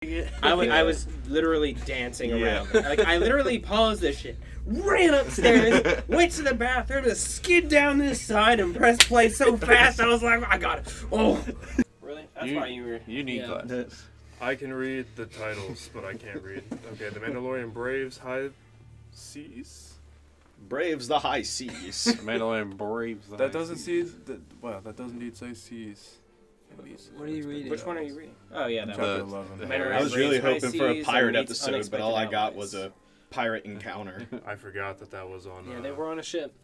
I was literally dancing around. Like, I literally paused this shit, ran upstairs, went to the bathroom, and skid down this side and pressed play so fast. I was like, I got it. Oh, really? That's why you were. You need glasses. I can read the titles, but I can't read. Okay, the Mandalorian Braves High Seas. Braves the high seas. Mandalorian Braves. That doesn't that doesn't indeed say seas. What are you reading? Which one are you reading? Oh yeah, that Chapter one. 11. I was really hoping for a Seas pirate and meets episode, but all I got unexpected was a pirate encounter I forgot that was on. Yeah, they were on a ship.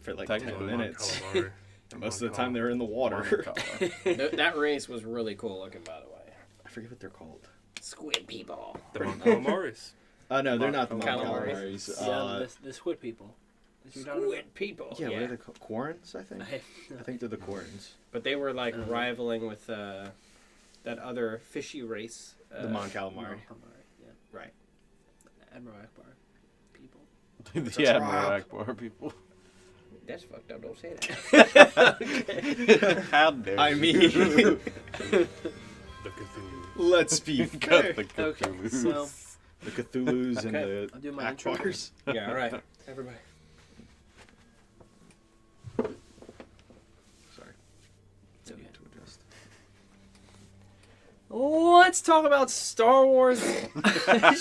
for like Technically, 10 minutes. Calamari. Most of the time they were in the water. That race was really cool looking, by the way. I forget what they're called. Squid people. The Mon Calamaris. No, they're not the Mon Calamaris. Calamaris. The squid people. Squid people. Yeah, what are they called? Quarrens, I think? I think they're the Quarrens. But they were like rivaling with that other fishy race. The Mon Calamari. Yeah. Right. Admiral Akbar people. The Admiral Akbar people. That's fucked up. Don't say that. How dare I you. mean, The Cthulhu. let's be Cut fair. the Okay, Cthulhu. so The Cthulhu's and I'll do the my intro. Akbars. Yeah. All right. Everybody. Sorry. It's okay. To adjust. Let's talk about Star Wars. I'm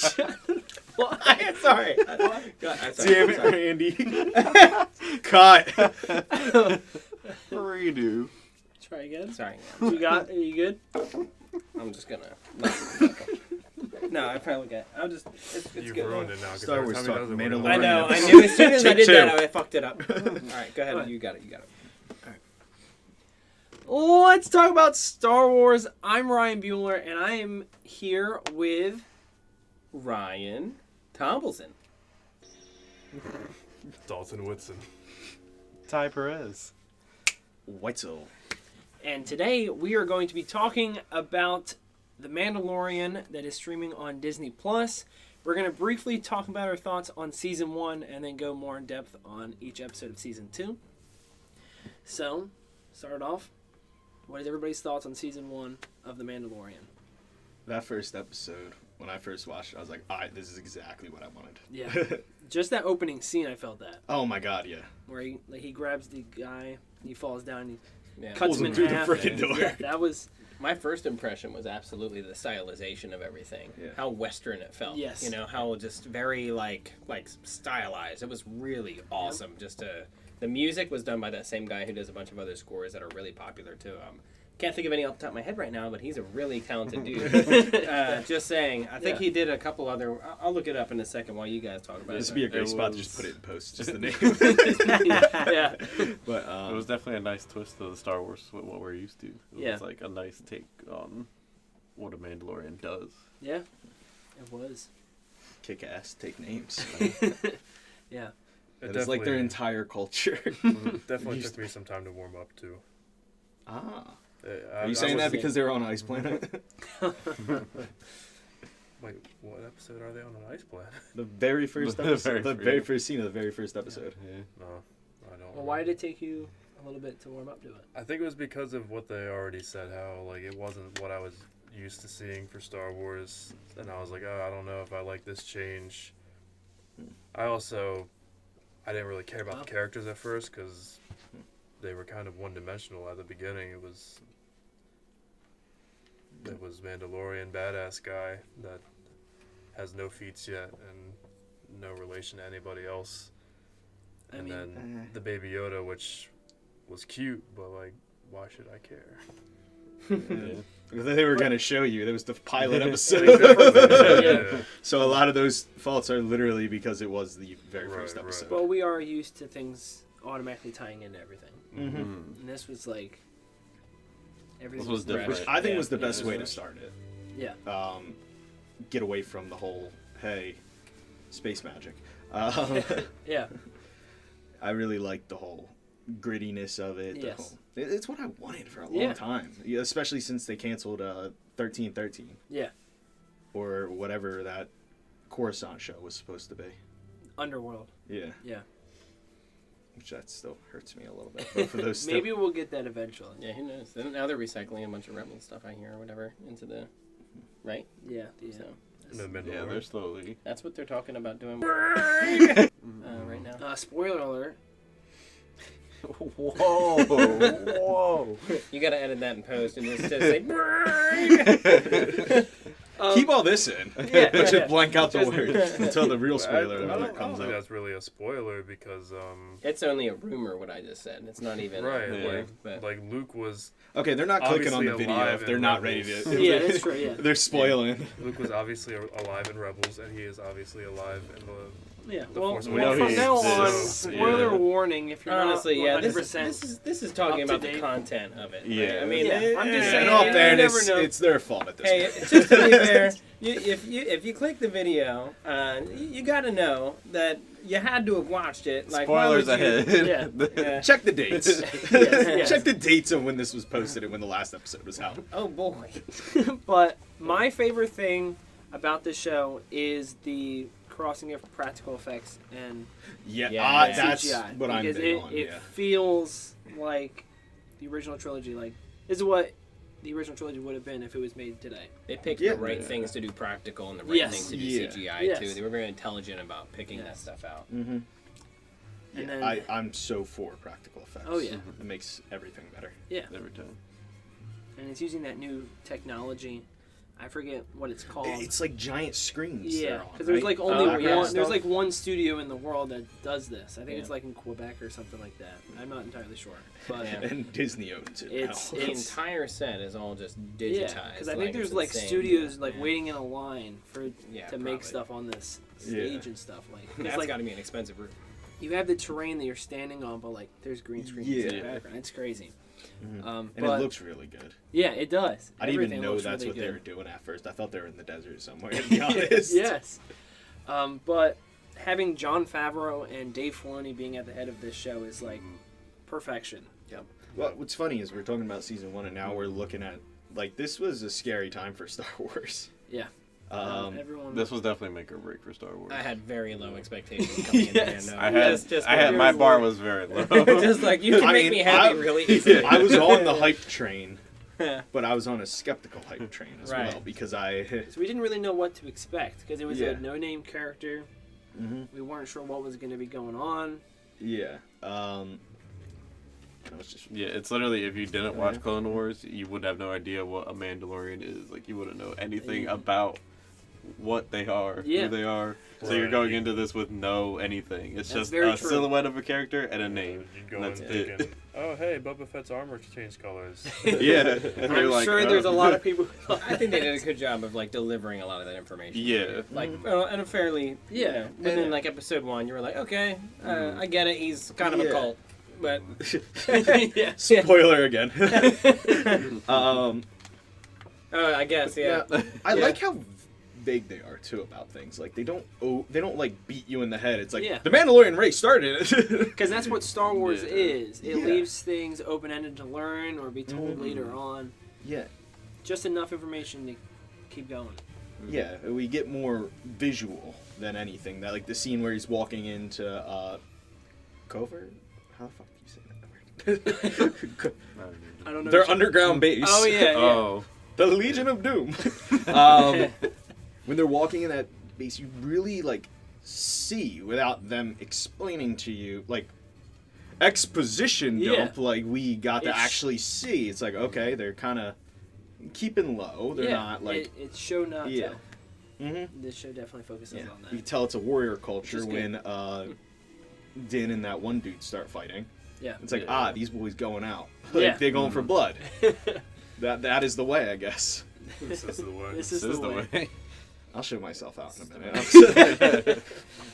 sorry. Damn it, Randy. Cut. Redo. Try again. Sorry. Are you good? I'm just gonna. No, I probably got. I'll just. It's You've good. ruined it now. Star Wars talk, I Mandalorian. know. I knew as soon as I did Two. that, I fucked it up. All right, go ahead. Alright. You got it. You got it. Let's talk about Star Wars. I'm Ryan Buehler, and I am here with Ryan Tombleson. Dalton Whitson. Ty Perez. Whitesell. And today we are going to be talking about The Mandalorian that is streaming on Disney Plus. We're going to briefly talk about our thoughts on Season 1 and then go more in depth on each episode of Season 2. So, start off. What is everybody's thoughts on Season 1 of The Mandalorian? That first episode, when I first watched it, I was like, alright, this is exactly what I wanted. Yeah. Just that opening scene, I felt that. Oh my god, yeah. Where he grabs the guy, he falls down, and he Yeah. cuts Pulls him him in through the half. frickin' door. Yeah, that was... My first impression was absolutely the stylization of everything. Yeah. How Western it felt. Yes. You know, how just very like stylized. It was really awesome. Just the music was done by that same guy who does a bunch of other scores that are really popular too. Can't think of any off the top of my head right now, but he's a really talented dude. Just saying. I think he did a couple other... I'll look it up in a second while you guys talk about This it. would be a great spot to just put it in post, just the name. yeah. But It was definitely a nice twist to the Star Wars, what we're used to. It Yeah. was like a nice take on what a Mandalorian does. Yeah, it was. kick ass, take names. Yeah. It is like their entire culture. Definitely took me some time to warm up to. Are you saying that because they're on Ice Planet? Wait, what episode are they on an ice planet? The very first The episode. very The very first. first scene of the very first episode. Yeah. No, I don't. Well, why did it take you a little bit to warm up to it? I think it was because of what they already said. How like it wasn't what I was used to seeing for Star Wars, and I was like, oh, I don't know if I like this change. I didn't really care about the characters at first because they were kind of one-dimensional at the beginning. It was Mandalorian badass guy that has no feats yet and no relation to anybody else. And then the Baby Yoda, which was cute, but like, why should I care? They were going to show you. That was the pilot episode. Yeah. So a lot of those faults are literally because it was the very first Right, episode. Well, we are used to things automatically tying into everything. Mm-hmm. And this was like... Everything This was different. Which I think was the Yeah, best it was way to fresh. start it. Yeah. Get away from the whole, hey, space magic. Yeah. I really liked the whole grittiness of it. Yes. It's what I wanted for a long Yeah. time, especially since they canceled 1313 Yeah. or whatever that Coruscant show was supposed to be. Underworld. Yeah. Yeah. Which that still hurts me a little bit. But for those Maybe we'll get that eventually. Yeah, who knows? Now they're recycling a bunch of Rebel stuff I hear or whatever into the right? Yeah. So The Yeah, Mandalorian. they're slowly. that's what they're talking about doing right now. Spoiler alert. Whoa! Whoa! You got to edit that in post and just say. Keep all this in, Yeah, but just yeah. blank out the Just- words until the real I spoiler don't alert comes think up. that's really a spoiler because It's only a rumor what I just said. It's not even right, a but like Luke was Okay, they're not clicking on the Obviously video alive if they're in not ready to. Rebels. Yeah, that's true. Yeah. They're spoiling. Luke was obviously alive in Rebels, and he is obviously alive in the. Yeah. The Well, Force We know from he now on, exists. spoiler Yeah. warning if you're honestly, not yeah, 100%. this is talking up to about the date. content of it. Yeah. right? I mean, Yeah, I'm just saying, In all you fairness, never know. it's their fault at this Hey, point. just to be fair, if you click the video, you got to know that you had to have watched it. Like, why Spoilers would you- ahead. Yeah. Check the dates. yes. Check the dates of when this was posted and when the last episode was out. Oh boy. But my favorite thing about this show is the crossing of practical effects and Yeah, Yeah. that's CGI. what I'm because big it, on. it Yeah. feels like the original trilogy. Like, this is what the original trilogy would have been if it was made today. They picked Yeah. the right Yeah. things to do practical and the right Yes. things to do Yeah. CGI Yes. too. They were very intelligent about picking that Yes. stuff out. Mm-hmm. And Yeah, then- I'm so for practical effects. Oh, yeah. It makes everything better. Every time. And it's using that new technology. I forget what it's called. It's like giant screens. Yeah, they're on, because there's right? like only Holograph one. stuff? There's like one studio in the world that does this. I think Yeah. it's like in Quebec or something like that. I'm not entirely sure, but Yeah. And Disney owns it. It's- now. The entire set is all just digitized. yeah, because I think it's there's like insane. studios like Yeah. waiting in a line for Yeah, to make probably. stuff on this Yeah. stage and stuff. Like it's That's like got to be an expensive route. you have the terrain that you're standing on, but like there's green screens in the Yeah. background. It's crazy. Mhm. And And it looks really good. yeah, it does. I didn't even Everything know looks that's really what they good. were doing at first. I thought they were in the desert somewhere, to be honest. Yes. But having Jon Favreau and Dave Filoni being at the head of this show is like perfection. Well, what's funny is we're talking about season 1, and now we're looking at, like, this was a scary time for Star Wars. Yeah. Everyone. This was definitely make or break for Star Wars. I had very low expectations coming Yes. in. I had, my very bar low. was very low. just like you can I make mean, me happy I- really easily. I was on the hype train, Yeah. but I was on a skeptical hype train as Right. well, because I... So we didn't really know what to expect because it was Yeah. a no-name character. Mhm. We weren't sure what was going to be going on. Yeah. I was just... Yeah, it's literally if you didn't watch Clone Wars, you would have no idea what a Mandalorian is. Like, you wouldn't know anything Yeah. about what they are, Yeah. who they are. So Right. you're going into this with no anything. It's That's just very a true. silhouette of a character and a name. You'd go And in that's thinking, it. oh hey, Boba Fett's armor changed colors. Yeah. And I'm you're like, sure oh. there's a lot of people. I think they did a good job of like delivering a lot of that information. Yeah. Like in a fairly you know, within like episode 1, you were like, okay, I get it. He's kind of a Yeah. cult, but yeah. Spoiler again. I guess yeah. I Yeah. like how vague they are too about things. Like they don't like beat you in the head. It's like Yeah. the Mandalorian race started it. Because that's what Star Wars Yeah. is. It Yeah. leaves things open-ended to learn or be told Mhm. later on. yeah, Just enough information to keep going. yeah. We get more visual than anything. That like the scene where he's walking into Covert. How the fuck do you say that word? I don't know. Their what you- underground base. Oh yeah, yeah. Oh. The Legion of Doom. When they're walking in that base, you really like see without them explaining to you, like exposition Yeah. dump. Like we got to It's- actually see. It's like okay, they're kind of keeping low. They're Yeah, not like it's show not yeah. tell. Mm-hmm. This show definitely focuses Yeah. on that. You can tell it's a warrior culture is good. when Din and that one dude start fighting. Yeah. It's like Yeah. these boys going out. Like, Yeah. they're going for blood. That is the way, I guess. This is the way. This This is the way. I'll show myself out in a minute.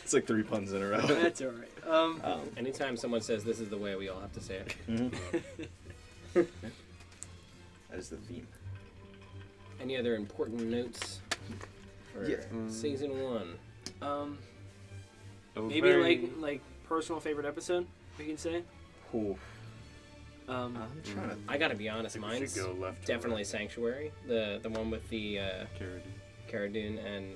It's like 3 puns in a row. That's all right. Anytime someone says this is the way, we all have to say it. That is the theme. Any other important notes for Yeah. season 1? It was Maybe very- like personal favorite episode we can say. Ooh. Um, I'm trying to. I gotta be honest, I think we mine's should go left to definitely right. Sanctuary, the one with the Carradine. Cara Dune and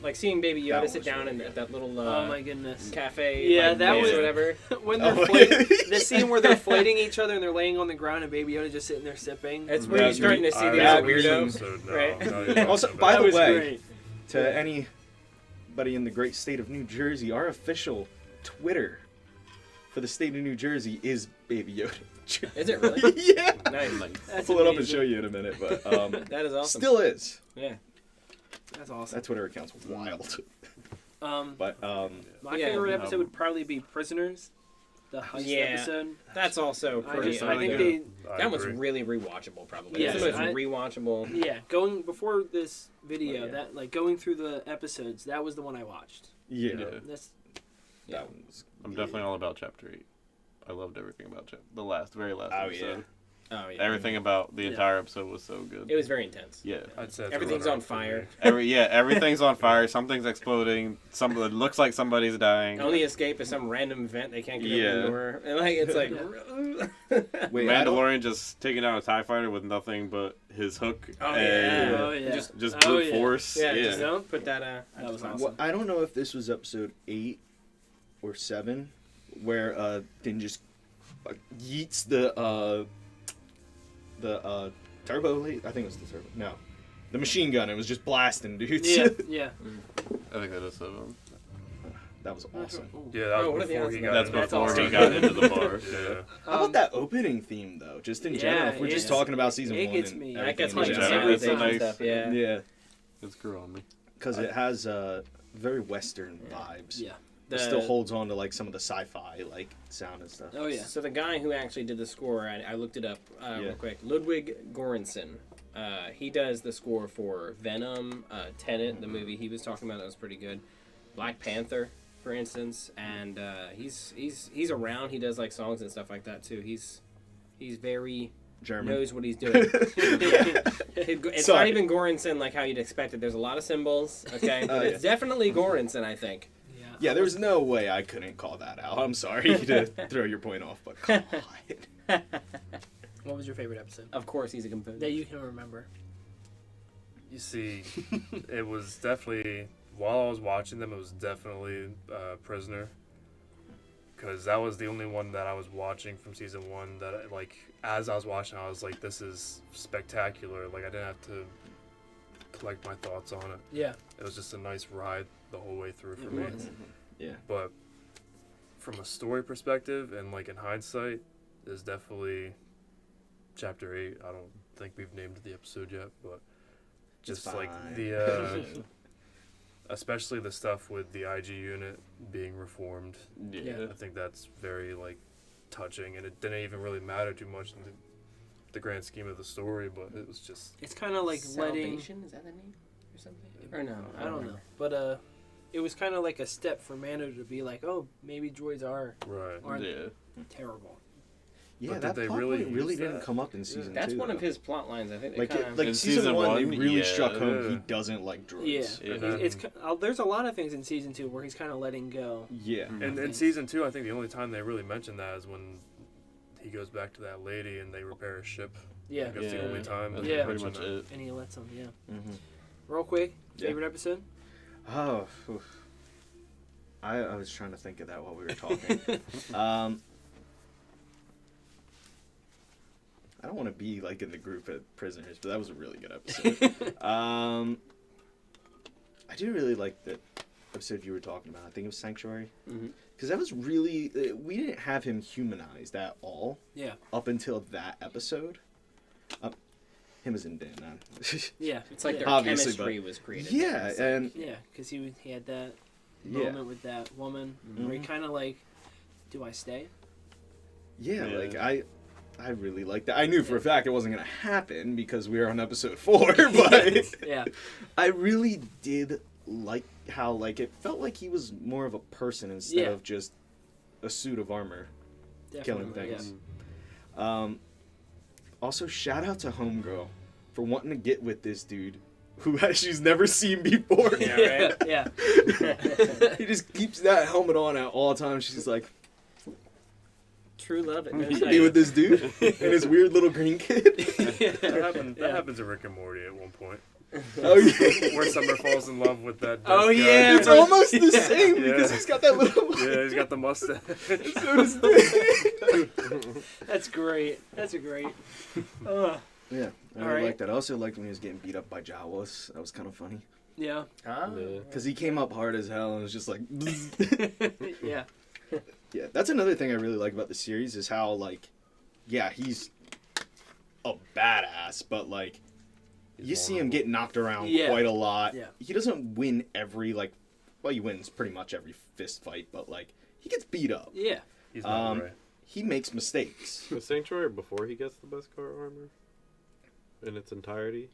Like seeing Baby Yoda That sit was down really at that little Oh my goodness. cafe. Yeah, like, that place was- or whatever. When they're Oh, fighting, yeah. the scene where they're fighting each other and they're laying on the ground and Baby Yoda just sitting there sipping. It's where Yeah, you're starting to see the that other was weirdo. So, no, right? no, you're talking Also, about- by That the was way, great. to anybody in the great state of New Jersey, our official Twitter for the state of New Jersey is Baby Yoda. Is it really? Yeah. Nice. I'll That's pull it up and amazing. show you in a minute, but That is awesome. still is. Yeah. That's awesome. That Twitter account's wild. But My Yeah, favorite no. episode would probably be Prisoners, the heist Yeah. episode. That's also I pretty. just, I I think think they, I that one's agree. really rewatchable. Probably. Yes, It's the most I- rewatchable. yeah, going before this video, Oh, yeah. that like going through the episodes, that was the one I watched. yeah, Yeah. That's Yeah. that one's. I'm definitely all about Chapter 8. I loved everything about very last Oh, episode. Oh yeah. Everything about the Yeah. entire episode was so good. It was very intense. Yeah. I'd say it's a Everything's runner-up on for fire. me. Everything's on fire. Something's exploding. It looks like somebody's dying. Only escape is some random vent they can't get Yeah. over the door. And like it's like. Wait, I don't- Mandalorian just taking out a TIE fighter with nothing but his hook Oh, and yeah. Oh, yeah. Just just Oh, brute yeah. force. yeah. Yeah. Just don't put that. That was awesome. Well, I don't know if this was episode 8 or 7, where Din just yeets the turbo lead. I think it was the turbo. No, the machine gun. It was just blasting dudes. yeah, yeah. I think that is 7. That was awesome. Yeah, that Oh, what was are the before odds he of got That's into before the he bar. got into the bar. Yeah. How about that opening theme though? Just in general, if we're just it's- talking about season it 1 gets and me. That gets everything me. in Yeah, general. it's a nice- stuff. Yeah. Yeah, It's grew on me. because it has very Western vibes. Yeah. It still holds on to like some of the sci-fi like sound and stuff. Oh yeah. So the guy who actually did the score, I looked it up Yeah. real quick. Ludwig Göransson. He does the score for Venom, Tenet, the movie he was talking about that was pretty good. Black Panther, for instance, and he's around. He does like songs and stuff like that too. He's very German. knows what he's doing. It's Sorry. not even Göransson like how you'd expect it. There's a lot of symbols. Okay, Oh, it's definitely Göransson, I think. Yeah. Yeah, there's no way I couldn't call that out. I'm sorry to throw your point off, but come on. What was your favorite episode Of course, he's a composer. that you can remember? You see, it was definitely, while I was watching them, it was definitely Prisoner. Because that was the only one that I was watching from season 1 that, like, as I was watching, I was like, this is spectacular. Like, I didn't have to collect my thoughts on it. Yeah. It was just a nice ride the whole way through for It me. was. Yeah. But from a story perspective and, like, in hindsight, is definitely Chapter 8. I don't think we've named the episode yet, but just like fine. the especially the stuff with the IG unit being reformed. Yeah. I think that's very like touching, and it didn't even really matter too much in the grand scheme of the story, but it was just It's kind of like letting. Salvation, is that the name or something? Or no? I don't know, but it was kind of like a step for Mando to be like, oh, maybe droids right. aren't Yeah. terrible. Yeah, But did that they plot really point really use didn't that? come up in season 2. That's one of though. his plot lines. I think. Like, They kinda, like In season season 1, they one, really yeah. struck home Yeah. he doesn't like droids. Yeah, And it's there's a lot of things in season 2 where he's kind of letting go. Yeah. And in season 2, I think the only time they really mention that is when he goes back to that lady and they repair his ship. Yeah, That's the only time. That's Yeah. pretty much it. and he lets them. Yeah. Mhm. Real quick, Yeah. favorite episode? Oh, oof. I was trying to think of that while we were talking. I don't want to be like in the group at Prisoners, but that was a really good episode. I do really like the episode you were talking about. I think it was Sanctuary. Mhm. Because that was really, we didn't have him humanized at all Yeah. up until that episode. Him as in Dan. Yeah. it's like yeah. their Obviously, chemistry was created. Yeah, It's and Yeah, because he had that yeah, moment with that woman where he Mhm. kind of like, do I stay? yeah, Yeah. like I really liked that. I knew for a fact it wasn't gonna happen because we were on episode 4, but Yeah. I really did like how like it felt like he was more of a person instead Yeah. of just a suit of armor killing Definitely, things. Also, shout out to Homegirl for wanting to get with this dude who she's never seen before. Yeah, right? Yeah. He just keeps that helmet on at all times. She's like, True love. It you goes can be with this dude and his weird little green kid. That Yeah. happens in Rick and Morty at one point. Oh yeah. Where Summer falls in love with that. Oh, desk guy. yeah. It's almost the Yeah. same Yeah. because he's got that little. Yeah, he's got the mustache. So does the- That's great. That's a great. Uh, Yeah, I All really right. like that. I also liked when he was getting beat up by Jawas. That was kind of funny. yeah. Ah. Yeah. Because he came up hard as hell and was just like... Yeah. Yeah, that's another thing I really like about the series is how, like, yeah, he's a badass, but, like, you see him get knocked around Yeah. quite a lot. Yeah. He doesn't win every, like, well, he wins pretty much every fist fight, but, like, he gets beat up. Yeah. He's not right. He makes mistakes. The Sanctuary before he gets the Beskar armor in its entirety.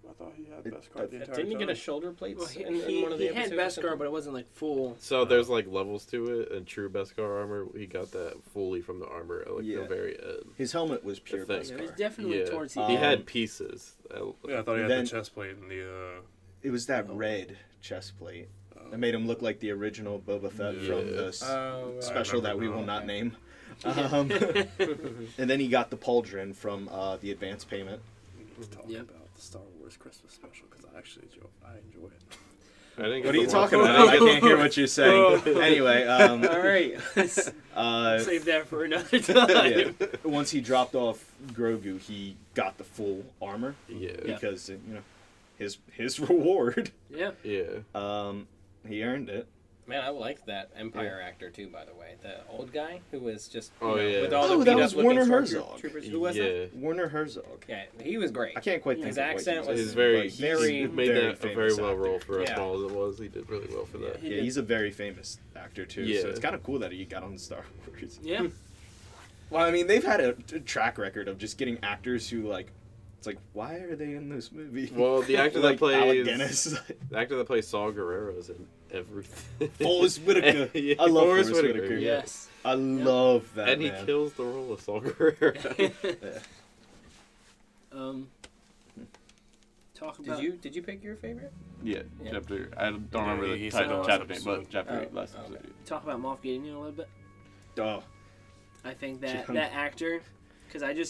I thought he had It- Beskar the entire Didn't he get a time. shoulder plates Well, he, in one of the he had episodes? Beskar, but it wasn't like full. So there's like levels to it, and true Beskar armor, he got that fully from the armor at like Yeah. the very end. His helmet was pure thing. It was Beskar. definitely Yeah. towards the He end. had pieces. Yeah, I thought he had Then- the chest plate and the. It was that red chest plate that made him look like the original Boba Fett Yeah. from the Oh, right. special that we remember will now. not name. And then he got the pauldron from the advance payment. Let's talk Yep. about the Star Wars Christmas special because I actually enjoy it. I didn't What get are you to talking watch about? I it. can't hear what you're saying. Anyway, All right. Let's uh, save that for another time. yeah. Once he dropped off Grogu, he got the full armor Yeah. Yeah. because you know his reward. Yeah. Yeah. He earned it. Man, I liked that Empire actor too. By the way, the old guy who was just Oh, yeah. with all the Oh, beat that up was looking Werner stormtroopers. Herzog. Who was that? Yeah. Warner Herzog. Yeah, he was great. I can't quite think His of what accent he was He's very, but he's very- made very that a very famous well actor. role for as Yeah. small as it was. He did really well for that. He Yeah, did. he's a very famous actor too. Yeah. So it's kind of cool that he got on Star Wars. Yeah. Well, I mean, they've had a track record of just getting actors who like, it's like, why are they in this movie? Well, the actor Like that Alec plays Guinness, the actor that plays Saul Guerrero is in everything. Forrest Whitaker. Yeah, I love Forrest Forrest Whitaker, Whitaker. yeah. Yes. I love that and he man. kills the role of Saul Guerrero. Talk about. Did you pick your favorite? Yeah, Yeah. chapter. I don't remember he the said title last chapter name, episode. but chapter 8 Oh, last okay. episode. Talk about Moff Gideon a little bit. Oh, I think that Gian- that actor, because I'm in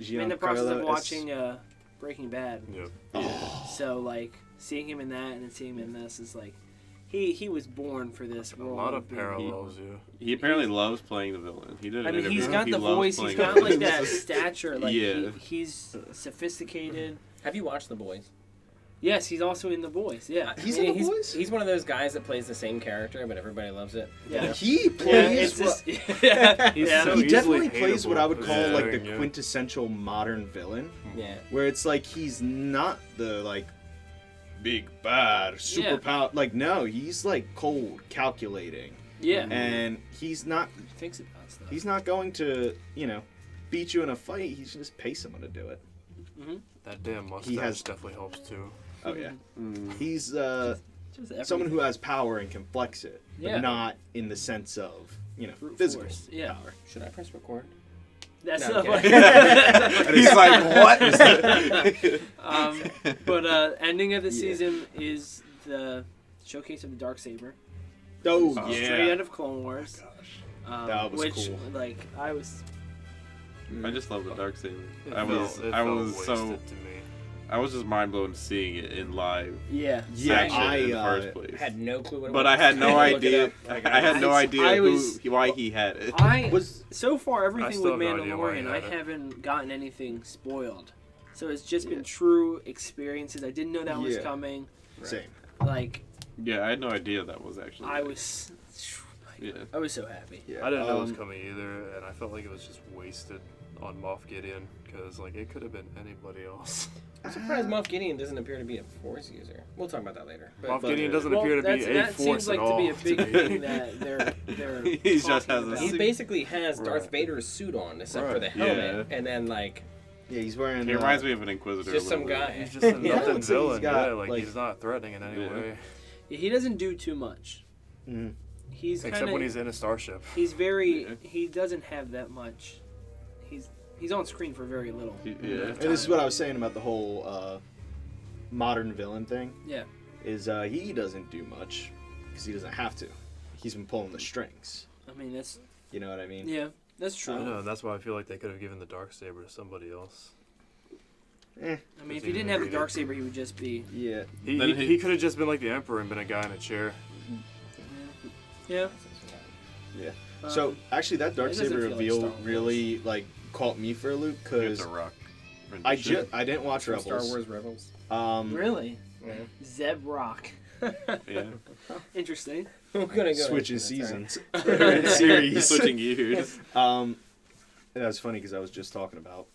Giancarlo the process of Es- watching Breaking Bad. Yep. So like seeing him in that and then seeing him in this is like he was born for this A role. lot of being- parallels, yeah. He apparently loves playing the villain. He did an I mean, interview. he's got he the loves voice. He's playing got the like villain. that stature. Like Yeah. he's sophisticated. Have you watched The Boys? Yes, he's also in The Boys. Yeah. He's in The Boys? He's one of those guys that plays the same character, but everybody loves it. Yeah. He Yeah, plays. it's just, yeah. He's yeah. so he definitely easily plays what I would hateable. call like the Yeah. quintessential modern villain, Yeah. where it's like he's not the like big bad super Yeah. power. Like no, he's like cold, calculating, Yeah. and he's not. He thinks about stuff. He's not going to beat you in a fight. He's just pay someone to do it. That damn mustache has- definitely helps too. Oh yeah, Mm. he's Just someone who has power and can flex it, but Yeah. not in the sense of Brute physical force. Yeah. power. Should I press record? That's No, not I'm what. He's like, what? But ending of the Yeah. season is the showcase of the Darksaber. Oh Straight yeah, out of Clone Wars. That was which, cool. like, I was. I just love the Darksaber. It I was felt so wasted to me. I was just mind blown seeing it in live Yeah. Yeah, action in the I, first place. Had no clue what it But was. I had no Look it idea. up. I had no idea I was- why he had it. I Was so far everything still with have no idea why Mandalorian, you I had it. haven't gotten anything spoiled. So it's just been true experiences. I didn't know that was Yeah. coming. same. Like Yeah, I had no idea that was actually. I was, Yeah. I was so happy. Yeah, I didn't know it was coming either, and I felt like it was just wasted on Moff Gideon because like it could have been anybody else. I'm surprised Moff Gideon doesn't appear to be a Force user. We'll talk about that later. Moff But Gideon doesn't Well, appear to be a that force seems like at all. to be a big to me. thing that they're He just talking has a about. he basically has Darth Right. Vader's suit on, except for Right. the helmet, Yeah. and then like Yeah, he's wearing. He reminds me of an Inquisitor. just a some little bit. guy. He's just a Yeah, I nothing would say he's villain. got, Yeah, like like- he's not threatening in any Yeah. way, He doesn't do too much. Mhm. He's except kinda, when he's in a starship. he's very Yeah. he doesn't have that much. He's on screen for very little. Yeah. And this is what I was saying about the whole modern villain thing. Yeah. Is he doesn't do much because he doesn't have to. He's been pulling the strings. I mean that's You know what I mean? yeah, that's I true. know, and that's why I feel like they could have given the Darksaber to somebody else. Eh. I mean, if he didn't have the Darksaber, he would just be. Yeah. He could have just been like the Emperor and been a guy in a chair. Yeah. Yeah. So actually, that it doesn't Darksaber feel like reveal Star Wars. really like caught me for a loop It's because a rock. I didn't watch From Rebels. Star Wars Rebels. Really? Yeah. Zeb Rock. Yeah. Interesting. We're gonna go Switching into that, sorry. seasons. Series. Switching gears. And that was funny because I was just talking about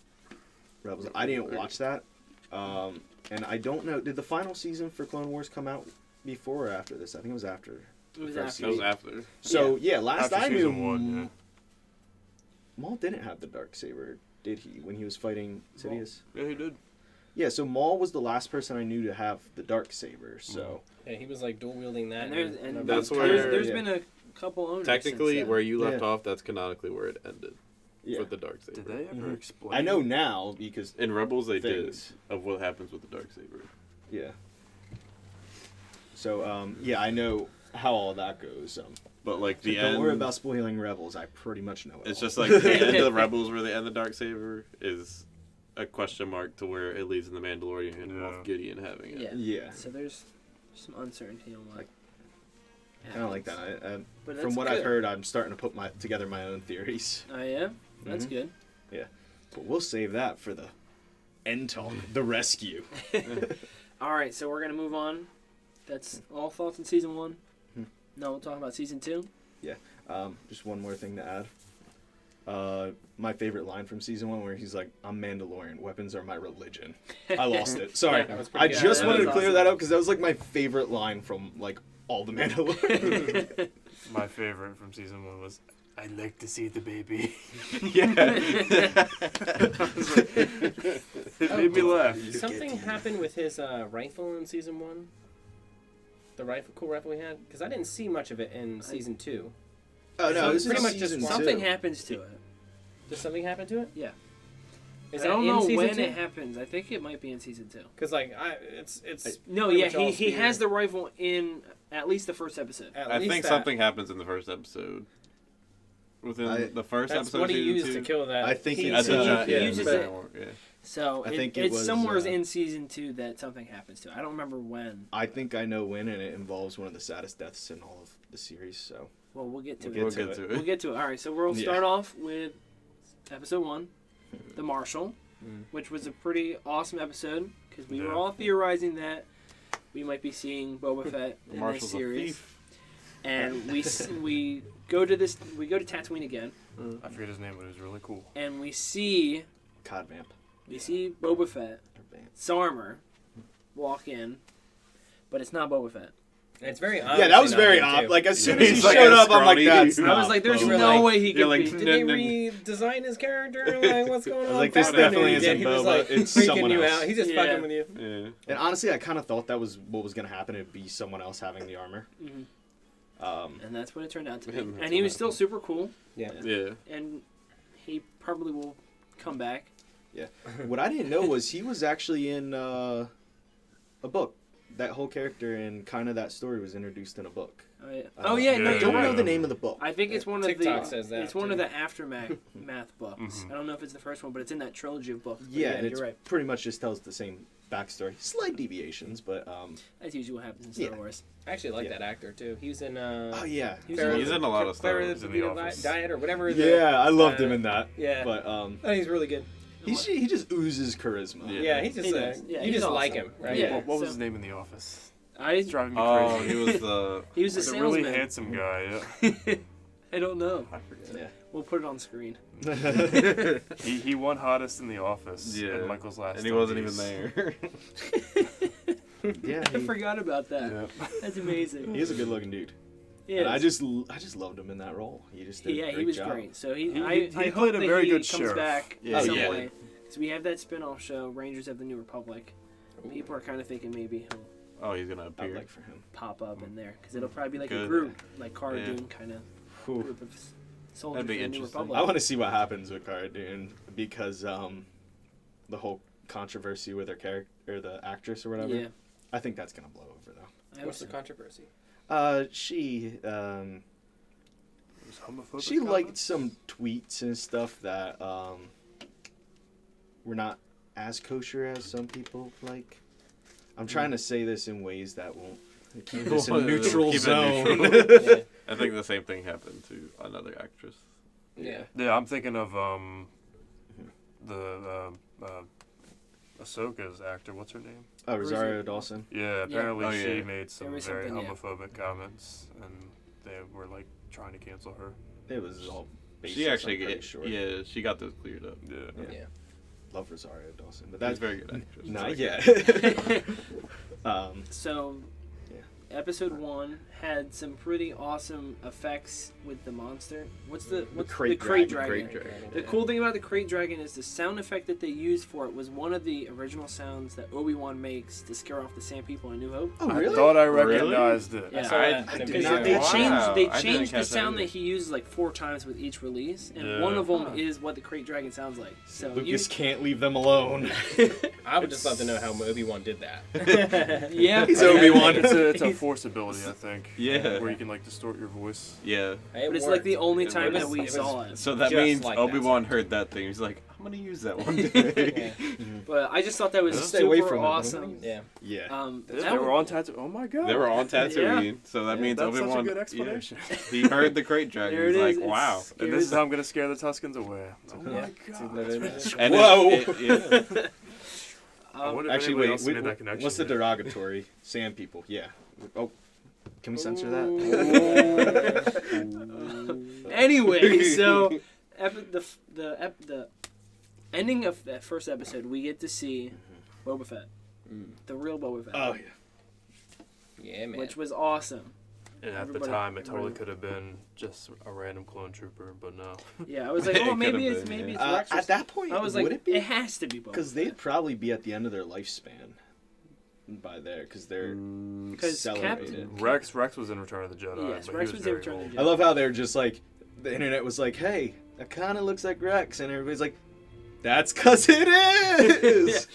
Rebels. I didn't watch that, and I don't know. Did the final season for Clone Wars come out before or after this? I think it was after. It was First after. That was after. So yeah, last After I knew, season 1, Maul didn't have the Darksaber, did he? When he was fighting Sidious. Yeah, he did. Yeah, so Maul was the last person I knew to have the Darksaber. So Yeah, he was like dual wielding that. And That's there's, where- there's yeah. been a couple owners. Technically, since then. where you left Yeah. off, that's canonically where it ended. yeah, With the Darksaber. Did they ever Mhm. explain? I know now because In Rebels, they Things. did of what happens with the Darksaber. yeah. So yeah, I know how all that goes. But like So the don't end, worry about spoiling Rebels. I pretty much know it. it's all. just like the end of the Rebels where they end the Darksaber is a question mark to where it leads in the Mandalorian and Yeah. Moff Gideon having it. Yeah. yeah, So there's some uncertainty on what. kind of like that. But From that's what good. I've heard, I'm starting to put together my own theories. Oh yeah, that's Mhm. good. But we'll save that for the end talk, the rescue. All right, so we're gonna move on. That's all thoughts on season 1. Hmm. No, we'll talk about season 2. Just one more thing to add. My favorite line from season 1 where he's like, "I'm Mandalorian. Weapons are my religion." I lost it. Sorry. That was pretty I good. just That wanted was to clear awesome. that up because that was like my favorite line from like all the Mandalorian. My favorite from season 1 was, "I'd like to see the baby." yeah. It made me laugh. Something happened with his rifle in season 1. The cool rifle he had, because I didn't see much of it in season 2. Oh no, this Pretty is much just season Something 2. happens to it. Does something happen to it? Yeah. Is I that don't in know season when 2? it happens. I think it might be in season 2. Because like it's No, pretty yeah, much all he spear. has the rifle in at least the first episode. At I least think that. something happens in the first episode. Within the first That's episode what of he season used 2. to kill that. I think he, it's, At the uh, giant, he yeah, uses the it. giant war, yeah. So I think it it's was, somewhere uh, in season 2 that something happens to it. I don't remember when. I think I know when, and it involves one of the saddest deaths in all of the series. So Well, we'll get to We'll it. get We'll to get to We'll it. get to it. All right, so we'll Yeah. start off with episode 1, The Marshal, Mm. which was a pretty awesome episode because we were Yeah. all theorizing that we might be seeing Boba Fett The in Marshal's this a series, thief. and we go to Tatooine again, I forget his name, but it was really cool. and we see Cod Vamp. Boba Fett, Or Vamp. Sarmer, walk in, but it's not Boba Fett. It's very Yeah, that was very odd. Like as soon as he He's like showed a up, I'm like, scrawny- "That's I I not was like, "There's Boba." were no like- way he you're could like, be." Did they redesign his character? Like, what's going on? like, this Probably definitely he isn't did. He was Boba, like it's freaking someone you else. out. He's just Yeah. fucking with you. Yeah. And honestly, I kind of thought that was what was gonna happen. It'd be someone else having the armor. Mhm. Um, And that's what it turned out to be. And that's And he what was still happened. super cool, Yeah. Yeah. and he probably will come back. what I didn't know was he was actually in a book. That whole character and kind of that story was introduced in a book. Oh yeah, no, I don't you're know right. the name of the book. I think it's one of TikTok the. says that, it's one too. of the aftermath math books. Mhm. I don't know if it's the first one, but it's in that trilogy of books. But Yeah, and you're it's right. pretty much just tells the same backstory. Slight deviations, but That's usually what happens in Star Yeah. Wars. I actually like Yeah. that actor too. He was in. oh yeah, He was Clara- He's in a lot of stuff. Clara He's in the The Di- Office. Diet or whatever. yeah, I loved him in that. Yeah, But no, he's really good. he just oozes charisma. Yeah. Yeah, he's just He does. Yeah, you he's just awesome. like him, right? Yeah. What was so- his name in The Office? I It's driving me Oh, crazy. he was the. he was a Like a really salesman. handsome guy. Yeah. I don't know. I forget. Yeah. We'll put it on screen. He won hottest in The Office. Yeah. And Michael's last. And he wasn't even Studies. there. Yeah, I forgot about that. Yeah. That's amazing. he is a good-looking dude. Yeah, And I just loved him in that role. He just did a he great was job. great. So He I played hope a that very he good comes sheriff. back Yeah, some yeah. way. Because we have that spin-off show, Rangers of the New Republic. People are kind of thinking maybe he'll Oh, he's gonna I'd appear. like for him. pop up in there because it'll probably be like a Good. group, like Cara Yeah. Dune kind of Whew. group of soldiers That'd be for the New interesting. Republic. I want to see what happens with Cara Dune because the whole controversy with her character or the actress or whatever. Yeah, I think that's gonna blow over though. I hope What's the so. controversy? She It was homophobic liked comments? some tweets and stuff that were not as kosher as some people like. I'm trying to say this in ways that won't keep this in neutral Keep it zone. neutral. Yeah. I think the same thing happened to another actress. Yeah. Yeah, I'm thinking of the Ahsoka's actor. What's her name? Oh, Rosario Dawson. Yeah, apparently Oh, she yeah. made some There was very something, yeah. homophobic comments, and they were like trying to cancel her. It was all. She baseless, actually, I'm pretty sure. yeah, she got those cleared up. Yeah. Yeah. Yeah. Love Rosario Dawson, but That's that's a very good actress. not Like, yet. So, Yeah. episode 1 had some pretty awesome effects with the monster. What's the crate crate dragon. dragon? Crate The dragon. cool thing about the crate dragon is the sound effect that they used for it was one of the original sounds that Obi-Wan makes to scare off the Sand People in New Hope. Oh, I really? thought I Really? recognized it. Yeah. I saw that I in a did video. not They Wow. changed they I didn't changed the catch that sound either. that he uses like 4 times with each release, and Yeah. one of them Huh. is what the crate dragon sounds like. So Lucas can't leave them alone. I would just love to know how Obi-Wan did that. yeah, He's Obi-Wan. It's a force ability, I think. Yeah. Where you can like distort your voice. Yeah. but it's like the only It time was- that we it was- saw it. So that Just means like that Obi-Wan sound. heard that thing. He's like, I'm gonna use that one day. But I just thought that was Yeah. super Stay away from it, awesome. Yeah. Yeah. That They were was- on Tatooine. Oh my god. They were on Tatooine, so that Yeah, means that's such a Obi-Wan. good explanation. Yeah. He heard the crate dragon. There it He's is. like, It's wow. And this is how I'm gonna scare the Tuskens away. Oh my Yeah. god. And Whoa. yeah. I wonder if Actually, anybody wait. else made that connection What's the yet. derogatory? Sand people. Yeah. Oh, can we censor that? Anyway, so the ending of that first episode, we get to see Boba Fett, the real Boba Fett, Oh yeah. Yeah, man. which was awesome. And at the Everybody- time, it totally everybody- could have been just a random clone trooper, but no. Yeah, I was like, It oh, maybe could've it's been, maybe yeah. it's Rex. At that point, I was would like, it be? it has to be Boba. Because they'd probably be at the end of their lifespan by there, because they're Because accelerated. Rex was in Return of the Jedi. Yes, but Rex he was in very Return of the old. Jedi. I love how they're just like, the internet was like, hey, that kind of looks like Rex, and everybody's like, that's because it is!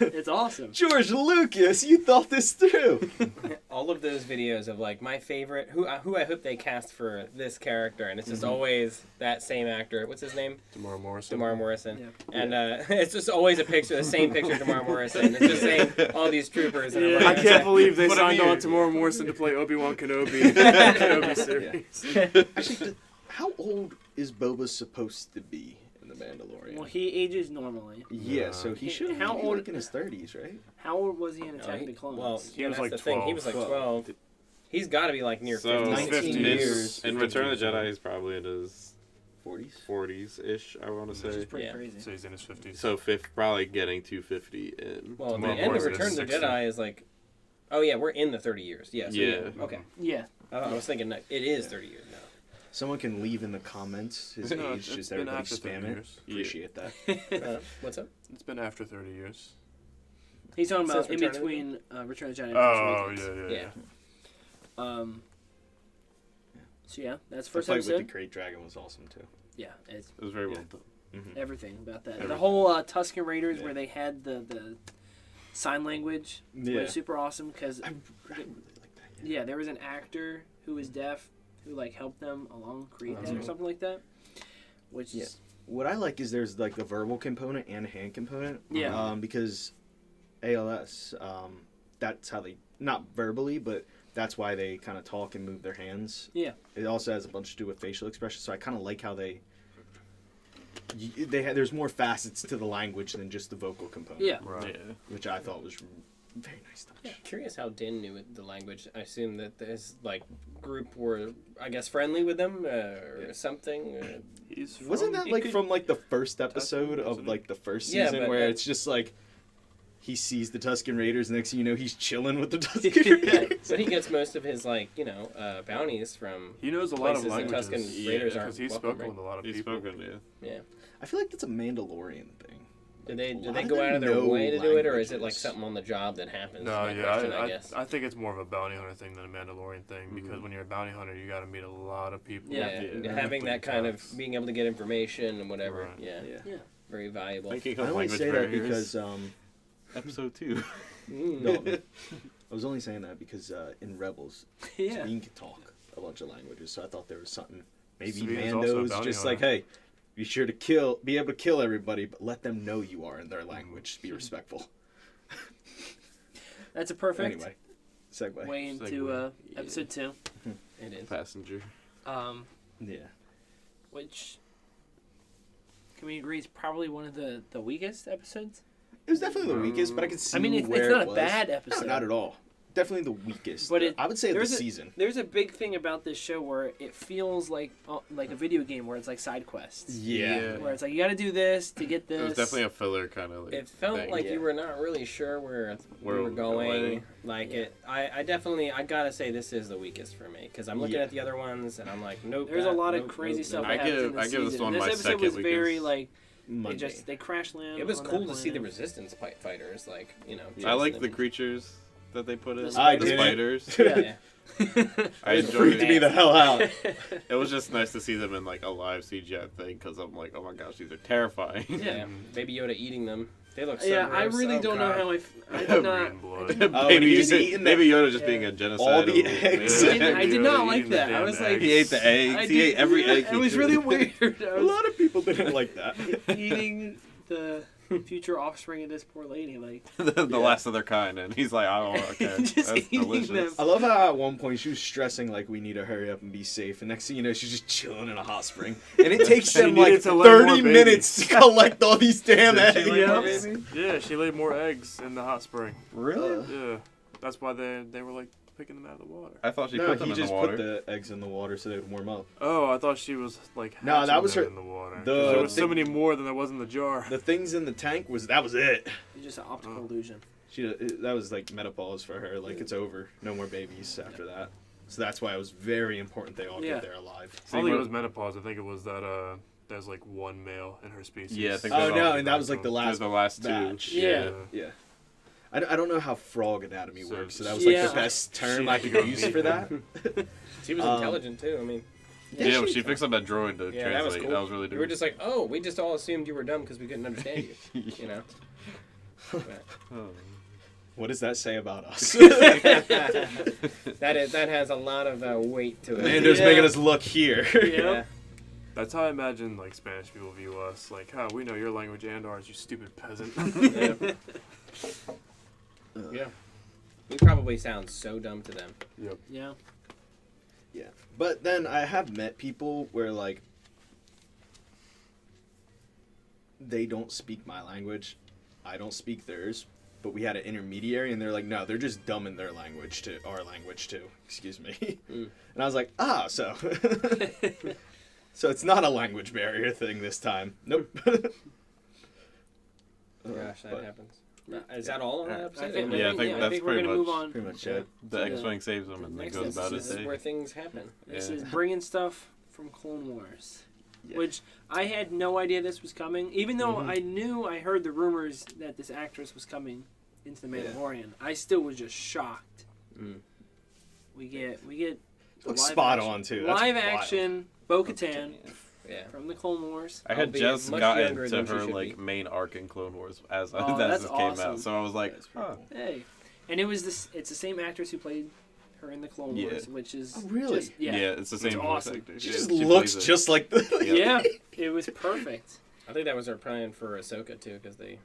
It's awesome. George Lucas, you thought this through! all of those videos of like my favorite, who I hope they cast for this character, and it's just always that same actor. What's his name? Demar Morrison. Damar Morrison. Yeah. And it's just always a picture, the same picture of Damar Morrison. It's just saying all these troopers. And I'm Yeah. like, I can't believe they Put him signed here. on Demar Morrison to play Obi-Wan Kenobi in the Kenobi series. Actually, how old is Boba supposed to be in The Mandalorian? Well, he ages normally. Yeah, so he should How be old- like in his 30s, right? How old was he in No, Attack he- of the Clones? Well, He was that's like the thing. He 12. was like 12. He's got to be like near So 50. 19 years. in Return of the Jedi, he's probably in his 40s? 40s-ish, I want to which is say. pretty Yeah. crazy. So he's in his 50s. So probably getting 250 in. Well, the Tomorrow end of Morrison Return of is the 60. Jedi is like, oh yeah, we're in the 30 years. Yeah. So Yeah. Okay. Yeah. I was thinking that it is 30 years now. Someone can leave in the comments his No, age, it's just been everybody after 30 spam it. years. Appreciate that. What's up? It's been after 30 years. He's talking Says about in Return of the- between Return of the Jedi and Oh, Force Awakens. yeah. So yeah, that's the The first fight with episode. the Great Dragon was awesome too. Yeah, it's It was very well Yeah. done. everything about that. The Everything. whole Tusken Raiders Yeah. where they had the sign language Yeah. was super awesome because I really like that. yeah, there was an actor who was deaf who like helped them along create that or something like that. Which Yeah. is What I like is there's like the verbal component and hand component. Yeah. Because ALS, that's how they, not verbally, but that's why they kind of talk and move their hands. Yeah. It also has a bunch to do with facial expressions, so I kind of like how there's more facets to the language than just the vocal component. yeah. Right. Yeah. Which I thought was very nice touch. Curious how Din knew the language. I assume that his like group were, I guess, friendly with him or something. He's Wasn't that he like could- from like the first episode Tusken, of wasn't like the first Yeah, season but where that- it's just like he sees the Tusken Raiders, next thing you know he's chilling with the Tusken Raiders. But he gets most of his like bounties from. He knows a lot of places that languages. Tusken Raiders Yeah, aren't because he's welcome, spoken right? with a lot of He's people. spoken, yeah. I feel like that's a Mandalorian thing. Do they A lot of go them out of their know way to do it, or is it like languages. something on the job that happens? No, My yeah, question, I guess. I think it's more of a bounty hunter thing than a Mandalorian thing because when you're a bounty hunter, you got to meet a lot of people. Yeah, Yeah. having that kind of Tasks. being able to get information and whatever. Right. Yeah, Yeah. very valuable. Thinking I of only language say that barriers. because Episode 2. no, I was only saying that because in Rebels, Yeah. Sabine could talk a bunch of languages, so I thought there was something. Maybe Sabine is also a Mando's bounty just hunter. like, hey, Be sure to be able to kill everybody, but let them know you are in their language. Be respectful. That's a perfect Anyway, segue. way into episode 2. It is. Passenger. Yeah. Which can we agree is probably one of the weakest episodes? It was definitely the weakest, but I could see I mean, it's where not it a was. bad episode. No, not at all. Definitely the weakest. But I would say of the there's a- season. There's a big thing about this show where it feels like a video game where it's like side quests. Yeah. Where it's like you got to do this to get this. It was definitely a filler kind of like. It felt thing. like Yeah. you were not really sure where we were we're going. going. Like Yeah. it, I definitely, I gotta say this is the weakest for me because I'm looking Yeah. at the other ones and I'm like, nope. There's a lot of crazy nope, stuff nope. I that happens in give- this I give this season. one And my this episode second was very weakest. like Monday. they crash land. It was on cool that to see the planet. resistance fighters, like I like chasing the them. creatures that they put in. The The spiders. spiders. Yeah. I enjoyed Freaked me it. the hell out. It was just nice to see them in like a live CGI thing because I'm like, oh my gosh, these are terrifying. Yeah, Baby Yoda eating them. They look so Yeah, I gross. really Oh, don't know God. how I did not. Green blood. Oh, Baby, and he was Yoda- eating Baby Yoda just Yeah. being a genocide. All the eggs. I did not like Eating the that. I damn was like, eggs. He ate the eggs. I He did- ate every egg. It was really weird. I A was lot of people didn't like that. eating the future offspring of this poor lady. Like, the last of their kind, and he's like, I don't care. Just That's eating delicious. them. I love how at one point she was stressing like we need to hurry up and be safe, and next thing you know she's just chilling in a hot spring, and it takes She them needed like to lay more 30 babies. minutes to collect all these damn Did she eggs. lay more Yes. babies? Yeah, she laid more eggs in the hot spring. Really? Yeah, that's why they were like picking them out of the water. I thought she No, put them he in just the water. put the eggs in the water so they would warm up. Oh, I thought she was like No, that hatching was them her- in the water. 'Cause the there was so thing- many more than there was in the jar. The things in the tank that was it. it's just an optical Oh. illusion. That was like menopause for her. Like it's over. No more babies after that. So that's why it was very important they all Yeah. get there alive. I don't think it was menopause. I think it was that there's like one male in her species. Yeah, I think Oh that's no, all- and that was like the Those are last the last two. batch. Yeah. Yeah. I don't know how frog anatomy So- works, so that was like Yeah. the best term She I had to could go use meet for that. She was intelligent too. I mean, Yeah, she fixed up that droid to yeah, translate. that was cool. That was really We dope. were just like, oh, we just all assumed you were dumb because we couldn't understand you. You know. But Oh. What does that say about us? that has a lot of weight to it. Mando's Yeah. making us look here. Yeah. That's how I imagine like Spanish people view us. Like, huh, we know your language and ours, you stupid peasant. Yeah. Yeah. We probably sound so dumb to them. Yep. Yeah. Yeah. But then I have met people where like they don't speak my language, I don't speak theirs, but we had an intermediary and they're like, no, they're just dumb in their language to our language too. Excuse me. Mm. And I was like, so so it's not a language barrier thing this time. Nope. Gosh, that But happens. Is that all on that episode? I think, Yeah, I I think think that's we're pretty gonna move much- on. Pretty much to- it. The to X-Wing saves him and then Next goes about This his is day. where things happen. This Yeah. is bringing stuff from Clone Wars, Yeah. which I had no idea this was coming. Even though Mhm. I heard the rumors that this actress was coming into the Mandalorian, I still was just shocked. Mm. We get the Looks live spot action- on too. That's live wild. action Bo-Katan Yeah. from the Clone Wars. I I'll had be just much gotten younger to than she her should like be. main arc in Clone Wars as Oh, this that's came awesome. out, so I was like, That's pretty cool. Hey, and it was this. It's the same actress who played her in the Clone Yeah. Wars, which is Oh, really? just- yeah. it's the same voice awesome. actor. She Yeah, just plays looks it. just like the. yeah, it was perfect. I think that was their plan for Ahsoka too, because they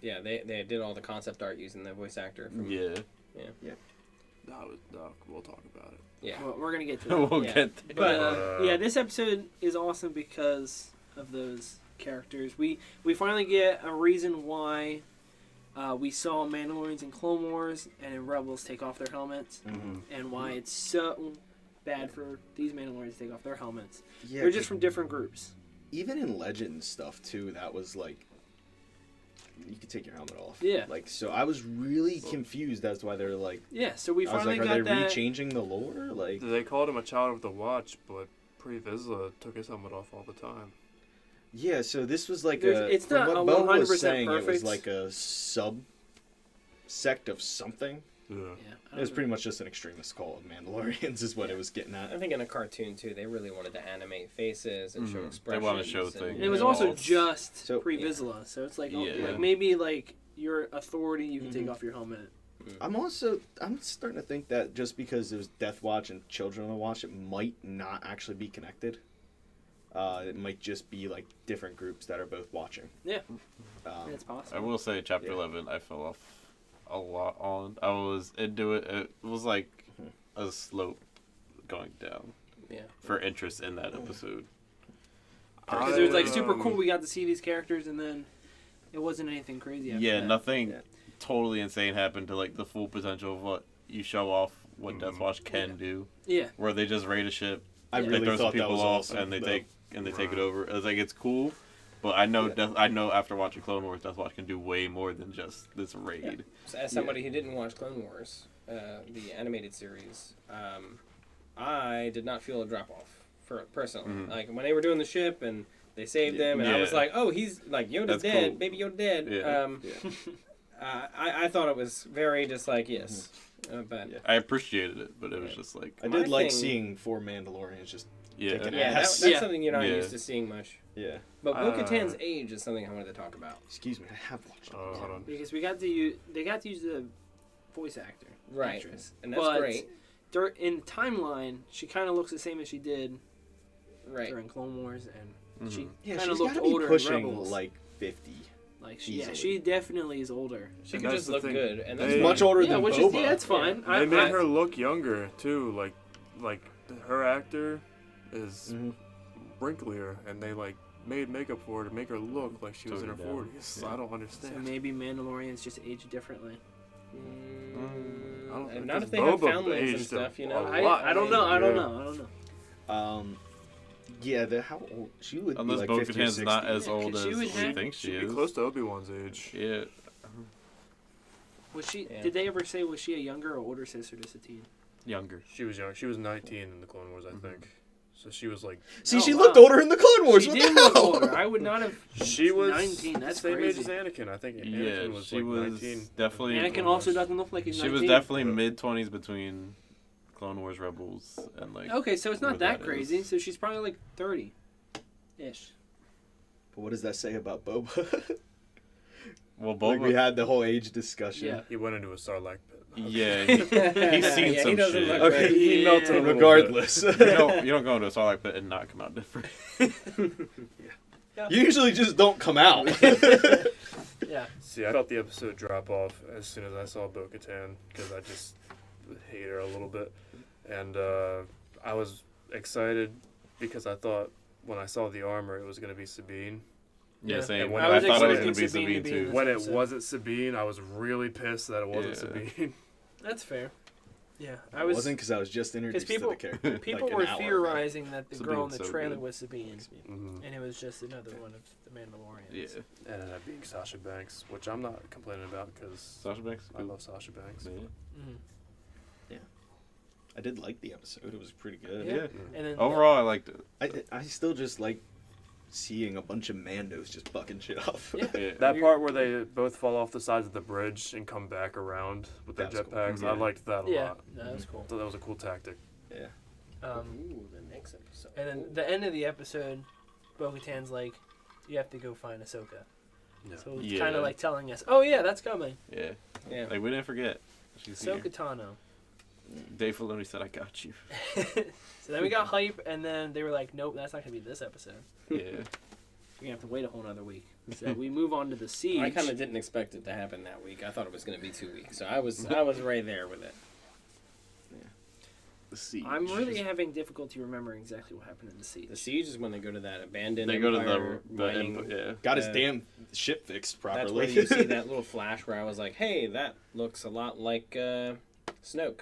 did all the concept art using the voice actor. From, Yeah, We'll talk about it. Yeah. Well, we're gonna get to that. we'll Yeah. get there. But yeah, this episode is awesome because of those characters. We finally get a reason why we saw Mandalorians in Clone Wars and in Rebels take off their helmets, Mhm. and why it's so bad for these Mandalorians to take off their helmets. Yeah, They're just from different groups. even in Legend stuff too, that was like you could take your helmet off. Yeah. Like so, I was really confused as to why they're like. Yeah, so we I was finally like, are got they that. rechanging the lore? Like, They called him a child of the watch, but Pre Vizsla took his helmet off all the time. yeah. So this was like There's- it's from not what a Bo 100% was saying, it was perfect. like a sub sect of something. Yeah. Yeah, I It don't was know. pretty much just an extremist cult of Mandalorians, is what it was getting at. I think in a cartoon too, they really wanted to animate faces and show Mhm. They expressions. wanna show and, things. And it was Yeah. also just So- pre-Vizsla, so it's like, Yeah. like maybe like your authority, you can Mhm. take off your helmet. I'm starting to think that just because there's Death Watch and Children of the Watch, it might not actually be connected. It might just be like different groups that are both watching. Yeah. Um, It's I possible. will say, chapter Yeah. 11, I fell off a lot on. I was into it. It was like a slope going down Yeah. for interest in that episode. Because it was like super cool. We got to see these characters, and then it wasn't anything crazy. After Yeah, that. nothing Yeah. totally insane happened to like the full potential of what you show off what Death Watch can do. Yeah. Where they just raid a ship, I they really throw some thought that people was off, awesome. and they though. take it over. It's like it's cool, but I know Yeah. I know after watching Clone Wars, Death Watch can do way more than just this raid. So as somebody who didn't watch Clone Wars, the animated series, I did not feel a drop off for personally. Mhm. Like when they were doing the ship and they saved them, and I was Yeah. like, "Oh, he's like Yoda's That's dead, cool. baby Yoda dead." Yeah. I thought it was very just like yes, but Yeah. I appreciated it, but it was Yeah. just like I My did like thing- seeing 4 Mandalorians just yeah. kicking yeah, ass. that's Yeah. something you're not Yeah. used to seeing much. Yeah. But Uh, Bo-Katan's age is something I wanted to talk about. Excuse me, I have watched it. Hold on. Because they got to use the voice actor, Right, actress, and that's but great. In the timeline, she kind of looks the same as she did Right. during Clone Wars, and she Mhm. Yeah, kind of she's looked got to be older in pushing Rebels. like 50. Like easily. she definitely is older. She And could that's just the look thing. good, and They- that's She's Much fine. older Yeah, than which Boba. is that's fine. They made her look younger too. Like her actor is Mhm. wrinklier, and they like made makeup for her to make her look like she was in her Toned it down. 40s. Yeah. I don't So understand. maybe Mandalorians just age differently. I don't And think not if because they have Boba foundlings and aged stuff, you a know. lot. I don't know. I don't Yeah. know. I don't know. Yeah, how old? She would Unless be like 50 or Bo-Katan's 60. not as Yeah, 'cause old as she would we have- think she She'd be is. close to Obi-Wan's age. Yeah. Was she? Yeah. Did they ever say was she a younger or older sister to Satine? Younger. She was young. She was 19 in the Clone Wars, I think. So she was like, See, Oh, she wow. looked older in the Clone Wars. She what did the look hell? older. I would not have. she was 19. That's same crazy. age as Anakin. I think Anakin Yeah, was she like was 19. definitely. Anakin also doesn't look like he's She 19. was definitely Yeah. mid-20s between Clone Wars Rebels and like. Okay, so it's not what that that crazy. is. So she's probably like 30-ish. But what does that say about Boba? Well, Like we Boba. had the whole age discussion. Yeah. He went into a Sarlacc pit. Yeah, he's seen Yeah, some he doesn't shit. look Okay, right. He melted a little regardless. you don't go into a Sarlacc pit and not come out different. You usually just don't come out. Yeah. See, I felt the episode drop off as soon as I saw Bo-Katan because I just hate her a little bit, and I was excited because I thought when I saw the armor it was going to be Sabine. Yeah, Yeah. same. And when I I was thought it was expecting gonna be Sabine to Sabine be in too. this When it episode. wasn't Sabine, I was really pissed that it wasn't Yeah. Sabine. That's fair. Yeah, I wasn't because I was just introduced people- to the character. People like were an hour ago. theorizing that the girl in Sabine's the so trailer good. was Sabine, Mm-hmm. and it was just another one of the Mandalorians. Yeah, And ended up being Sasha Banks, which I'm not complaining about because Sasha Banks. I love Sasha Banks. Yeah. Mhm. I did like the episode. It was pretty good. Yeah. And then Overall, I liked it. I still just like seeing a bunch of Mandos just bucking shit off. Yeah. Yeah. That part where they both fall off the sides of the bridge and come back around with their That's cool. jetpacks, Yeah. I liked that a yeah, lot. no, that was cool. So that was a cool tactic. Yeah. Ooh, the next episode. And then the end of the episode, Bo-Katan's like, "You have to go find Ahsoka." Yeah. So it's Yeah. kind of like telling us, "Oh yeah, that's coming." Yeah. Yeah. Like we didn't forget. She's here. Ahsoka Tano. Dave Filoni said, "I got you." So then we got hype, and then they were like, "Nope, that's not gonna be this episode. Yeah. We're gonna have to wait a whole another week." So we move on to the siege. I kind of didn't expect it to happen that week. I thought it was going to be 2 weeks, so I was right there with it. The siege. I'm really having difficulty remembering exactly what happened in the siege. The siege is when they go to that abandoned They go to empire the mining. input, yeah. Got his Uh, damn ship fixed properly. That's where you see that little flash where I was like, "Hey, that looks a lot like Snoke."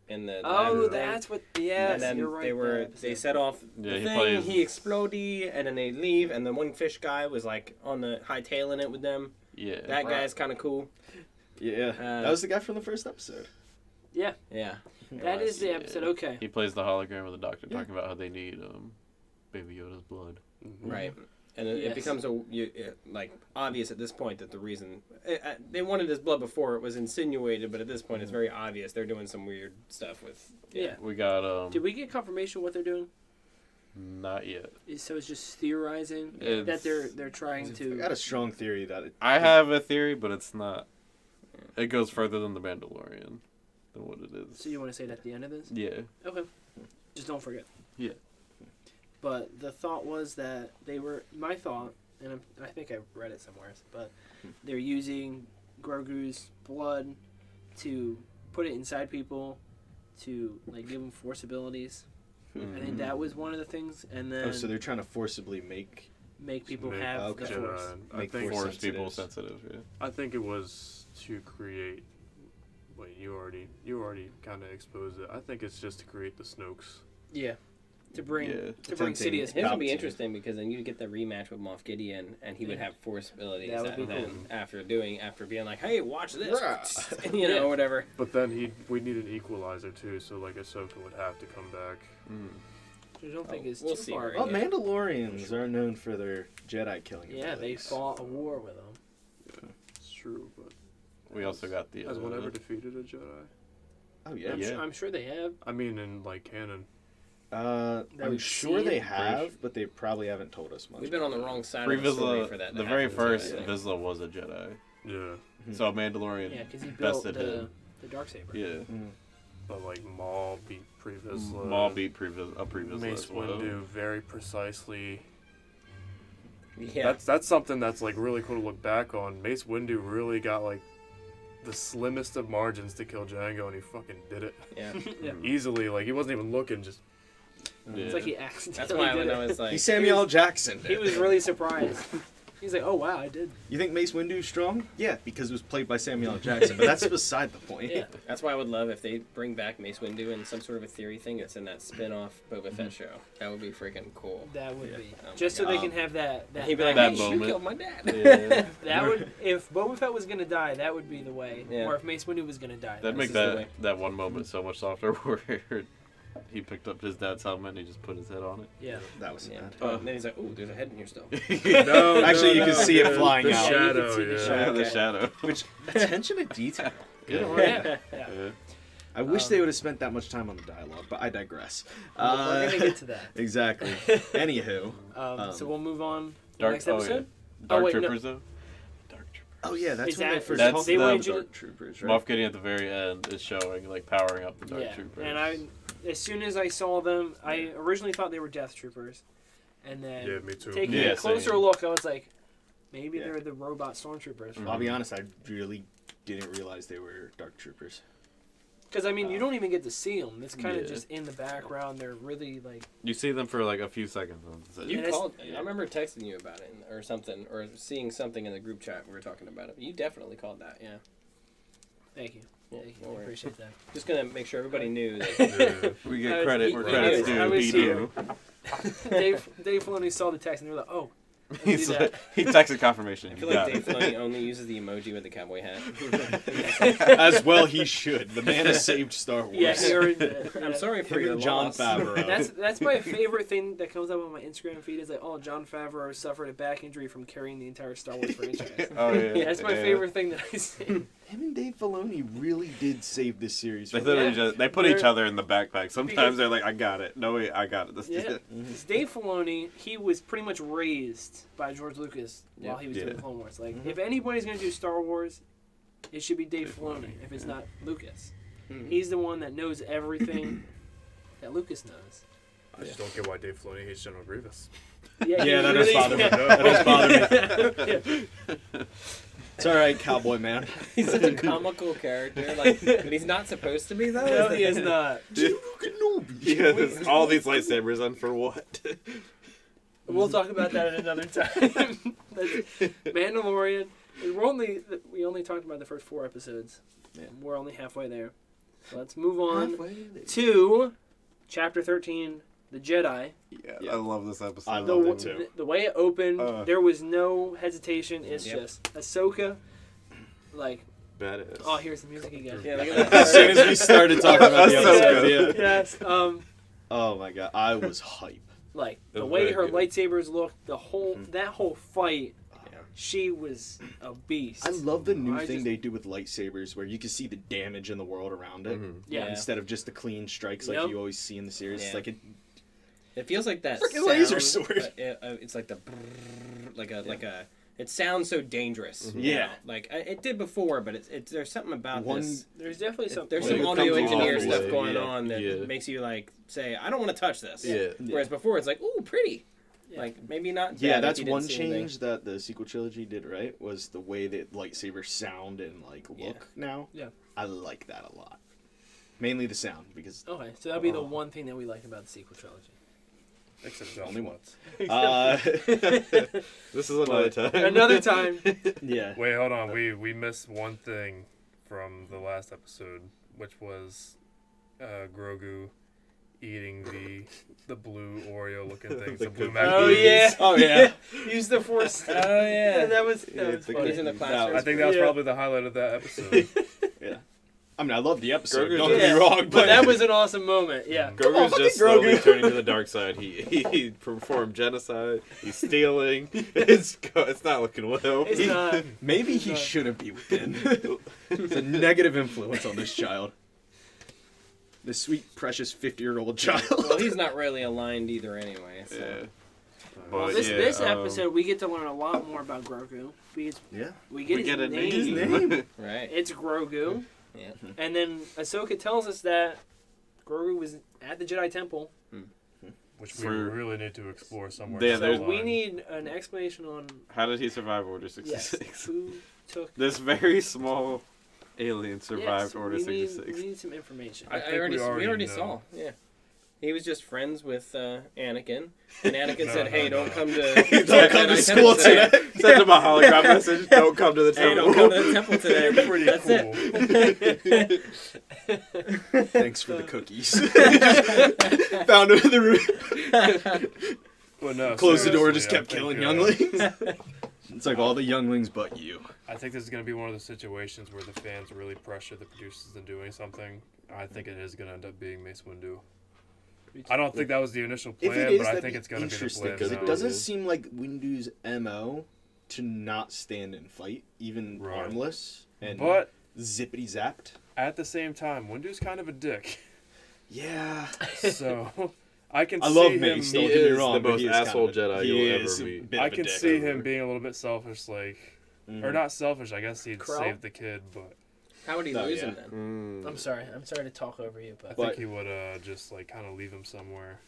In the Oh, thing. that's what. Yes, and then you're right. they set off Yeah, the he thing. plays- He exploded, and then they leave. And the one fish guy was like on the hightailing it with them. Yeah. That guy's kind of cool. Yeah. That was the guy from the first episode. Yeah, That is the episode. Yeah. Okay. He plays the hologram of the doctor talking about how they need Baby Yoda's blood. Mm-hmm. right. And it Yes. becomes like obvious at this point that the reason they wanted his blood before it was insinuated, but at this point it's very obvious they're doing some weird stuff with. Yeah. We got Did we get confirmation what they're doing? not yet. So it's just theorizing It's- that they're trying I to. got a strong theory that it, I have a theory, but it's not. It goes further than the Mandalorian, than what it is. So you want to say it at the end of this? Yeah. Okay. Just don't forget. Yeah. but the thought was that my thought, and I think I read it somewhere, but they're using Grogu's blood to put it inside people to like give them force abilities. I think that was one of the things, and then So they're trying to forcibly make people Make- have okay. the force. I Make think force Force people sensitives. sensitive. I think it was to create. Wait, you already kind of exposed it. I think it's just to create the Snokes. Yeah, to bring Yeah. Sidious. His would be Palpatine. interesting because then you'd get the rematch with Moff Gideon, and he would have force abilities. That would be and then cool. after being like, "Hey, watch this," Rah. you know, Yeah. whatever. But then we need an equalizer too, so like Ahsoka would have to come back. I don't think it's we'll too see, far. right? Well, yet. Mandalorians are known for their Jedi killing. Yeah, they abilities. fought a war with them. It's true, but We also got the. has one ever defeated a Jedi? Oh yeah. Yeah. I'm sure they have. I mean, in like canon. That I'm we've sure seen. they have, but they probably haven't told us much. We've been on the wrong side Pre of the story Vizsla, for that. the to very happen, first so I think- Vizsla was a Jedi. Yeah, So Mandalorian Yeah, because he built bested the him. Darksaber. Yeah. but like Maul beat Pre Vizsla. Maul beat Pre Vizsla Mace as well. Windu very precisely. Yeah, That's something that's like really cool to look back on. Mace Windu really got like the slimmest of margins to kill Django, and he fucking did it yeah. Yeah. easily. Like he wasn't even looking. Just Yeah. It's like he accidentally That's why did when it. I was like, He's Samuel L. Jackson. He was really surprised. He's like, "Oh wow, I did." You think Mace Windu's strong? Yeah, because it was played by Samuel L. Jackson. But that's beside the point. Yeah. that's why I would love if they bring back Mace Windu in some sort of a theory thing that's in that spin-off Boba Fett show. That would be freaking cool. That would be Oh my just so God. they can have that. He'd be like, That "Hey, moment. you killed my dad." Yeah. That would, if Boba Fett was gonna die, that would be the way. Yeah. Or if Mace Windu was gonna die. That'd This make is the way. that one moment so much softer where he picked up his dad's helmet and he just put his head on Yeah. That was Yeah. sad. And then he's like, "Ooh, there's a head in here still." it. no, Actually, you can see it flying the out. Yeah, you can shadow. see the Yeah, shadow. The Okay. shadow. Which attention to detail. Good Yeah. on Yeah. him. Yeah. Yeah. I wish they would have spent that much time on the dialogue, but I digress. We're gonna get to that. Exactly. Anywho. So we'll move on. to the Dark. next Oh, episode. yeah. Dark wait, no. Troopers though. Dark Troopers. Oh yeah, that's Is when that- they first That's called the- them They Dark Troopers, right? Moff Gideon at the very end is showing like powering up the Dark Yeah. Troopers. And as soon as I saw them, I originally thought they were Death Troopers, and then Yeah, me too. taking Yeah, a closer same. look, I was like, maybe Yeah. they're the robot stormtroopers. I'll be honest, I really didn't realize they were Dark Troopers. Because I mean, you don't even get to see them. It's kind of Yeah. just in the background. They're really like. You see them for like a few seconds. And that's it. You And it's- called. I remember texting you about it or something, or seeing something in the group chat. We were talking about it. You definitely called that. Yeah. Thank you. Yeah, Thank you. no I worries. appreciate that. Just gonna make sure everybody knew that. Yeah. We I get was- credit he- where I credit's was- due. I was He here. knew. Dave Filoni saw the text and they were like, "Oh, let's He's do like, that." he texted confirmation. I He feel got like Dave it. Filoni only uses the emoji with the cowboy hat. As well he should. The man has saved Star Wars. Yeah, I'm sorry for Him your and Jon loss. Favreau. That's my favorite thing that comes up on my Instagram feed is like, oh, Jon Favreau suffered a back injury from carrying the entire Star Wars franchise. Oh yeah. Yeah, that's my yeah. favorite thing that I see. Him and Dave Filoni really did save this series. They, from literally Yeah. just, they put They're- each other in the backpack. Sometimes Because- they're like, I got it. No, wait, I got it. This Yeah. Dave Filoni, he was pretty much raised by George Lucas while he was doing Yeah. the Clone Wars. Like, if anybody's going to do Star Wars, it should be Dave Filoni, if it's not Lucas. He's the one that knows everything that Lucas knows. I just don't get why Dave Filoni hates General Grievous. Yeah, Yeah, that does bother me. That does bother me. It's alright, cowboy man. He's such a comical character, like, but he's not supposed to be though. No, he is not. Yeah, there's all these lightsabers, and for what? We'll talk about that at another time. Mandalorian. We only talked about the first 4 episodes. Yeah. We're only halfway there. So let's move on to Chapter 13, The Jedi. Yeah, I love this episode. I The, love it too. the way it opened, there was no hesitation. It's Yep. just Ahsoka. Like, Badass. oh, here's the music again. Yeah, look at As soon that. as we started talking about the That's so episode, good. yeah. Yes. Oh my god, I was hype. Like It the was way very her good. lightsabers looked, that whole fight, Yeah. she was a beast. I love the new I thing just- they do with lightsabers where you can see the damage in the world around it. Yeah. Instead of just the clean strikes like Yep. you always see in the series. Yeah. Like It feels like that Frickin' sound, laser sword. but it's like the brrrr, like a it sounds so dangerous. Yeah. now. Like it did before, but it's there's something about this. There's definitely something. There's When some it audio comes engineer off stuff way, going yeah, on that yeah. makes you like say, I don't want to touch this. Yeah. Whereas before it's like, ooh, pretty. Yeah. Like maybe not. Yeah, bad if that's you didn't one see anything. change that the sequel trilogy did right, was the way that lightsabers sound and like look Yeah. now. Yeah. I like that a lot. Mainly the sound, because Okay, so that'll be the one thing that we like about the sequel trilogy. Except Only Josh one. Watts. This is another time. Another time. yeah. Wait, hold on. We missed one thing from the last episode, which was Grogu eating the blue Oreo looking things, the blue mac Oh and cheese. yeah. Oh yeah. Use the force. Oh yeah. that was Yeah, funny. He's in the That classroom. I think that was Yeah. probably the highlight of that episode. Yeah. I mean, I love the episode. Grogu's Don't just- get me wrong, But that was an awesome moment. Yeah. Grogu's fucking just slowly Grogu. turning to the dark side. He performed genocide. He's stealing. It's not looking well. It's not. maybe he shouldn't be within. It's a negative influence on this child. This sweet, precious 50-year-old child. Well, he's not really aligned either anyway. So. Yeah. Well, But, this yeah, episode we get to learn a lot more about Grogu. Because Yeah. we get, we get a name. His name. name. Right. It's Grogu. Yeah. And then Ahsoka tells us that Grogu was at the Jedi Temple. Which we For- really need to explore somewhere. Yeah, down So the there's- we line. need an explanation on How did he survive Order yes, 66? who took. This very small alien survived Yes, Order we need, 66. We need some information. I think we we already already know. saw. Yeah. He was just friends with Anakin, and Anakin No, said, no, "Hey, no. don't come to Don't come to Jedi school Temple today." Sent him a hologram message. Don't come to the Hey, temple. don't come to the temple today. You're pretty That's cool. it. Thanks for the cookies. Found him in the room. But no, Closed the door, seriously, just kept I think, killing younglings. It's like all the younglings but you. I think this is going to be one of those situations where the fans really pressure the producers into doing something. I think it is going to end up being Mace Windu. I don't think that was the initial If plan, it is, but I that'd think be it's going to be the interesting plan. because it now. doesn't seem like Windu's MO to not stand and fight, even Right. armless and But zippity zapped. at the same time, Windu's kind of a dick. Yeah. So I can I see love him. Mace. He Don't get me is wrong, the but most he is kind asshole of a- Jedi he you'll is ever a meet. bit of I a can dick. see him being a little bit selfish, like, or not selfish. I guess he'd Krell? save the kid, but How would he Oh, lose yeah. him then? Mm. I'm sorry to talk over you, I but think But- he would just like kind of leave him somewhere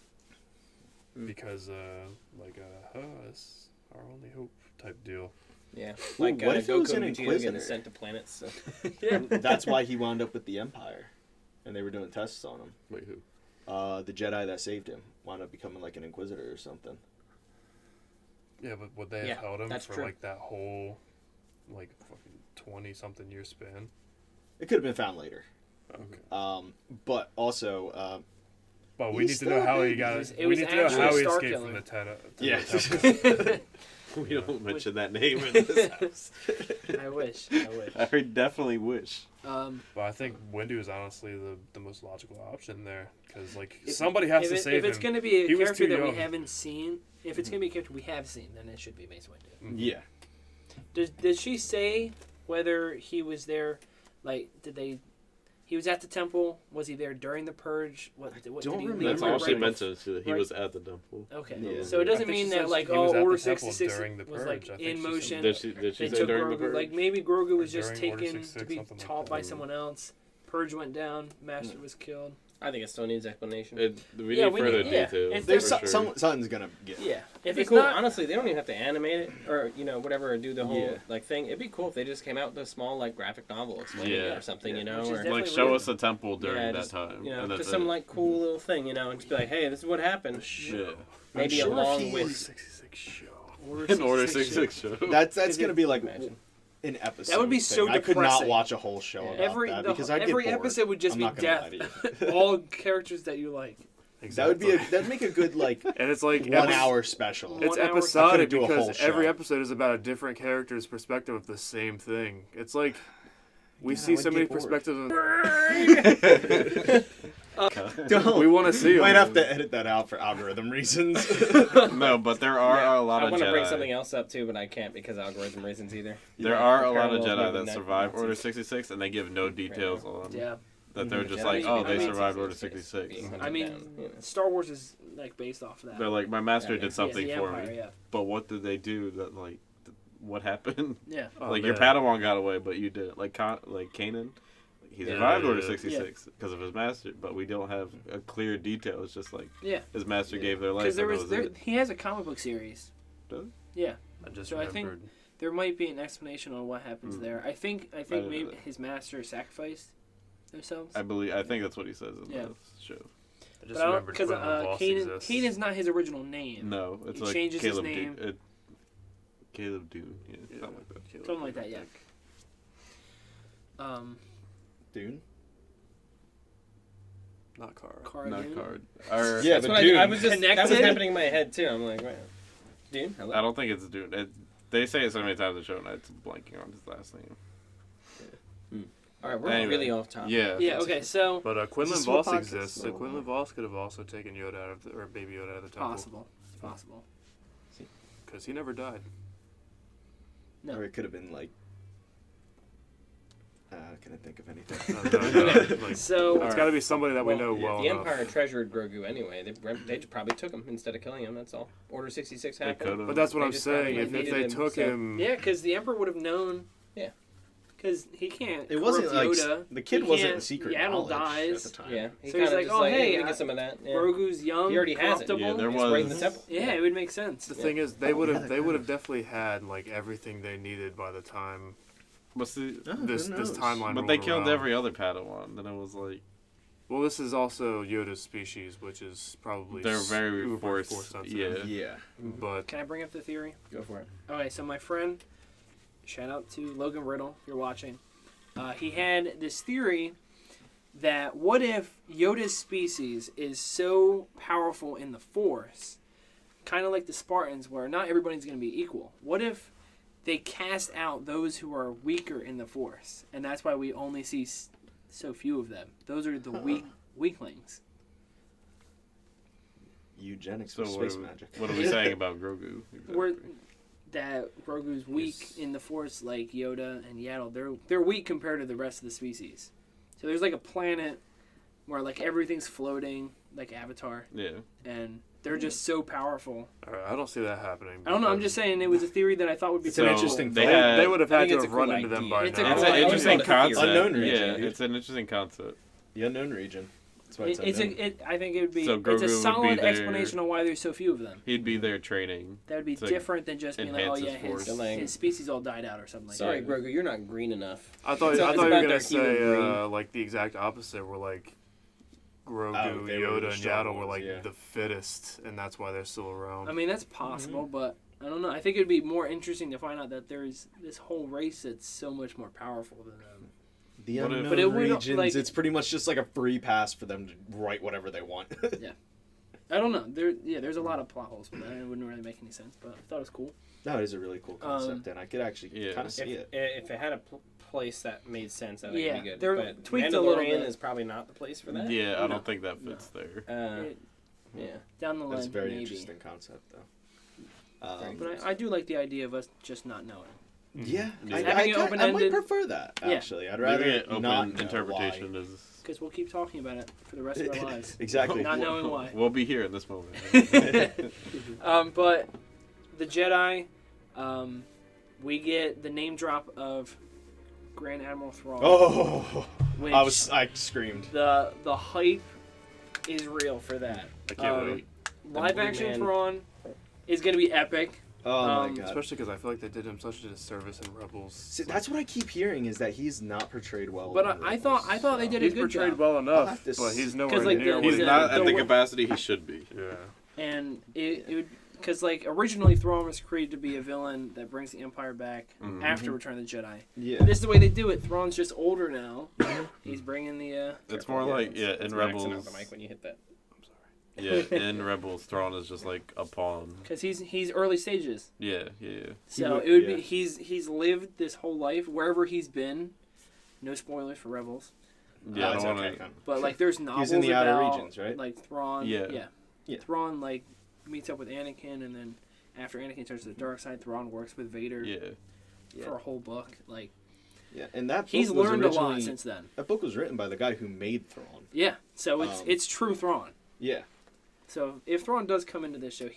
because it's our only hope type deal. Yeah. Ooh, Like what if it was Goku an and Vegeta Inquisitor? getting sent to planets. So. That's why he wound up with the Empire, and they were doing tests on him. Wait, who? The Jedi that saved him wound up becoming like an Inquisitor or something. Yeah, but would they have Yeah, held him that's for true. like that whole like fucking 20-something year span? It could have been found later. Okay. But also, But we He's need to know still how a he baby. got It was- it. it We was need to know actually how he Star escaped Killer. from the Teta. yeah. temple. We don't mention that name in this house. I wish. I definitely wish. But I think Windu is honestly the most logical option there because like somebody has to If save it's him. going to be a He was character too that we young. haven't seen, if it's going to be a character we have seen, then it should be Mace Windu. yeah. Did she say whether he was there? Like, he was at the temple. Was he there during the purge? What don't did he leave That's remember. all she right mentions. That he right- was at the temple. Okay, Yeah. so it doesn't I think mean she that says like he was at the Order temple 66 during the was purge. like I think in she said- motion. Did she They say took during the Grogu. purge? Like maybe Grogu was just During Order taken 66, to be something like taught that. by someone else. Purge went down. Master was killed. I think it still needs explanation. We Yeah, need we further need- yeah. details. If There's for sure. something's gonna get. Yeah, if It'd be it's cool. not, Honestly, they don't even have to animate it or whatever, or do the whole Yeah. like thing. It'd be cool if they just came out with a small like graphic novel explaining it Yeah. or something, Yeah, you know, which is or definitely Like show really- us the temple during Yeah, that just, time. you know, and that's just some it. like cool little thing, you know, and just be like, hey, this is what happened. Yeah. Maybe sure if along he with is- 66 show. In Order 66 show. That's gonna be like Imagine. an episode. That would be thing. so I could not depressing. watch a whole show about every that because I'd every get bored. episode would just I'm be not gonna lie death. to you. All characters that you like. That would be that'd make a good like And it's like 1 hour special. It's 1 hour. I episodic couldn't do a whole because every show. episode is about a different character's perspective of the same thing. It's like we Yeah, I see would so many get bored. perspectives. Don't. We want to see You might them. have to edit that out for algorithm reasons. No, but there are a lot I of want to bring Jedi. something else up too, but I can't because algorithm reasons either. There Yeah, are the a lot of parallels Jedi moving that that survive Nazis. Order 66, and they give no details on Yeah. that. They're Mhm. just Jedi like, should oh, be they hunted survived down, Order being 66. hunted I mean, down, you know. Star Wars is like based off of that. They're like, my master Yeah, did something the for Empire, me, yeah. but what did they do that like what happened. Yeah. Oh, Like, your man. Padawan got away, but you didn't. Like Kanan, he survived Order 66 because of his master, but we don't have a clear detail. It's just like Yeah. his master gave their life. Because there and was that was it. he has a comic book series. Does he? Yeah. I just So I think- remembered. There might be an explanation on what happens there. I think didn't know maybe that. his master sacrificed themselves. I think that's what he says in Yeah. the show. I just But I don't remembered because Quinlan Voss exists. Kanan's not his original name. No, it's He like changes his Caleb name. Dune. Caleb Dune, yeah, something like that. Something like that, yeah. Dune. Not Cara. Cara Not Dune? card. Or, Yeah, That's but what Dune. I was just that was Connected? happening in my head too. I'm like, wait, dude, hello? I don't think it's Dune. They say it so many times in the show, and it's blanking on his last name. All right, we're Anyway. really off topic. Yeah. Yeah. Okay. So But Quinlan this what Voss podcast exists, is so all Quinlan about? Voss could have also taken Yoda out of or Baby Yoda out of the temple. possible. It's possible. Because he never died. No. Or it could have been like. Can I think of anything? No. Like, So it's got to be somebody that we Well, know well the enough. Empire treasured Grogu anyway. They probably took him instead of killing him. That's all. Order 66 They happened. could've. But that's what They I'm just saying. probably If needed they him, took so- him, yeah, because the Emperor would have known. Yeah. Because he can't. It wasn't corrupt like Yoda. the kid He wasn't can't- in secret Yaddle knowledge dies. at the time. Yeah. So he's kinda like, just oh, hey, hey, let me get some of that. Yeah. Grogu's young. He already has it. corruptible. Yeah, there It's was. right in the temple. Yeah, it would make sense. the thing is, they would have definitely had like everything they needed by the time What's the? Oh, this who this knows? timeline. But they rolled killed around. every other Padawan. Then it was like Well, this is also Yoda's species, which is probably they're very uber force. sensitive. Yeah. Yeah. But Can I bring up the theory? Go for it. Okay, so my friend, shout out to Logan Riddle, if you're watching. He had this theory that what if Yoda's species is so powerful in the Force, kind of like the Spartans, where not everybody's going to be equal. What if they cast out those who are weaker in the Force, and that's why we only see so few of them. Those are the weaklings. Eugenics So with what space are, magic. what are we saying about Grogu? We're, that Grogu's weak in the Force, like Yoda and Yaddle. They're weak compared to the rest of the species. So there's like a planet where like everything's floating, like Avatar, Yeah. and they're just so powerful. I don't see that happening. I don't know. I'm because just saying it was a theory that I thought would be It's an pretty interesting cool. They thought. had. they would have I had think to it's have a run cool into them idea. by It's a now. It's cool an idea. interesting concept. Unknown region, Yeah, dude. it's an interesting concept. The unknown region. That's why it's It's unknown. I think it would be. So it's Grogu a would be solid there- explanation on why there's so few of them. He'd be there training. That would be to different than just being like, oh enhance his yeah, force. his species all died out or something like Sorry, that. Grogu, you're not green enough. I thought It's you about were their gonna hue and say green. like the exact opposite, where like Grogu, Oh, they were Yoda, the and strong Yaddle were ones, like yeah. the fittest, and that's why they're still around. I mean, that's possible, but I don't know. I think it'd be more interesting to find out that there's this whole race that's so much more powerful than them. The What if- unknown But it would, regions, like- it's pretty much just like a free pass for them to write whatever they want. I don't know. There's a lot of plot holes with that. It wouldn't really make any sense, but I thought it was cool. That is a really cool concept, and I could actually Yeah. kind of see If, it. if it had a place that made sense, I think Yeah, it'd be good. they're But tweaked a little Mandalorian bit. is probably not the place for that. Yeah, I No. don't think that fits there. It- Yeah. down the line, That's a very maybe. interesting concept, though. But I do like the idea of us just not knowing. Yeah, Yeah. I Having it might open-ended- prefer that, Yeah. actually. I'd Maybe rather an open not know interpretation why. is. Because we'll keep talking about it for the rest of our lives. Exactly. Not knowing why. We'll be here in this moment. But the Jedi, we get the name drop of Grand Admiral Thrawn. Oh, which I screamed. the hype is real for that. I can't wait. Live Blue action Man. Thrawn is gonna be epic. Oh my Um, god. Especially because I feel like they did him such a disservice in Rebels. See, that's what I keep hearing is that he's not portrayed well. But in I thought they Rebels, did so. a He's good portrayed job. well I'll enough, have to but he's s- nowhere like, near. the- what He's the- not at the the- capacity he should be. Yeah. And it would because like originally Thrawn was created to be a villain that brings the Empire back Mhm. after Return of the Jedi. Yeah. This is the way they do it. Thrawn's just older now. He's bringing the. It's more like in It's maxing out Rebels. the mic when you hit that. Yeah, in Rebels, Thrawn is just like a pawn. Because he's early stages. Yeah. So would- it would yeah. be he's lived this whole life wherever he's been. No spoilers for Rebels, Yeah, I it's don't okay, want to. kind of. but like there's novels in the outer about regions, right? like Thrawn. Yeah. Yeah. Thrawn like meets up with Anakin, and then after Anakin turns to the dark side, Thrawn works with Vader Yeah. for a whole book. Like Yeah, and that book he's was learned a lot originally- since then. That book was written by the guy who made Thrawn. Yeah, so it's Um, it's true Thrawn. Yeah, So if Thrawn does come into this show,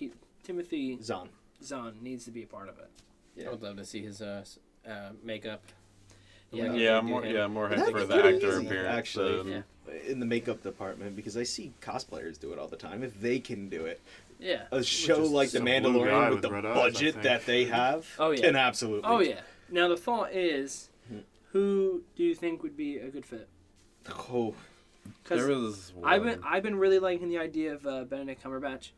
Timothy Zahn. Zahn needs to be a part of it. I would love to see his makeup. Yeah. Yeah, more hyped That'd for be the pretty actor easy, appearance. actually. than- In the makeup department, because I see cosplayers do it all the time. If they can do it, Yeah. a show Just like The some blue guy Mandalorian with with the red eyes, I budget think. that they have, Oh, yeah. can absolutely. Oh yeah. Now the thought is, who do you think would be a good fit? Oh, Because There was I've been really liking the idea of Benedict Cumberbatch.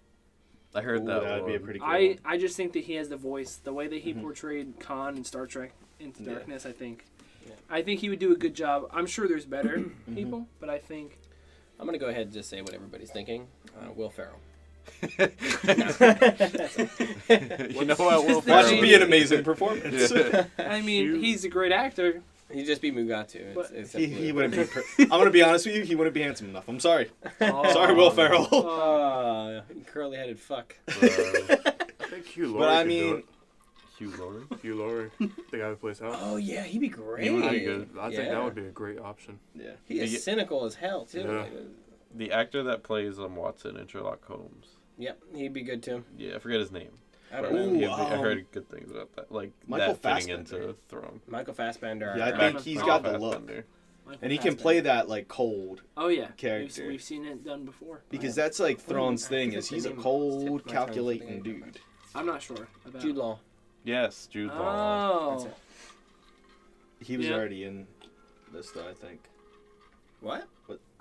I heard that that'd be a one. pretty cool. I just think that he has the voice, the way that he portrayed Khan in Star Trek Into Yeah. Darkness. I think Yeah. he would do a good job. I'm sure there's better people, but I think I'm gonna go ahead and just say what everybody's thinking. Will Ferrell. You know what? Will That Ferrell should be an amazing performance. Yeah. I mean Huge. he's a great actor. He'd just be Mugatu. But He wouldn't be. I'm gonna be honest with you. He wouldn't be handsome enough. I'm sorry. Oh. Sorry, Will Ferrell. Curly-headed fuck. I think Hugh Laurie But I could do mean, it. Hugh Laurie. Hugh Laurie, the guy who plays Hal. Oh yeah, he'd be great. He would be good. I think Yeah. that would be a great option. yeah. He is Yeah. cynical as hell too. Yeah. The actor that plays Watson in Sherlock Holmes. Yep, he'd be good too. Yeah, I forget his name. I But don't know. I heard good things about that. Like Michael that fitting Fassbender. into Throne. Michael Fassbender. Yeah, I or- think Michael he's got the look, Fassbender. Michael and he can Fassbender. play that like cold, Oh yeah, character. We've seen it done before. because that's like Thrawn's I thing. think Is the he's a name is cold, tip my tongue for calculating the name. dude. I'm not sure about Jude Law. Yes, Jude Law. That's Oh, it. He was Yeah. already in this though, I think. What?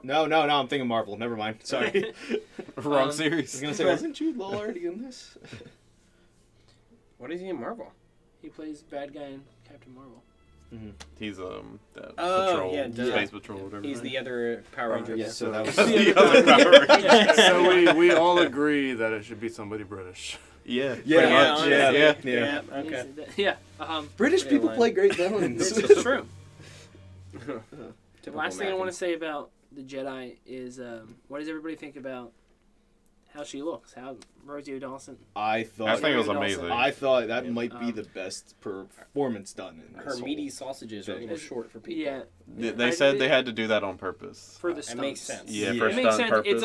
No, I'm thinking Marvel. Never mind. Sorry. I Wrong was series. gonna say, wasn't Jude Law already in this? What is he in Marvel? he plays bad guy in Captain Marvel. He's that Oh, patrol, yeah, duh. space patrol, whatever. He's the other Power Ranger. yeah, so that was. the other Power Ranger. So we all agree that it should be somebody British. Yeah, Yeah, pretty much. honestly, Yeah. Yeah. Okay. Yeah. British Pretty people line. play great villains. It's true. Typical Last thing I Mackin. want to say about the Jedi is, what does everybody think about how she looks? How Rosie O'Dawson? I thought. I think it was Rosie amazing. O'Dawson. I thought that Yeah. might be the best performance done in Her this meaty whole- sausages are a little Is- short for people. Yeah, They said they had to do that on purpose. for the It stunts. makes sense. Yeah, Yeah. for It makes stunt sense. purpose. It's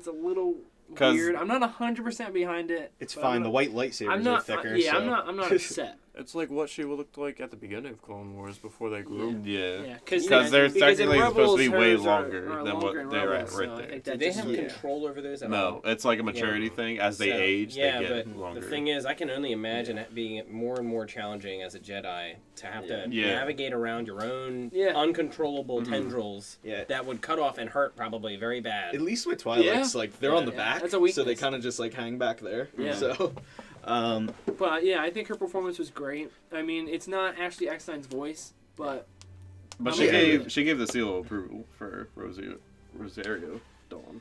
a little 'Cause- weird. I'm not 100% behind it. It's but fine. I'm The not- white lightsabers I'm not. are thicker. yeah, so. I'm not upset. It's like what she looked like at the beginning of Clone Wars before they grew. Yeah. Yeah, Because in they're technically supposed to be Rebels, way hers are longer than longer what in they're Rebels, at right so I there. think Do that they just- have Yeah. control over those at No, all? it's like a maturity thing. As they So, age, yeah, they get but longer. the thing is, I can only imagine it being more and more challenging as a Jedi to have to Yeah. navigate around your own Yeah. uncontrollable tendrils Yeah. that would cut off and hurt probably very bad. At least with Twilight's, like they're on the Yeah, back, that's a so they weakness. kind of just like hang back there. Yeah. So, But yeah, I think her performance was great. I mean, it's not Ashley Eckstein's voice, but But Yeah. she gave the seal of approval for Rosario Dawn.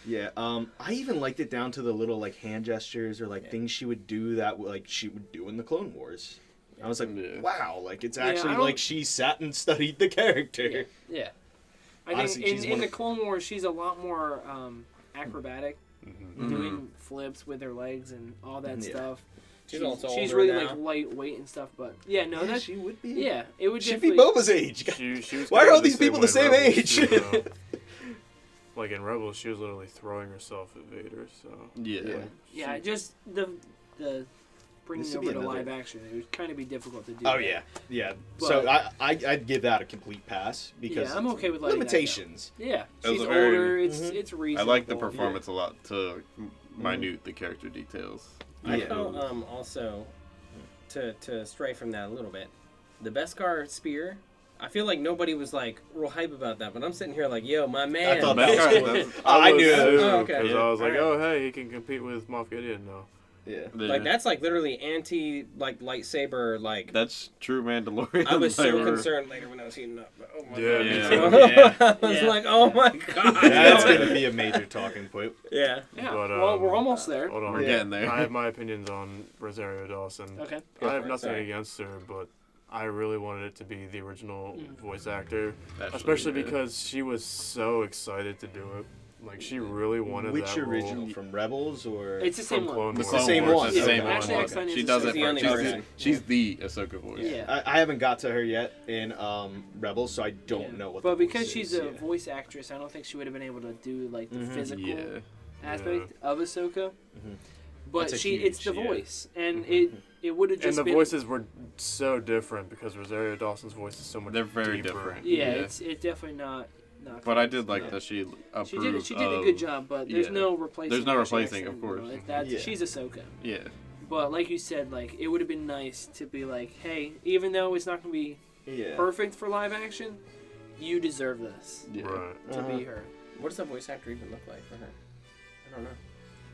yeah. I even liked it down to the little like hand gestures or like Yeah. things she would do that like she would do in the Clone Wars. I was like, Yeah. wow, like it's Yeah, actually I don't- like she sat and studied the character. yeah. I Honestly, think she's in one the of- Clone Wars, she's a lot more acrobatic, Mm-hmm. doing flips with her legs and all that Yeah. stuff. She's also she's older really now. like lightweight and stuff, but yeah, no, that's she would be. yeah, it would She'd be definitely. Boba's age. She was Why kinda are all the these people the way in same Rebels, age? too, though. Like in Rebels, she was literally throwing herself at Vader. So Yeah. Yeah, just the bringing This it would be over to another- live action, it would kind of be difficult to do. Oh that. yeah. But- So I'd give that a complete pass because Yeah, I'm okay with letting that go. limitations. Yeah, It was she's a very- older. It's Mhm. it's I reasonable. like the performance a lot to minute the character details. I Yeah. felt also to stray from that a little bit. The Beskar spear, I feel like nobody was like real hype about that, but I'm sitting here like, yo, my man. I thought Beskar- that was that's- cool. I knew was that. too, Oh, okay. 'cause Yeah. I was like, Alright. oh hey, he can compete with Moff Gideon now. Yeah. Like that's like literally anti like lightsaber like. That's true Mandalorian. I was so They were- concerned later when I was heating up. But oh my Yeah, god! me Yeah. too. I was Yeah. like, oh my god! That's gonna be a major talking point. Yeah. Yeah, But, well, we're almost there. Hold on. We're Yeah. getting there. I have my opinions on Rosario Dawson. Okay. Go I for have it, nothing sorry. against her, but I really wanted it to be the original voice actor, Actually, especially yeah. because she was so excited to do it. Like she really wanted Which that original role. from Rebels or? It's the same From one. Clone It's Wars. the same Wars, one. it's the Yeah, same Ashley one. Eckstein is She the does same- it She's the only for person. she's the Ahsoka voice. Yeah. I haven't got to her yet in Rebels, so I don't Yeah. know what. But the because voice she's is, a yeah. voice actress, I don't think she would have been able to do like the Mhm. physical Yeah. aspect of Ahsoka. but That's a it's the huge, yeah. voice, and it would have And just the been. voices were so different because Rosario Dawson's voice is so much They're very deeper. different. Yeah, it's definitely not. But I did like yeah. that she approved She did a good job, but there's yeah. no replacing. There's no her replacing, accent, of course. you know, that's Yeah. she's Ahsoka. Yeah. But like you said, like it would have been nice to be like, hey, even though it's not gonna be Yeah. perfect for live action, you deserve this Yeah. Right. to be her. What does the voice actor even look like for her? I don't know.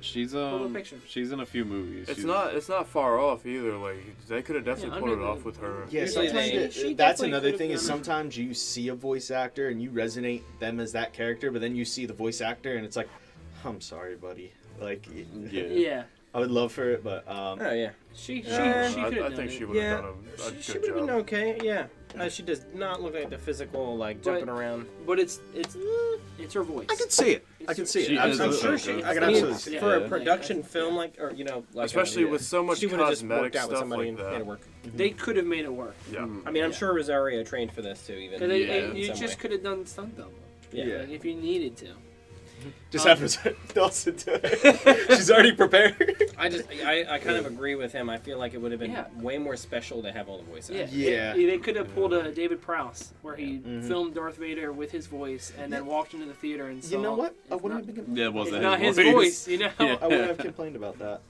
She's Pull a picture. she's in a few movies. It's She's- not far off either. Like they could have definitely Yeah, pulled under it the- off with her. Yeah, Usually sometimes they- she that's definitely another could've thing is done it. sometimes you see a voice actor and you resonate them as that character, but then you see the voice actor and it's like, I'm sorry, buddy. Like, Yeah. Yeah, I would love for it, but Oh yeah. she could I have done think it. she would have Yeah. done a She good would have job. been okay. Yeah. She does not look like the physical like jumping around. But it's her voice. I can see it. I can see She it. is I'm Absolutely. sure Ahsoka. she. I can I mean, absolutely see it. for a Yeah. production film like, or like, Especially yeah. with so much she would have just cosmetic worked out with stuff somebody like and made that. it work. They could have made it work. Yeah. I mean, I'm Yeah. sure Rosario trained for this too. Even Because Yeah. you in some just way. could have done stunt double. Yeah. Like, if you needed to. Just have Dawson do it. She's already prepared. I kind of agree with him. I feel like it would have been Yeah. way more special to have all the voice actors. Yeah. They could have pulled a David Prowse, where he Mhm. filmed Darth Vader with his voice, and then walked into the theater and saw. You know what? I it's wouldn't not- have been. Yeah, it It's wasn't not his voice, you know. Yeah. I wouldn't have complained about that.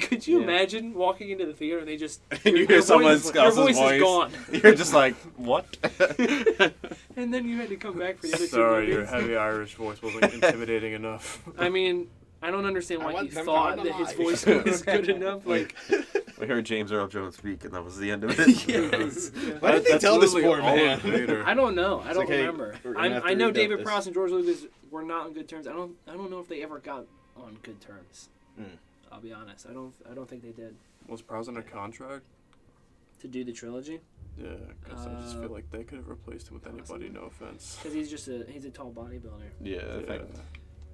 Could you Yeah. imagine walking into the theater and they just And you your hear someone voice, else's your voice voice. is gone, You're just like, what? and then you had to come back for the other Sorry, two your movies. heavy Irish voice wasn't intimidating enough. I mean, I don't understand I why want he them thought to that his lie. voice was good enough. Like, We heard James Earl Jones speak, and that was the end of it. yes. Why did they That's tell this literally poor all man? of Vader. I don't know. I don't like, hey, remember. we're gonna have to I know redub David this. Prowse and George Lucas were not on good terms. I don't know if they ever got on good terms. Hmm. I'll be honest. I don't think they did Was Prowse in a contract? to do the trilogy Yeah, because I just feel like they could have replaced him with anybody. No offense. because he's a tall bodybuilder. Yeah, I Yeah. think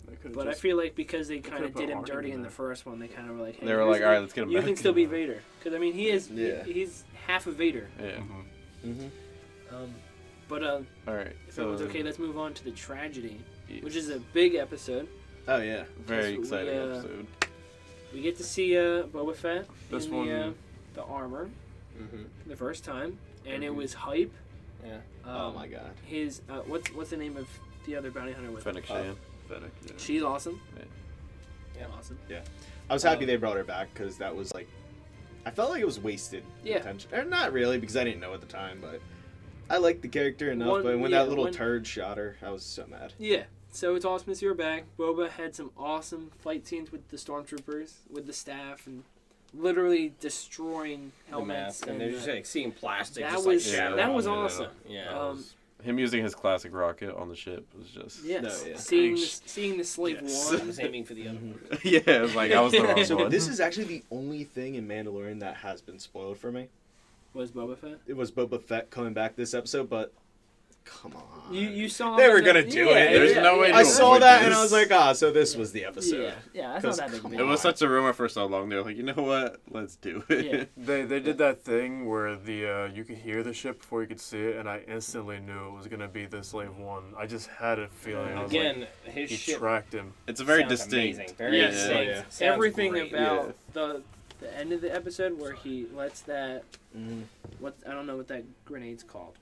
They could But have I just. feel like because they kind of could've put did him Arden dirty in in the there. first one, they kind of were like, hey, they were here's like, all right, let's get him you back. can still be Vader. Because I mean, he is Yeah. he's half of Vader. Yeah. Mm-hmm. But All right. if everyone's okay, let's move on to the tragedy, yes. which is a big episode. Oh yeah. very we, exciting uh, episode. We get to see Boba Fett This in one- the armor Mm-hmm. the first time, and it Mhm. was hype. Yeah. Oh my god. His what's the name of the other bounty hunter with him? Fennec Shan. Fennec, yeah. She's awesome. Yeah. Awesome. I was happy Um, they brought her back because that was like, I felt like it was wasted Yeah. attention. Or not really because I didn't know at the time, but I liked the character enough. One- but when yeah, that little one- turd shot her, I was so mad. Yeah. So it's awesome to see her back. Boba had some awesome fight scenes with the stormtroopers, with the staff, and literally destroying The helmets. mask, and they're just like seeing plastic. that just, was like, shatter that off was into the- awesome. Yeah. Um, Him using his classic rocket on the ship was just. Yes. No, yeah. Seeing the slave Yes. I one. was aiming for the other Mm-hmm. one. Yeah, it was like I was the wrong So one. this is actually the only thing in Mandalorian that has been spoiled for me. Was Boba Fett? It was Boba Fett coming back this episode, but come on. You saw They him were in the- gonna do yeah, it. There's yeah, no way yeah. to I avoid saw that and this. I was like, ah, so this was the episode. Yeah, that's 'Cause not that big. come deal. It was such a rumor for so long. They're like, you know what? Let's do it. Yeah. They did that thing where the you could hear the ship before you could see it, and I instantly knew it was gonna be the Slave One. I just had a feeling. I was like, Again, his he ship tracked him. It's a very sounds distinct. amazing. Very Yes. distinct. Yeah. Sounds Everything great. about the end of the episode where he lets that Mhm. I don't know what that grenade's called,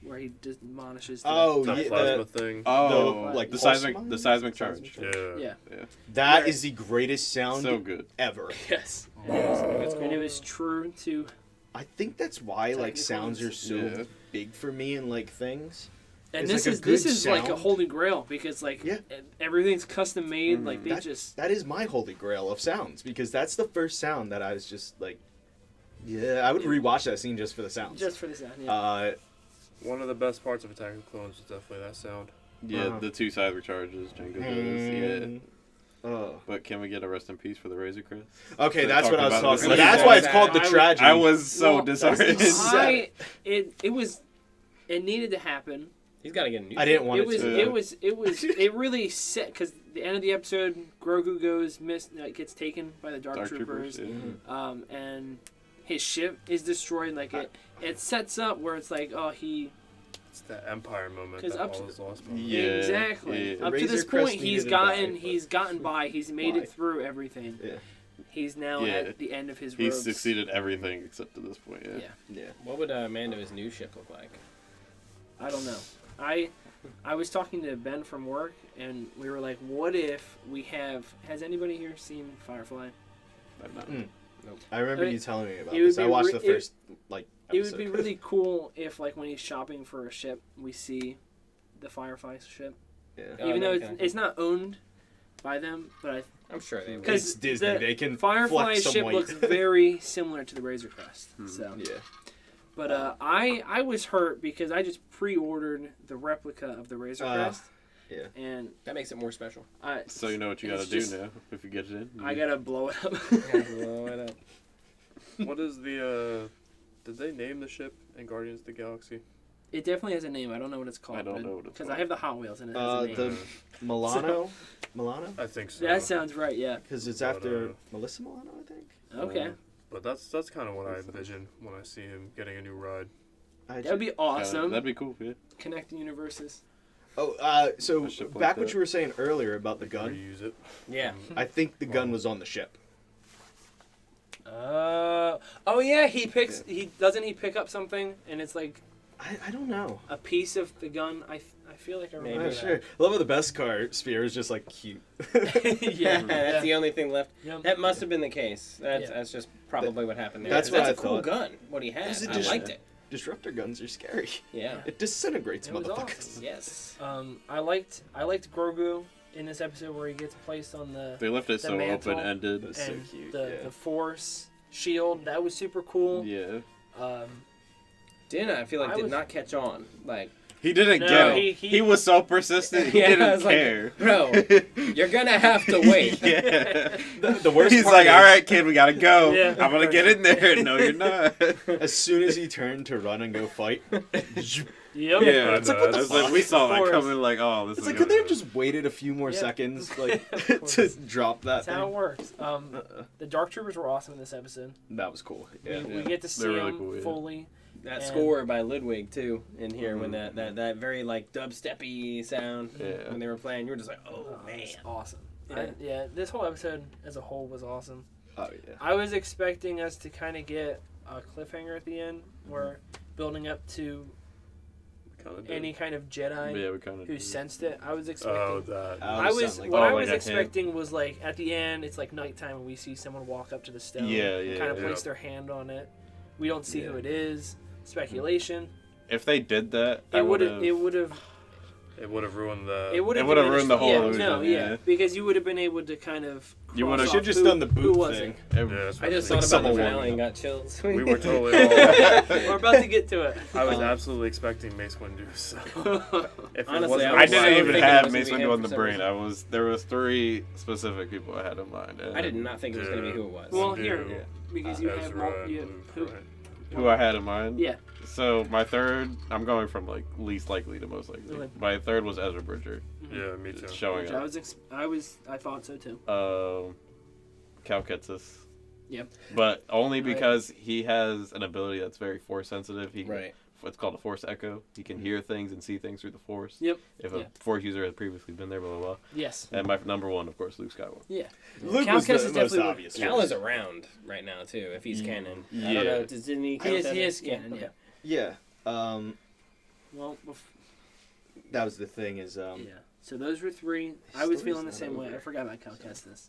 where he demolishes. Oh, That yeah, plasma thing. Oh, like the pulse seismic, mine? the seismic charge. Yeah. yeah. that Right. is the greatest sound So good. ever. Yes. Oh. And it was true to. I think that's why like Technical sounds are ones. so Yeah. big for me and like things. And It's this like a is this good is like a sound. holy grail because like Yeah. everything's custom made. Like they That- just That is my holy grail of sounds because that's the first sound that I was just like, yeah, I would rewatch that scene just for the sounds. just for the sound. Yeah. One of the best parts of Attack of the Clones is definitely that sound. Yeah, Uh-huh. the two seismic charges. Django does. mm, Yeah. oh. But can we get a rest in peace for the Razor Crest? Okay, They're that's what I was talking about talking the- about. That's why it's called the I- tragedy. I was so Well, disheartened. It needed to happen. He's got to get a new. I didn't want It was, to. it really set because the end of the episode, Grogu gets taken by the Dark Troopers, yeah. and his ship is destroyed. Like it sets up where it's like, oh, he It's that Empire moment 'Cause that up to- all is lost. Moment. Yeah, exactly yeah. up to Razor this Crest point needed to die, but- he's gotten by. He's made Why? it through everything. Yeah. He's now Yeah. at the end of his He's robes. succeeded everything except to this point. Yeah. Yeah. Yeah. What would Mando's new ship look like? I don't know. I was talking to Ben from work, and we were like, what if we have... Has anybody here seen Firefly? I'm not- I remember I mean, you telling me about it would this. I be watched re- the first It episode. would be really cool if, like, when he's shopping for a ship, we see the Firefly ship. Yeah. Oh, Even though that'd be it's not owned by them, but I'm sure they would. Because It's Disney. the They can Firefly flex some ship weight. looks very similar to the Razor Crest. So, Yeah. but I was hurt because I just pre-ordered the replica of the Razor Crest, Yeah. and That makes it more special. So you know what you It's gotta do just- now if you get it in. I gotta blow it up. Blow it up. What is the? Did they name the ship in Guardians of the Galaxy? It definitely has a name. I don't know what it's called. I don't know what it's because called. I have the Hot Wheels and it has a name. The Milano? Milano? I think so. That sounds right. Yeah. Because it's But, after Melissa Milano, I think. Okay. But that's kind of what I envision when I see him getting a new ride. I That would be awesome. That'd be cool. Yeah. Connecting universes. So A ship like back what that. you were saying earlier about the gun, Reuse it. Yeah. I think the gun was on the ship. Oh yeah, he picks. He doesn't he pick up something and it's like I don't know. a piece of the gun. I feel like I I'm remember not that. sure. I love how the best car sphere is just like cute. Yeah. That's the only thing left. Yep. That must have been the case. That's, Yeah. that's just probably what happened there. That's 'Cause what that's I a cool thought. gun. What he had, Is it I just- liked it. Disruptor guns are scary. Yeah. It disintegrates It was motherfuckers. awesome. Yes. I liked Grogu in this episode where he gets placed on the They left it The so mantle. open ended. That's so and cute. the yeah. Force shield. That was super cool. Yeah. Dina, I feel like I did was- not catch on. Like, He didn't No, get it. he- He was so persistent. He Yeah, I didn't was like, care. bro, you're gonna have to wait. Yeah. The worst He's part like, is, all right, kid, we gotta go. Yeah. I'm gonna get in there. No, you're not. as soon as he turned to run and go fight, Yep. Yeah, It's like, what the it's like we fuck? saw that Of course. coming. Like, oh, this it's is like, gonna could they have go. just waited a few more Yeah. seconds, like, Of to course. drop that That's how it thing? works. The Dark Troopers were awesome in this episode. That was cool. Yeah. We get to see They're really them cool, yeah. fully. That And- score by Ludwig too in here when that very like dubsteppy sound Yeah. when they were playing, you were just like, oh man. It's awesome. Yeah. This whole episode as a whole was awesome. Oh yeah. I was expecting us to kind of get a cliffhanger at the end where building up to Kinda did. any kind of Jedi Yeah, we kind of. who sensed it. I was expecting. Oh, that. I was sound like what Oh, I like was a hint. expecting was like at the end it's like nighttime and we see someone walk up to the stone. Yeah, yeah, Kind of yeah. place their hand on it. We don't see who Yeah. it is. Speculation. If they did that, I It would have. would've- It would have. It would have ruined the. It would have. It would've ruined the whole illusion, No, yeah. because you would have been able to kind of. You cross would've- off Should just who- done the who boot was thing. it. Yeah, I just Like thought about the someone finale warming and got chills. We were totally all. We're about to get to it. I was absolutely expecting Mace Windu. So if it Honestly, wasn't I I was didn't like, even thinking it have was gonna Mace be Windu him on for the some brain. reason. There was 3 specific people I had in mind. And I did not think it was gonna be who it was. Well, Windu, here because you have Ezra, more. You, Luke, who, right? Who I had in mind? Yeah. So my third, I'm going from like least likely to most likely. Okay. My third was Ezra Bridger Yeah, me too. showing which up. I thought so too. Cal Kestis. Yep. But only because he has an ability that's very force sensitive. He Right. It's called a force echo. He can hear things and see things through the force. Yep. If Yeah. a force user has previously been there, blah blah blah. Yes. And my number 1, of course, Luke Skywalker. Yeah. Luke Cal was the Kestis most definitely would- obvious. Cal is around right now too, if he's canon. I don't know. Didn't he? count that He as- is canon. Yeah. okay. Yeah. Well. That was the thing is Yeah. So those were 3. I was Story's feeling the not same way. over. I forgot about Cal Kestis.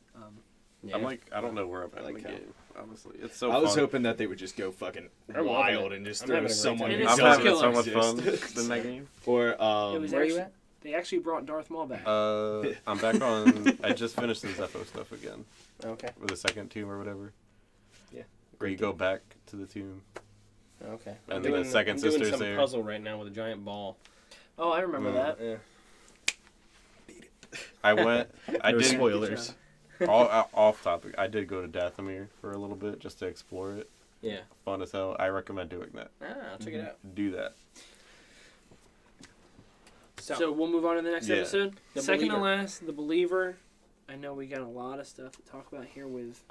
Yeah. I'm like, I don't know where I'm at like in the Cal. game. Honestly, it's so. I was fun. hoping that they would just go fucking I'm loving wild it. and just I'm throw having a great someone time. who And I'm it's doesn't having so killer. much exist. fun in that game. Or it was where are you actually, at? They actually brought Darth Maul back. I'm back on. I just finished the Zepho stuff again Okay. with the second tomb or whatever. Yeah. Where you go back to the tomb. Okay. And then the second I'm doing sister's some there. puzzle right now with a giant ball. Oh, I remember that. Yeah. I went. I No did spoilers. off topic. I did go to Dathomir for a little bit just to explore it. Yeah. Fun as hell. I recommend doing that. I'll check it out. Do that. So we'll move on to the next Yeah. episode. The Second to Believer. last, The Believer. I know we got a lot of stuff to talk about here with.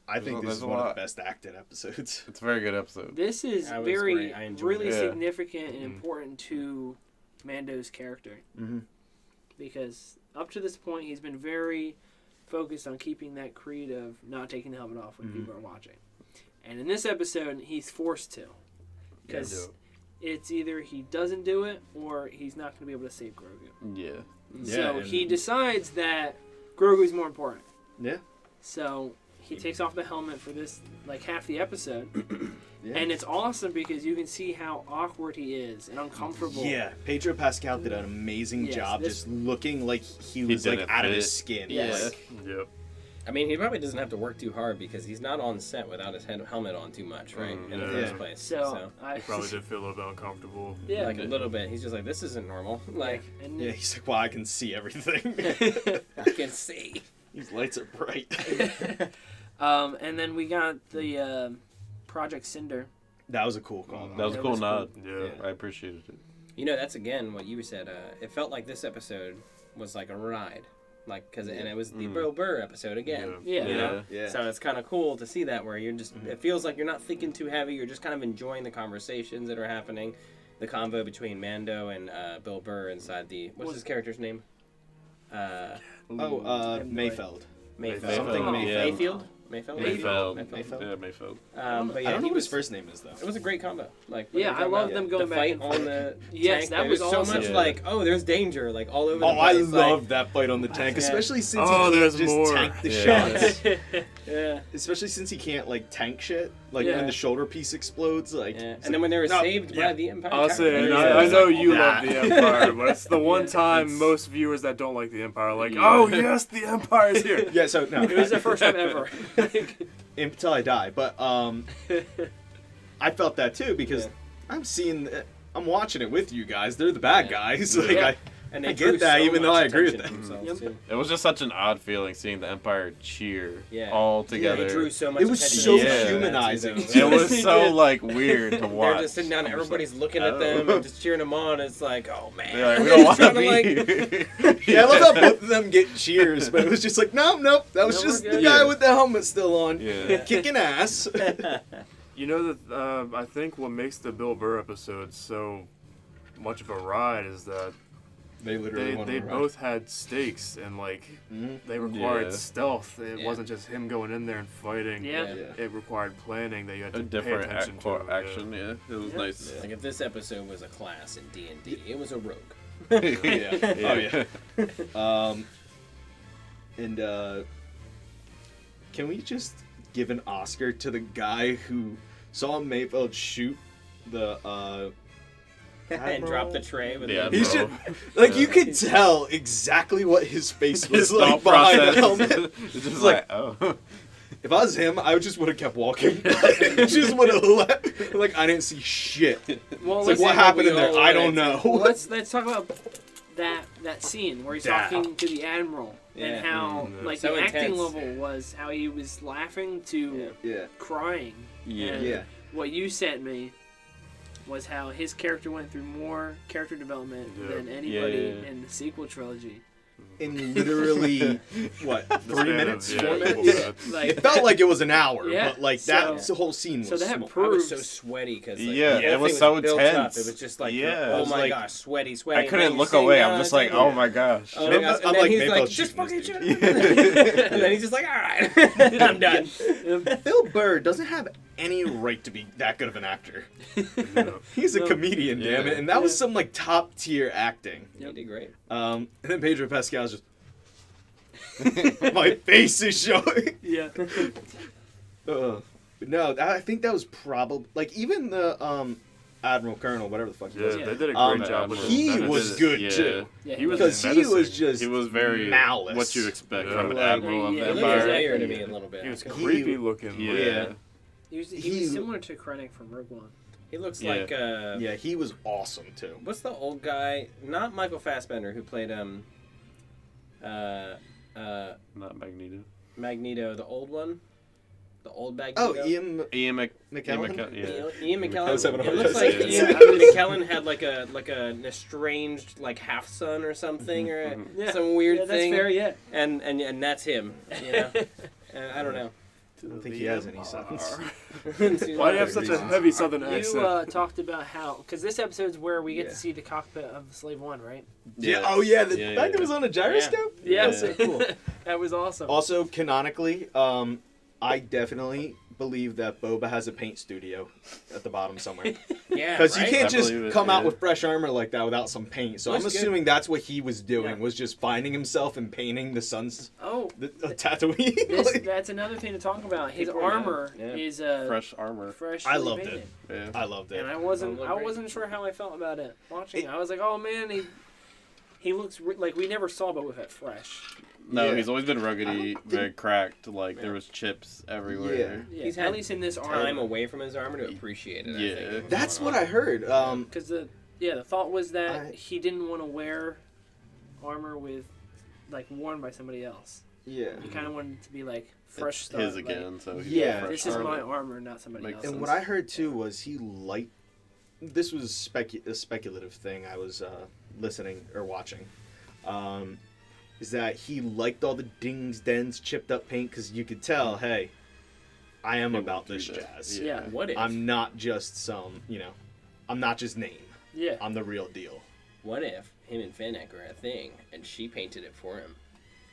I think this There's is a one of lot. the best acted episodes. It's a very good episode. This is That was very, great. I enjoyed really it. Yeah. significant and important to Mando's character Mm-hmm. because up to this point he's been very focused on keeping that creed of not taking the helmet off when people are watching. And in this episode, he's forced to. Because it's either he doesn't do it or he's not going to be able to save Grogu. Yeah. So he decides that Grogu's more important. Yeah. So he takes off the helmet for this, like, half the episode. Yeah. And it's awesome because you can see how awkward he is and uncomfortable. Yeah, Pedro Pascal did an amazing job just looking like he was like out of his skin. Yes. Like, Yep. I mean, he probably doesn't have to work too hard because he's not on set without his helmet on too much, right? In the first place. So I Probably did feel a little bit uncomfortable. yeah, Like a little bit. He's just like, this isn't normal. Like, and yeah, he's like, well, I can see everything. I can see. These lights are bright. and then we got the Project Cinder. That was a cool call. That was a cool nod. Yeah. I appreciated it. You know, that's again what you said. It felt like this episode was like a ride. Like, and it was the Bill Burr episode again. Yeah. You know? Yeah. So it's kind of cool to see that where you're just, it feels like you're not thinking too heavy. You're just kind of enjoying the conversations that are happening. The convo between Mando and Bill Burr inside what's his character's name? Mayfeld. Mayfeld. Something Mayfield? Mayfeld? Mayfeld. Mayfeld. Yeah, Mayfeld. But yeah, I don't know he what his was first name is though. It was a great combo. Like, Yeah, I love them going the back fight and on forth. the Yes, tank. that There was so awesome. much Yeah. like, oh, there's danger, like all over the Oh, I place. loved that fight on the tank, Yeah. especially since Oh, he there's can't just more. tank the Yeah. shots. Yeah. Especially since he can't like tank shit, like Yeah. when the shoulder piece explodes, like. Yeah. it's And then when they were no, saved yeah. by the Empire. I'll say, Tower, and yeah, I it's know like, you oh, love the Empire, but it's the one time it's- most viewers that don't like the Empire are like, Yeah. oh yes, the Empire's here. Yeah, so no, It was the first time ever. until I die. But I felt that too because Yeah. I'm watching it with you guys. They're the bad guys. Like Yeah. And I they drew get that, so even though much I agree with attention that. to themselves, too. It was just such an odd feeling seeing the Empire cheer Yeah. all They together. drew so much It was attention so to themselves, humanizing. too, though. It was so like weird to watch. They're just sitting down, and I'm just everybody's like, looking at oh. them and just cheering them on. It's like, oh man, They're like, we don't want to Trying be. Yeah, I love how both of them get cheers, but it was just like, nope, that was No, we're just the good. guy Yeah. with the helmet still on, Yeah. kicking ass. You know that I think what makes the Bill Burr episode so much of a ride is that They they both had stakes and like they required Yeah. stealth. It Yeah. wasn't just him going in there and fighting. Yeah. Yeah. It required planning that you had A to pay different attention to. action, yeah. It was Yeah. nice. Like if this episode was a class in D&D, it was a rogue. Yeah. Yeah. Oh yeah. And can we just give an Oscar to the guy who saw Mayfeld shoot the And drop the tray with Yeah, the He's bro. just like you could tell exactly what his face was His like thought behind the process. helmet. It's just like- like, oh. If I was him, I just would have kept walking. Just would have left. Like I didn't see shit. Well, It's like let's, what happened in there? all I don't wanted. know. let's talk about that scene where he's Yeah. talking to the admiral Yeah. and how like So the acting intense. level was how he was laughing to Yeah. crying. Yeah. And Yeah. what you sent me was how his character went through more character development Yeah. than anybody Yeah. in the sequel trilogy. In literally what The 3 span of- minutes, yeah, 4 couple minutes. minutes. Like It felt like it was an hour, Yeah, but like so- that whole scene was. so that small. I was proves so sweaty because like, Yeah, the it was thing so built intense. Up. It was just like, Yeah. oh It was my like- gosh, sweaty. I And then couldn't you look sing away. down I'm the just like, table. oh my gosh. Oh my Maybe- gosh. I'm And then like, he's maybe like, I'll just shoot fucking this shoot dude. him. And then he's just like, all right, I'm done. Bill Burr doesn't have any right to be that good of an actor. He's a No. comedian, damn it, Yeah. and that was Yeah. some like top tier acting. He did great. And then Pedro Pascal's just. My face is showing. yeah. But no, I think that was probably like even the Admiral Colonel, whatever the fuck he Yeah, was. they did a great Um, job with he his was medicine. good Yeah. too. Yeah, He was Because he menacing. was just He was very malice. what you'd expect Yeah. from an Like, admiral of yeah, the He he looked was Empire. familiar to me a little bit. He was He- creepy looking. Yeah. Yeah. He was He- similar to Krennic from Rogue One. He looks Yeah. like Yeah, he was awesome too. what's the old guy? Not Michael Fassbender who played Not Magneto. Magneto, the old one, the old Magneto. Oh, Ian Ian McKellen? yeah. Ian I was having McKellen. a It hard looks time like saying Ian it. McKellen had like an estranged like half son or something or Yeah. some weird Yeah, that's thing. fair. Yeah. And that's him. You know. I don't know. I don't think he has any sons. Why do you have such a heavy Southern You accent? talked about how because this episode's where we get Yeah. to see the cockpit of Slave One, right? Yeah. Oh yeah. The Yeah, fact yeah. it was on a gyroscope. Yeah. That's so cool. That was awesome. Also, canonically, I definitely believe that Boba has a paint studio at the bottom somewhere. Yeah, Because right? you can't I just believe it, come out yeah. with fresh armor like that without some paint. So I'm Looks good. assuming that's what he was doing, Yeah. was just finding himself and painting the sun's Oh, Tatooine. this, Like, that's another thing to talk about. His People are armor mad. is Fresh armor. fresh. I loved it. Yeah. I loved it. And I wasn't Don't look great. sure how I felt about it watching. I was like, oh man, he looks like we never saw Boba Fett fresh. No, Yeah. he's always been ruggedy, think- very cracked. Like there was chips everywhere. Yeah, He's at had least in this time armor. away from his armor to appreciate it. Yeah. I think. That's what I heard. Because the thought was that I- he didn't want to wear armor with like worn by somebody else. Yeah. He kind of wanted it to be like fresh It's start. his like, again, so he's Yeah, fresh this is armor. my armor, not somebody Makes else's. And what I heard too was he liked. This was a speculative thing I was listening or watching. Is that he liked all the dings, dents, chipped up paint because you could tell, hey, I am He about went this through that. jazz. Yeah. What if? I'm not just some, I'm not just name. Yeah. I'm the real deal. What if him and Fennec are a thing and she painted it for him,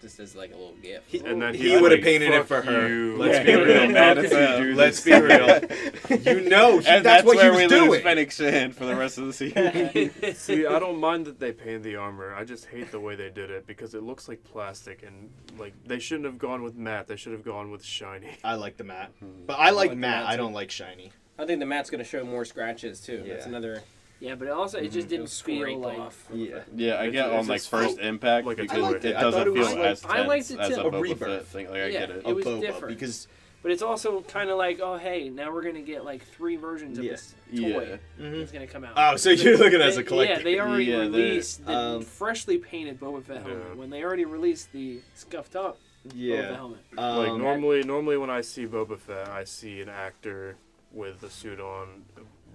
just as like a little gift? And then He he's would have like, painted it "Fuck for her. you." Let's Yeah. be real. Mad as hell. Let's be real. You know, And that's what he where was we doing. lose Fennec Shand for the rest of the season. See, I don't mind that they painted the armor. I just hate the way they did it because it looks like plastic and like they shouldn't have gone with matte. They should have gone with shiny. I like the matte, but I like like the matte. matte, I too. don't like shiny. I think the mat's gonna show more scratches too. Yeah. That's another. Yeah, but it just didn't feel scrape like. off. Yeah. Yeah, I It's- get it's on like just first felt impact like a because toy. I liked it. it I thought doesn't it was feel like- as I liked tense it as too. a A Boba rebirth. Fett thing. Like I Yeah. get it. It was Boba, different. because But it's also kind of like, oh hey, now we're gonna get like 3 versions of Yeah. this Yeah. toy that's gonna come out. oh, so you're looking as a Yeah, collector. they already Yeah, they're- released the freshly painted Boba Fett helmet. Yeah. When they already released the scuffed up Boba Fett Yeah. helmet. Like Um, normally when I see Boba Fett, I see an actor with the suit on.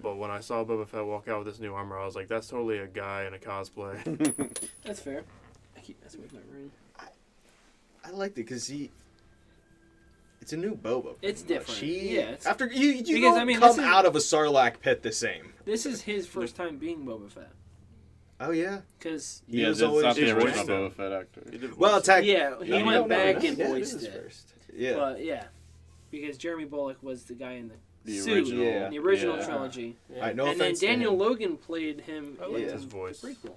But when I saw Boba Fett walk out with this new armor, I was like, that's totally a guy in a cosplay. That's fair. I keep messing with my ring. I liked it because it's a new Boba. It's pretty much. different. He, Yeah, it's- after you Because, don't I mean, come this is- out of a Sarlacc pit the same. This is his first time being Boba Fett. Oh yeah. Because, He Yeah, was that's always not the his original voice, Boba Fett actor. He did Well, voice tech. yeah, he No, went no, back no, and yeah, voiced this is it. first. Yeah. But, yeah. Because Jeremy Bullock was the guy in The suit original. Yeah. in the original Yeah. trilogy. All right, no and then offense to Daniel him. Logan played him I in liked Yeah. his voice. the prequel.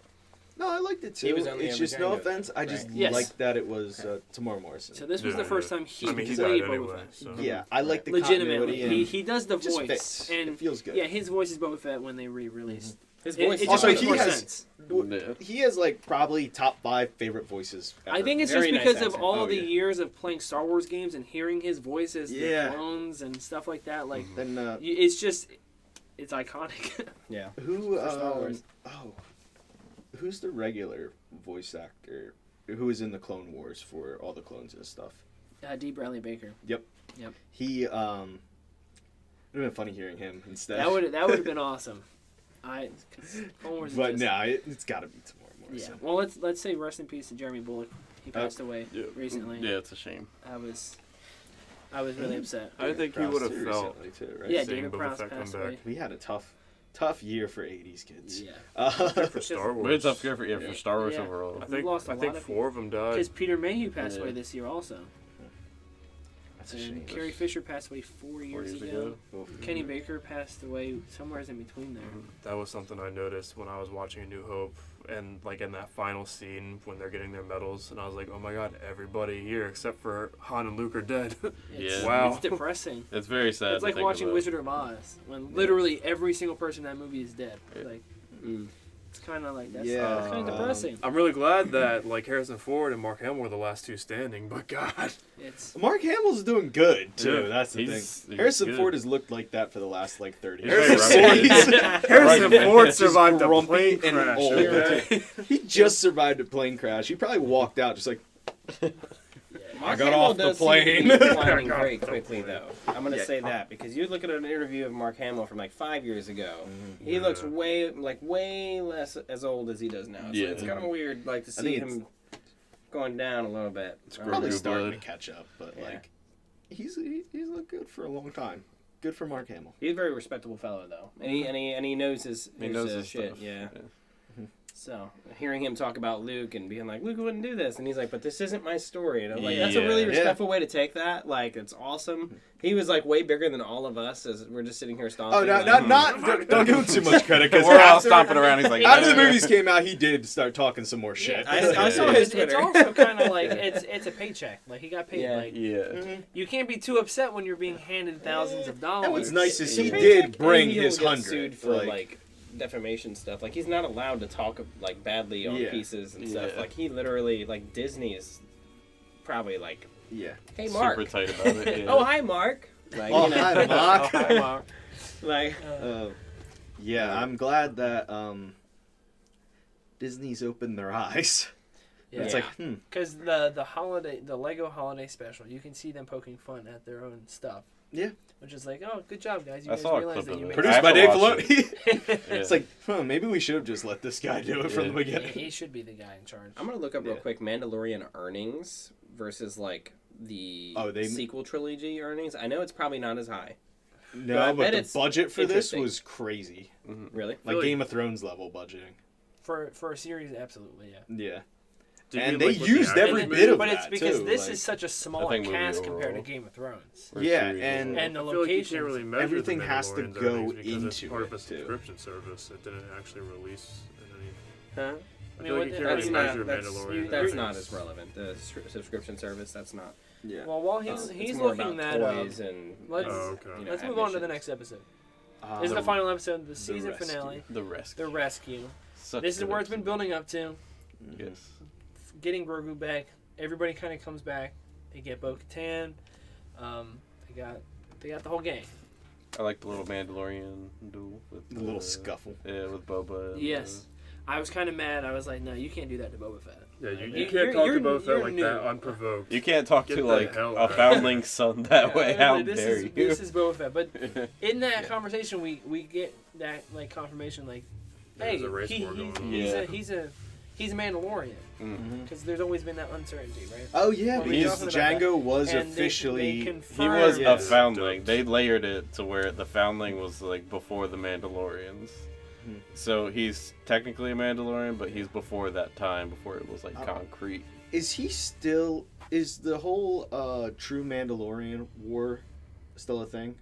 No, I liked it too. He was on the it's just no Django, offense. I just right? Yes. liked that it was Tamar Morrison. So this was Yeah, the first yeah. time he I mean, he played died Boba anyway, Fett. so. yeah, I like the Legitimately, continuity and he does the it just voice, fits. and It feels good. yeah, his voice is Boba Fett when they re-released. His It, voice. it just Also, makes he more has- sense. Yeah. He has like probably top 5 favorite voices. I ever. think it's Very just nice because of accent. all Oh, the yeah. years of playing Star Wars games and hearing his voice as Yeah. the clones and stuff like that. Like, Then it's just, it's iconic. Yeah. who? For Star Wars. Who's the regular voice actor who was in the Clone Wars for all the clones and stuff? D. Bradley Baker. He It would have been funny hearing him instead. That would have been awesome. Cause Clone Wars is But just, no, it's got to be Tamar yeah. Morrison. Well, let's say rest in peace to Jeremy Bullock. He passed away Yeah. recently. Yeah, it's a shame. I was really upset. I think he Prowse would have too felt recently too, right? Yeah, seeing David Boba Prowse Fett come passed back. away. We had a tough year for 80s kids. Yeah. For Star But Wars. it's up here for Star Wars Yeah. overall. I We've lost a think lot of 4 of them died. Because Peter Mayhew passed Yeah. away this year also. That's a And shame. Carrie Fisher passed away 4 years, ago. Oof. Kenny Baker passed away somewhere in between there. That was something I noticed when I was watching A New Hope, and like in that final scene when they're getting their medals, and I was like, oh my god, everybody here except for Han and Luke are dead. It's, Yeah. Wow. It's depressing. It's very sad. It's to like think watching about. Wizard of Oz when literally every single person in that movie is dead. Yeah. Like, Mm. it's kind of like that's Yeah, kind of depressing. I'm really glad that like Harrison Ford and Mark Hamill were the last 2 standing, but god. It's Mark Hamill's doing good too. Yeah. That's the He's thing. Harrison good. Ford has looked like that for the last like 30 He's years. very rugged. Harrison Ford Just survived a grumpy plane and crash. old. Okay? He just survived a plane crash. He probably walked out just like Mark got Hamill off the does seem plane. to be declining I got very off the quickly, plane. though. I'm gonna Yeah. say that because you look at an interview of Mark Hamill from like 5 years ago. He Yeah. looks way less as old as he does now. So Yeah. it's kind of weird, like to I see think him going down a little bit. It's probably New starting blood. to catch up, but Yeah. like he's looked good for a long time. Good for Mark Hamill. He's a very respectable fellow, though, and he knows his He knows his his shit. stuff. Yeah. So Hearing him talk about Luke and being like, Luke wouldn't do this, and he's like, but this isn't my story. And I'm like, that's a really Yeah. respectful way to take that. Like, it's awesome. He was like way bigger than all of us as we're just sitting here stomping. Oh, don't give him too much credit because We're all stomping around. He's like, after the "Yeah." movies came out, he did start talking some more shit. I saw it's his Twitter. also kind of like it's a paycheck. Like he got paid. Yeah. Like Yeah. you can't be too upset when you're being handed thousands of dollars. And what's nice is he Paycheck, did bring and he'll his get 100. sued for like defamation stuff. Like he's not allowed to talk like badly on Yeah. pieces and stuff. Yeah. Like he literally like Disney is probably like, Yeah. hey Mark, Super tight about it. Yeah. oh hi Mark, like, Oh, you know, hi, Mark. Oh, hi, Mark. like Yeah, I'm glad that Disney's opened their eyes. Yeah. It's like, Because the Lego holiday special, you can see them poking fun at their own stuff. Yeah. Which is like, oh, good job, guys. You I guys saw a realize clip that of you it. made Produced produced by Dave watch Filoni. Yeah. It's like, maybe we should have just let this guy do it from the Yeah. beginning. He should be the guy in charge. I'm gonna look up real Yeah. quick Mandalorian earnings versus like the they- sequel trilogy earnings. I know it's probably not as high. I No, but bet the it's budget for this interesting. was crazy. Really? Like Really? Game of Thrones level budgeting. For a series, absolutely, yeah. Yeah. Did And you, they like, with the used actors every And bit then- of but that, it's because too, this like- is such a I smaller think movie cast compared to overall. Game of Thrones. For Yeah, series, and- yeah. And the I feel like you locations. can't really measure everything the has to Mandalorian's go earnings because it's into part of a it, too. subscription service. It didn't actually release in any. Huh? I feel like you can't really measure Mandalorian. That's earnings. not as relevant. The subscription service, that's not. Yeah. Well, while It's he's more looking about that up, toys and let's- Oh, okay. you know, let's move on to the admissions. next episode. This is the final episode of the season rescue. finale, The rescue. the rescue. Such This is good where it's been episode. building up to. Yes. Getting Grogu back. Everybody kind of comes back. They get Bo-Katan. They got the whole gang. I like the little Mandalorian duel with The little scuffle. Yeah, with Boba. and, Yes. I was kind of mad. I was like, no, you can't do that to Boba Fett. Yeah, you You're- can't talk you're- to Boba you're Fett like new. that unprovoked. You can't talk Get to the like hell a out of foundling son that way. Yeah, How this dare is, you? This is Boba Fett. But in that conversation, we get that like confirmation, like, hey, There's a race war going on. Yeah. he's a Mandalorian. Mhm. Because there's always been that uncertainty, right? Oh yeah, Well, we because talking about Django was And they officially. He confirmed- was Yeah. a foundling. They layered it to where the foundling was like before the Mandalorians. Hmm. So he's technically a Mandalorian, but he's before that time, before it was like Oh. concrete. Is he still? Is the whole true Mandalorian war still a thing?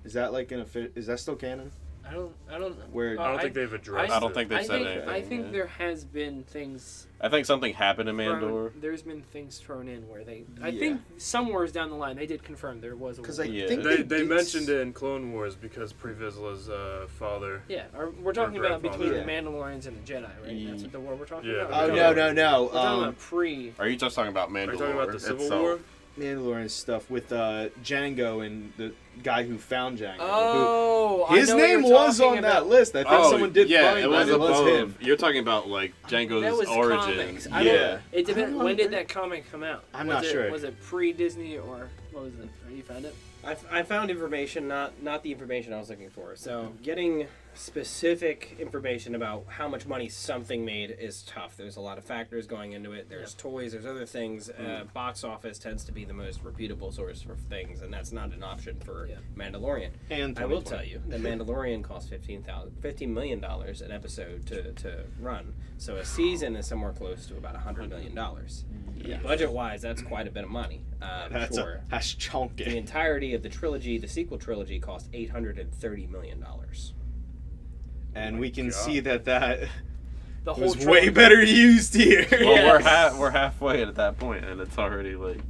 Is that like is that still canon? I don't know. Where I don't think they've addressed I don't it. think they've said anything. I think yeah. there has been things. I think something happened in Mandalore. There's been things thrown in where they. I Yeah. think somewhere down the line they did confirm there was a. Because war. I Yeah. think They did mentioned it in Clone Wars because Pre Vizsla's father. Yeah, we're talking about between Yeah. the Mandalorians and the Jedi, right? That's what the war we're talking Yeah. about. Oh Yeah. no! We're talking about pre. Are you just talking about Mandalore? Are you talking about the Civil itself? War? Mandalorian stuff with Django and the guy who found Django. Oh, His I know what name you're was talking on that about. list. I think someone did yeah, find it was that. It was above. him. You're talking about like Django's That was origin. comics. I Yeah. don't, it I don't depends. know. When did that comic come out? I'm Was not it, sure. Was it pre-Disney or what was it? You found it? I found information, not the information I was looking for. So getting specific information about how much money something made is tough. There's a lot of factors going into it. There's toys, there's other things. Box office tends to be the most reputable source for things, and that's not an option for Mandalorian. And I will tell you, the Mandalorian cost $15 million an episode to run. So a season is somewhere close to about $100 million. Yeah. Budget-wise, that's quite a bit of money. That's The chunky. entirety of the trilogy, the sequel trilogy, cost $830 million. And we can God. see that The whole was trilogy. way better used here. Well, Yes. we're halfway at that point, and it's already like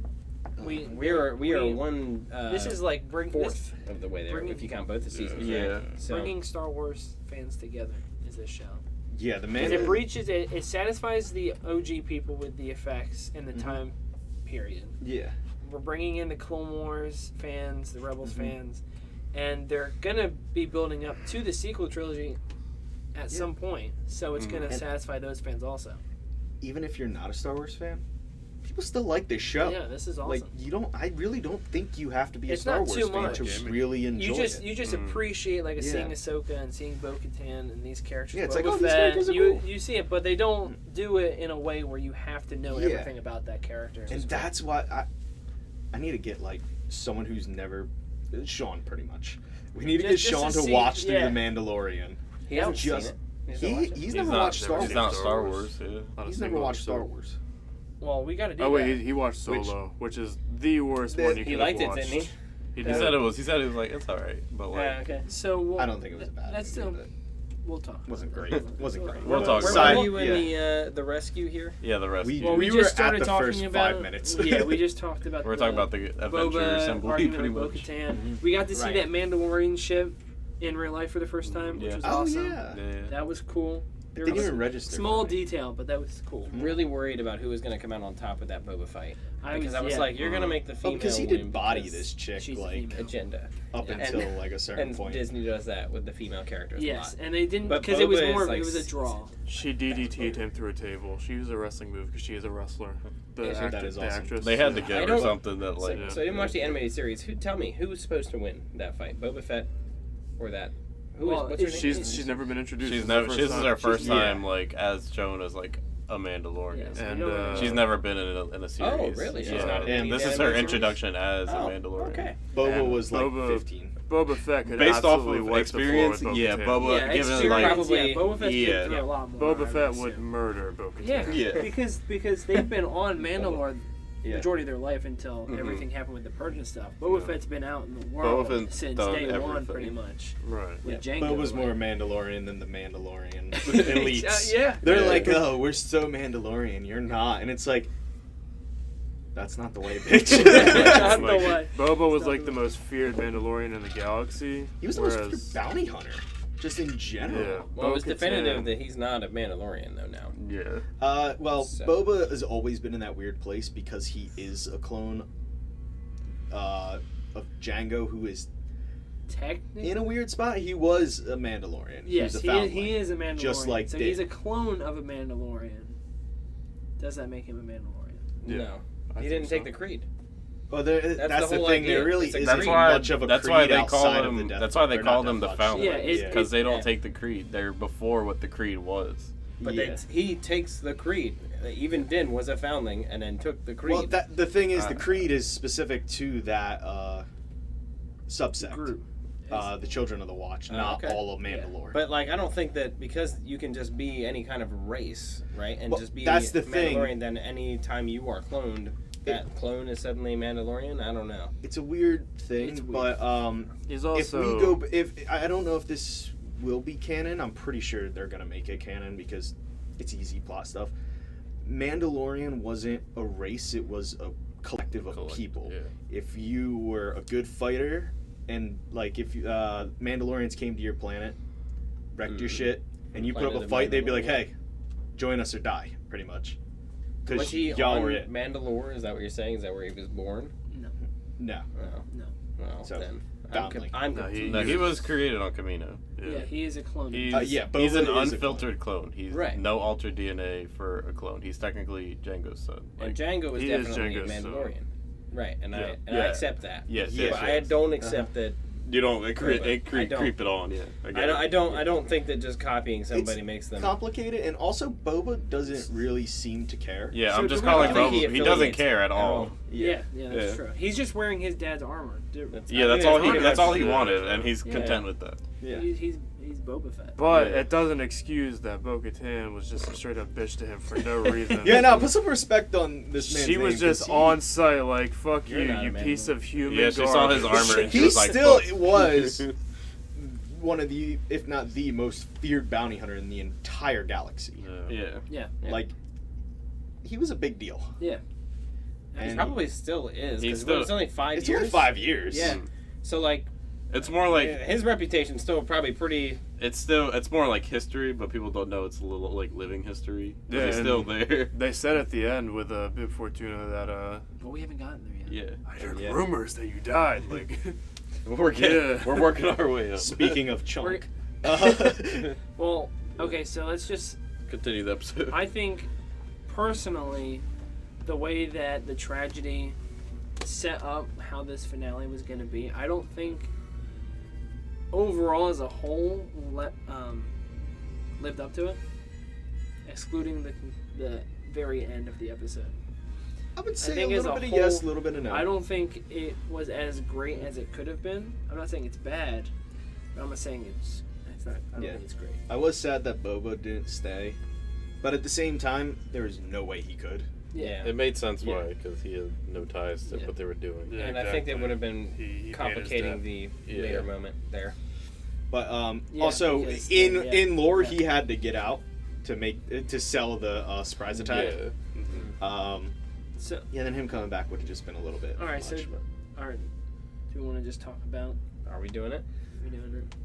We are one This is like fourth of the way there bringing- if you count both the seasons. Yeah. right? So bringing Star Wars fans together. Is this show? Yeah, the Because it man. breaches it satisfies the OG people with the effects and the time period. Yeah. We're bringing in the Clone Wars fans, the Rebels Mm-hmm. fans, and they're gonna be building up to the sequel trilogy at some point. So it's gonna And- satisfy those fans also. Even if you're not a Star Wars fan, people still like this show. Yeah, this is awesome. Like I really don't think you have to be a It's Star not Wars too fan much. to really enjoy it. You just appreciate like seeing Yeah. Ahsoka and seeing Bo-Katan and these characters. Yeah, it's Boba like, oh, these Fett. characters are cool. You see it, but they don't do it in a way where you have to know Yeah. everything about that character. And that's why I need to get like someone who's never Sean pretty much. We need to get Just Sean to to see- watch through yeah. The Mandalorian. he hasn't seen Just it. He's never watched Star Wars. He's not Star Wars. Yeah. Not a He's single never watched episode. Star Wars. Well, we got to do Oh wait, that. he watched Solo, which is the worst one you could He have liked it, watched. didn't he? He He did. said it was. He said it was like it's all right, but like Yeah, okay. So we'll, I don't think it was a bad. That's movie, still. We'll talk. wasn't great. Wasn't great. We'll talk Where about were it. you in the rescue here? yeah, the rest. We- Well, we were just at started the talking first about 5 minutes. Yeah, we just talked about. We're talking about the Adventure Boba Assembly, argument pretty with much. Bo-Katan. We got to see Right. that Mandalorian ship in real life for the first time, which Yeah. was Oh awesome. yeah. Yeah. That was cool. It didn't even register. Small for me. detail, but that was cool. Really worried about who was going to come out on top with that Boba fight. I was yeah. like, you're going to make the Oh, female because he win did body because this chick she's a like female. agenda. up Yeah. until like a certain And point. Disney does that with the female characters a Yes, lot. and they didn't But because it was Boba is more. like It was a draw. She DDT'd him through a table. She used a wrestling move because she is a wrestler. The, Yeah, so that is the awesome. actress. They had to I give her don't- something that So, like. so I didn't watch the animated series. Tell me, who was supposed to win that fight? Boba Fett or that? Who Well, what's her name? She's never been introduced. She's This is never. the This is her first Yeah. time like as shown as like a Mandalorian. Yes, And, we know She's never been in a series. Oh, really? She's Yeah. not in And the this is her animated introduction as Oh, a Mandalorian. okay. Boba And was like Boba- 15. Boba Fett could Based off absolutely of wipe experience, the floor with yeah, Bo-Katan. Boba Yeah, given experience, like Probably- yeah, Boba Fett's yeah. been through a lot more. I Boba Fett assume. would murder Bo-Katan. Yeah, Yeah. because they've been on Mandalore Yeah. majority of their life until Mhm. everything happened with the Purge and stuff. Boba Yeah. Fett's been out in the world Boba Fett's since done day one, everything. pretty much. Right. With Yeah, Jango, Boba's like- more Mandalorian than the Mandalorian elites. Yeah. They're Yeah. like, oh, we're so Mandalorian. You're not, and it's like, that's not the way, bitch. Not the Like, way. Boba was Not like the the most feared Mandalorian in the galaxy. He was the most whereas- feared bounty hunter, just in general. Yeah. Well, it was Bo-Katan- definitive that he's not a Mandalorian though now. yeah. Well, So- Boba has always been in that weird place because he is a clone of Django, who is Technically, in a weird spot. He was a Mandalorian. yes, he was a he foundling. is a Mandalorian. Just like so Din. he's a clone of a Mandalorian. Does that make him a Mandalorian? Yeah, No, I he think didn't take so. the creed. Well, that's the the whole thing. idea. There really It's a isn't creed. much of a That's creed why they call outside of him. the Death. That's why they or call not them the Death Watch. foundlings. Yeah, it- because they don't yeah. take the creed. They're before what the creed was. But Yeah. he takes the creed. Even Din was a foundling and then took the creed. Well, the thing is, the Uh, creed is specific to that subsect. Group. The Children of the Watch, Oh, not okay. all of Mandalore. But like, I don't think that because you can just be any kind of race, right, and Well, just be that's the thing. Mandalorian, then any time you are cloned, that clone is suddenly Mandalorian. I don't know. it's a weird thing, It's weird. but He's if also. we go, if I don't know if this will be canon, I'm pretty sure they're gonna make it canon because it's easy plot stuff. Mandalorian wasn't a race; it was a collective of people. Yeah. If you were a good fighter, and like if Mandalorians came to your planet, wrecked your shit, and you put up Planet a of fight, they'd be like, Mandalorian. "Hey, join us or die," pretty much. Was Because he y'all on were it. Mandalore? Is that what you're saying? Is that where he was born? No, No. Oh, no. well, So, then foundling. I'm No, confused. No, he was created on Kamino. Yeah, he is a clone. He's, yeah, Boba he's an is a unfiltered clone. He's Right. no altered DNA for a clone. He's technically Jango's son. And Django is he is definitely a Jango's son. Mandalorian, right? And I Yeah. I Yeah. accept that. Yes, Yeah. But I don't accept that. You don't I don't. creep it on. Yeah, I don't think that just copying somebody makes them. Complicated, and also Boba doesn't really seem to care. Yeah, So I'm just do we calling think Boba. he He doesn't affiliates care at at all. all? Yeah, that's Yeah. true. He's just wearing his dad's armor. Yeah, that's I all think he. that's That's all he pretty wanted, much. and he's Yeah. content with that. Yeah. He's Boba Fett. But Yeah. it doesn't excuse that Bo-Katan was just a straight up bitch to him for no reason. Yeah, no, put some respect on this man's She was name, just 'cause he- on site, like, fuck You're you, not a you man. piece of human Yeah, she saw his garbage. armor and she He was like, still "Fuck." was one of the, if not the most feared bounty hunter in the entire galaxy. Yeah. Yeah, Yeah. Like, he was a big deal. yeah. He And probably still is. He's 'Cause still- it's only 5 it's years. only 5 years. Yeah. So like, It's more like his reputation's still probably pretty. it's more like history, but people don't know it's a little like living history. Yeah, Yeah, he's and- still there. They said at the end with Bib Fortuna that But we haven't gotten there yet. Yeah, I heard Yeah. rumors that you died. Like, we're Yeah. we're working our way up. Speaking of chunk. Well, okay, so let's just. Continue the episode. I think, personally, the way that the tragedy set up how this finale was going to be, I don't think overall as a whole lived up to it, excluding the very end of the episode. I would say think a as little a bit of whole, yes, a little bit of no. I don't think it was as great as it could have been. I'm not saying it's bad, but I'm not saying it's it's not. I don't Yeah. think it's great. I was sad that Boba didn't stay, but at the same time, there was no way he could. Yeah. It made sense Yeah. why, because he had no ties to Yeah. what they were doing. Yeah, And I think exactly. that would have been He paid his complicating debt. the Yeah. later moment there. But Yeah, also because, in yeah. in lore, Yeah. he had to get out to sell the surprise attack. Yeah. So, Yeah, then him coming back would have just been a little bit. all right. So, much, all right. Do we want to just talk about? Are we doing it? We doing it?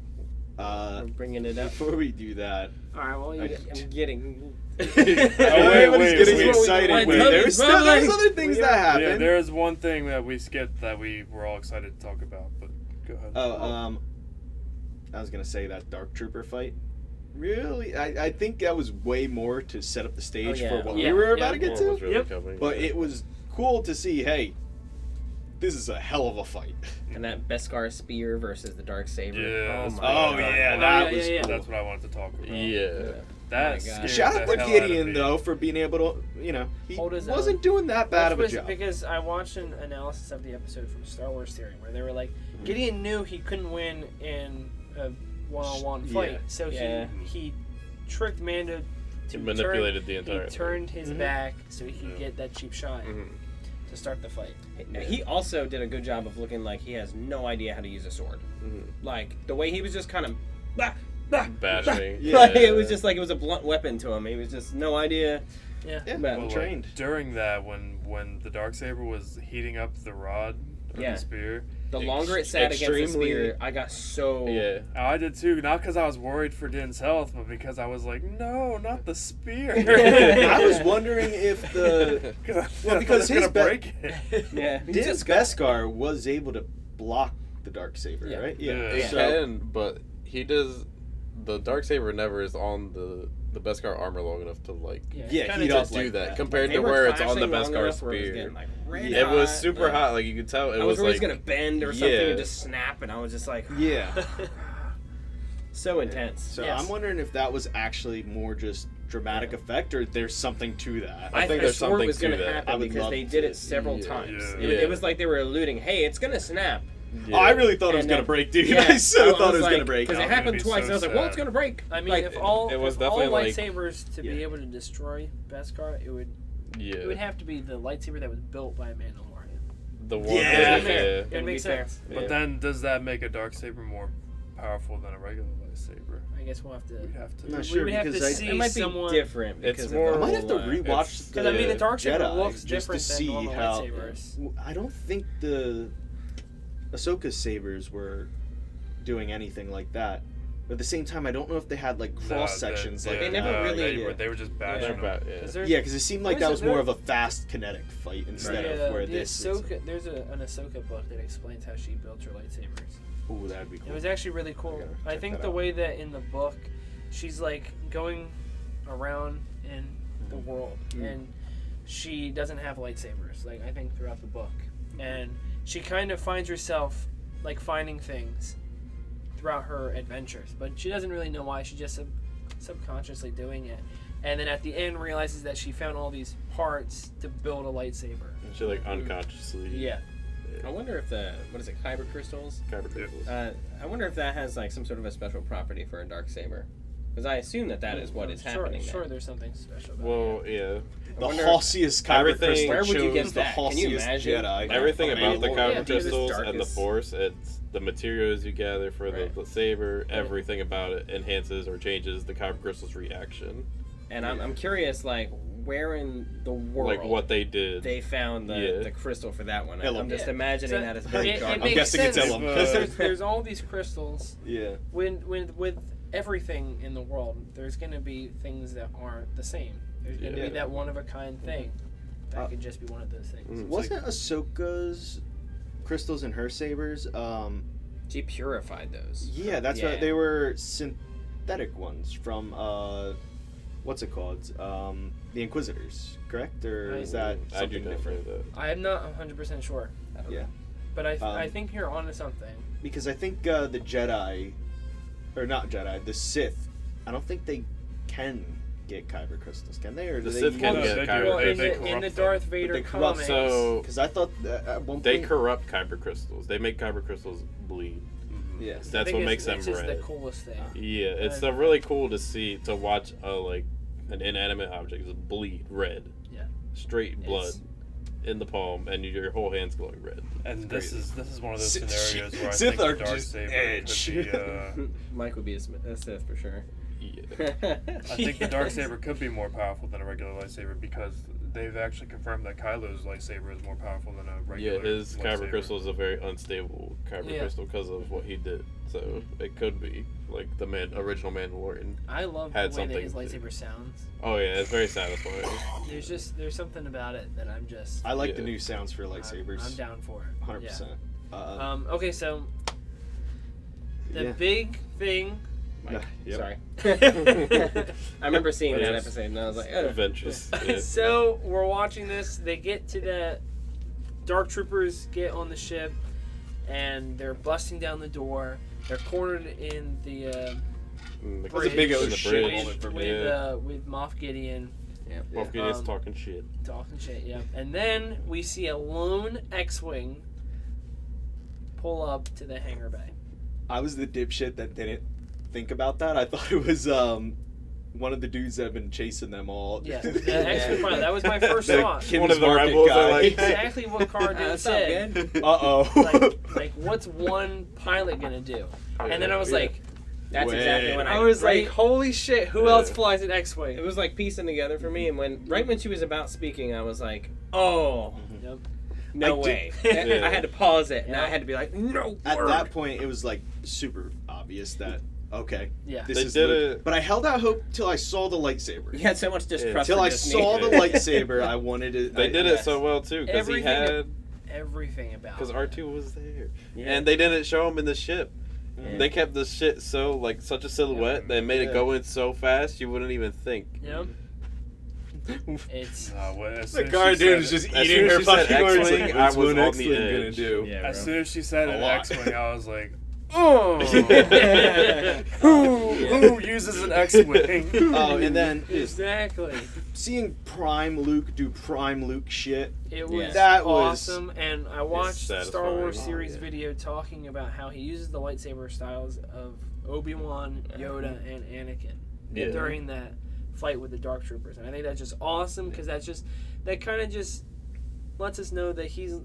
but, We're bringing it up. before we do that, All right. Well, you. I'm getting. everybody's getting wait, excited. wait, but wait, there's wait, there's wait. other things We that got- Yeah, happen. there is one thing that we skipped that we were all excited to talk about, but go ahead. I was gonna say that Dark Trooper fight. Really, I think that was way more to set up the stage Oh, yeah. for what Yeah, we were yeah. about to get War to. was really Yep. coming, But yeah. it was cool to see. Hey, this is a hell of a fight. And that Beskar spear versus the dark saber. Yeah, Oh that's my what I Oh wanted to yeah, talk that yeah, was yeah, yeah. cool. That's what I wanted to talk about. Yeah. That Oh my scared God. Shout out the to hell out of Gideon me. though for being able to, Hold he his wasn't own. doing that bad of a was job. because I watched an analysis of the episode from Star Wars Theory where they were like, Gideon knew he couldn't win in a one-on-one fight, Yeah. so Yeah. he tricked Mando He to manipulated the He entire turned his Mhm. back so he could Yeah. get that cheap shot Mhm. to start the fight. He also did a good job of looking like he has no idea how to use a sword. Mhm. Like the way he was just kind of bah, bah, Bashing. Yeah. like, it was just like it was a blunt weapon to him. He was just no idea. Yeah. Yeah, But- I'm Well, trained. like, during that, when the Darksaber was heating up the rod or Yeah. the spear, The longer it sat against the extremely- spear, I got so Yeah. I did too. Not because I was worried for Din's health, but because I was like, no, not the spear. I was wondering if the because his gonna be- break it. yeah. he Din's just got- Beskar was able to block the Darksaber, Yeah. right? Yeah. He So, can, but he does. The Darksaber never is on the Beskar armor long enough to like Yeah, Yeah, kinda heat up just do like that that. compared They to were where it's on the clashing long Beskar enough where it was spear. getting, like, red It was hot. super Like, hot. Like you could tell. It I was was worried like it was gonna bend or something yeah. and just snap, and I was just like, yeah. so intense. So Yes. I'm wondering if that was actually more just dramatic effect, or there's something to that. I think there's swore something it was to gonna that. I happen would because love they did to. it several Yeah. times. Yeah. It was like they were alluding, hey, it's gonna snap. Yeah. Oh, I really thought it was And gonna then- break, dude. Yeah, I so I thought it was like, gonna break. because it I'm gonna happened be twice. so I was like, well, sad. it's gonna break. I mean, Like, if all it was if all definitely, like- lightsabers to be Yeah. able to destroy Beskar, it would Yeah. have to be the lightsaber that was built by a Mandalorian. The one. Yeah. Yeah. It'd be fair. It'd It be makes fair. sense. But then, does that make a Darksaber more powerful than a regular lightsaber? I guess we'll have to. We'd have to. I'm not we sure would have because to I- see it might be someone. different. It's Because more- of I the might have to whole, rewatch Because I mean, the Darksaber Jedi looks just different to than see normal how. lightsabers. I don't think the Ahsoka's sabers were doing anything like that. But at the same time, I don't know if they had like cross sections like They that. never really- They were just They're bashing them. about- yeah. Is there- Yeah, because it seemed like What that is was it? more There- of a fast kinetic fight instead of where the this. is- Ahsoka, there's an Ahsoka book that explains how she built her lightsabers. Ooh, that'd be cool. It was actually really cool. gotta I check think that the out. way that in the book, she's like going around in the Mm-hmm. world, and she doesn't have lightsabers. Like I think throughout the book, and she kind of finds herself like finding things throughout her adventures, but she doesn't really know why. She's just subconsciously doing it, and then at the end realizes that she found all these parts to build a lightsaber. She like unconsciously. Yeah. I wonder if the what is it, kyber crystals? Kyber crystals. I wonder if that has like some sort of a special property for a dark saber, because I assume that is what is happening. Sure, there. there's something special about Well, yeah. the wonder- Halcyest kyber Everything- crystal Where would you get chose the that? Can you Halcyest imagine? Jedi. Everything I about the mean, kyber yeah, because it's crystals and the darkest. force, it's the materials you gather for Right. the saber, everything about it enhances or changes the kyber crystal's reaction. And I'm curious, like, where in the world Like what they did. they found Yeah. the crystal for that one. I'm Element. just Yeah. imagining So that as very it dark. I'm makes guessing it's sense, Elam. because there's all these crystals. Yeah. With everything in the world, there's going to be things that aren't the same. There's going to Yeah. be that one of a kind thing. That Uh, could just be one of those things. Mhm. Wasn't Ahsoka's crystals in her sabers? She purified those. Yeah, that's Yeah. what they were synthetic ones from what's it called? The Inquisitors, correct? Or is that I do something not different? know that. I am not 100% sure, I don't Yeah. know. but I Um, think you're onto something. Because I think the Jedi, or not Jedi, the Sith, I don't think they can get kyber crystals, can they? Or do The they Sith use can Well, get they do. kyber Well, in crystals. the, in the corrupt Darth them. Vader they corrupt comics, So Because I thought that at one they point. corrupt kyber crystals. They make kyber crystals bleed. Yes. That's I think what makes them it's just the red. coolest thing. Yeah, it's really cool to watch like an inanimate object just bleed red. Yeah. Straight blood It's- in the palm, and your whole hand's glowing red. And this Crazy. is one of those Sith- scenarios where I Sith think are the just Darksaber edge. could be. Mike would be a Sith for sure. Yeah. I think the Darksaber could be more powerful than a regular lightsaber because they've actually confirmed that Kylo's lightsaber is more powerful than a Yeah, regular. his kyber lightsaber. crystal is a very unstable kyber Yeah. crystal because of what he did. So it could be like the original Mandalorian. I love Had the way that something his to- lightsaber sounds. Oh yeah, it's very satisfying. There's something about it that I'm just. I like the Yeah. new sounds for lightsabers. I'm down for it. 100%. Yeah. Okay, so the Yeah. big thing. Mike, Yep. sorry. I remember seeing that Yes. episode, and I was like, oh. Adventures. Yeah. So we're watching this. They get to the Dark Troopers get on the ship, and they're busting down the door. They're cornered in the That's bridge a big in old the shit bridge. moment for me. with Moff Gideon Yeah. Moff Gideon's Um, talking shit. talking shit. Yeah, and then we see a lone X-wing pull up to the hangar bay. I was the dipshit that didn't think about that. I thought it was one of the dudes that have been chasing them all. Yeah, the X-wing pilot. That was my first The thought. Kim's One of the Market rebels guy. are like- Exactly what Carden That's not said. good. Uh-oh. Like, what's one pilot gonna do? And then I was Yeah. like, That's Wait. exactly when I was right- like, holy shit, who Yeah. else flies an It X-wing? was like piecing together for me, and right when she was about speaking, I was like, "Oh, Yep. no I way!" Yeah. I had to pause it, and Yeah. I had to be like, "No." At word." that point, it was like super obvious that, okay, Yeah. this They is did Luke. it- But I held out hope till I saw the lightsaber. you had so much distrust. Till for I just saw me. the lightsaber, I wanted it. They did it yes. so well too because he Everything had Everything about because it. R2 was there, Yeah. and they didn't show him in the ship. Yeah. They kept the shit so like such a silhouette. They made Yeah. it go in so fast you wouldn't even think. Yep. It's As The soon as guard she dude said is just it- as eating soon as her she said fucking words. X-wing, Like, I what's was one on X-wing the gonna edge. do? Yeah, As bro. soon as she said A an lot. X-wing, I was like, oh, who uses an X-wing? Oh, and then exactly. seeing Prime Luke do Prime Luke shit. It was Yeah. That was- awesome, and I watched Star satisfying. Wars Oh, series yeah. video talking about how he uses the lightsaber styles of Obi-Wan, Yoda, and Anakin Yeah. during that fight with the Dark Troopers, and I think that's just awesome because that kind of just lets us know that he's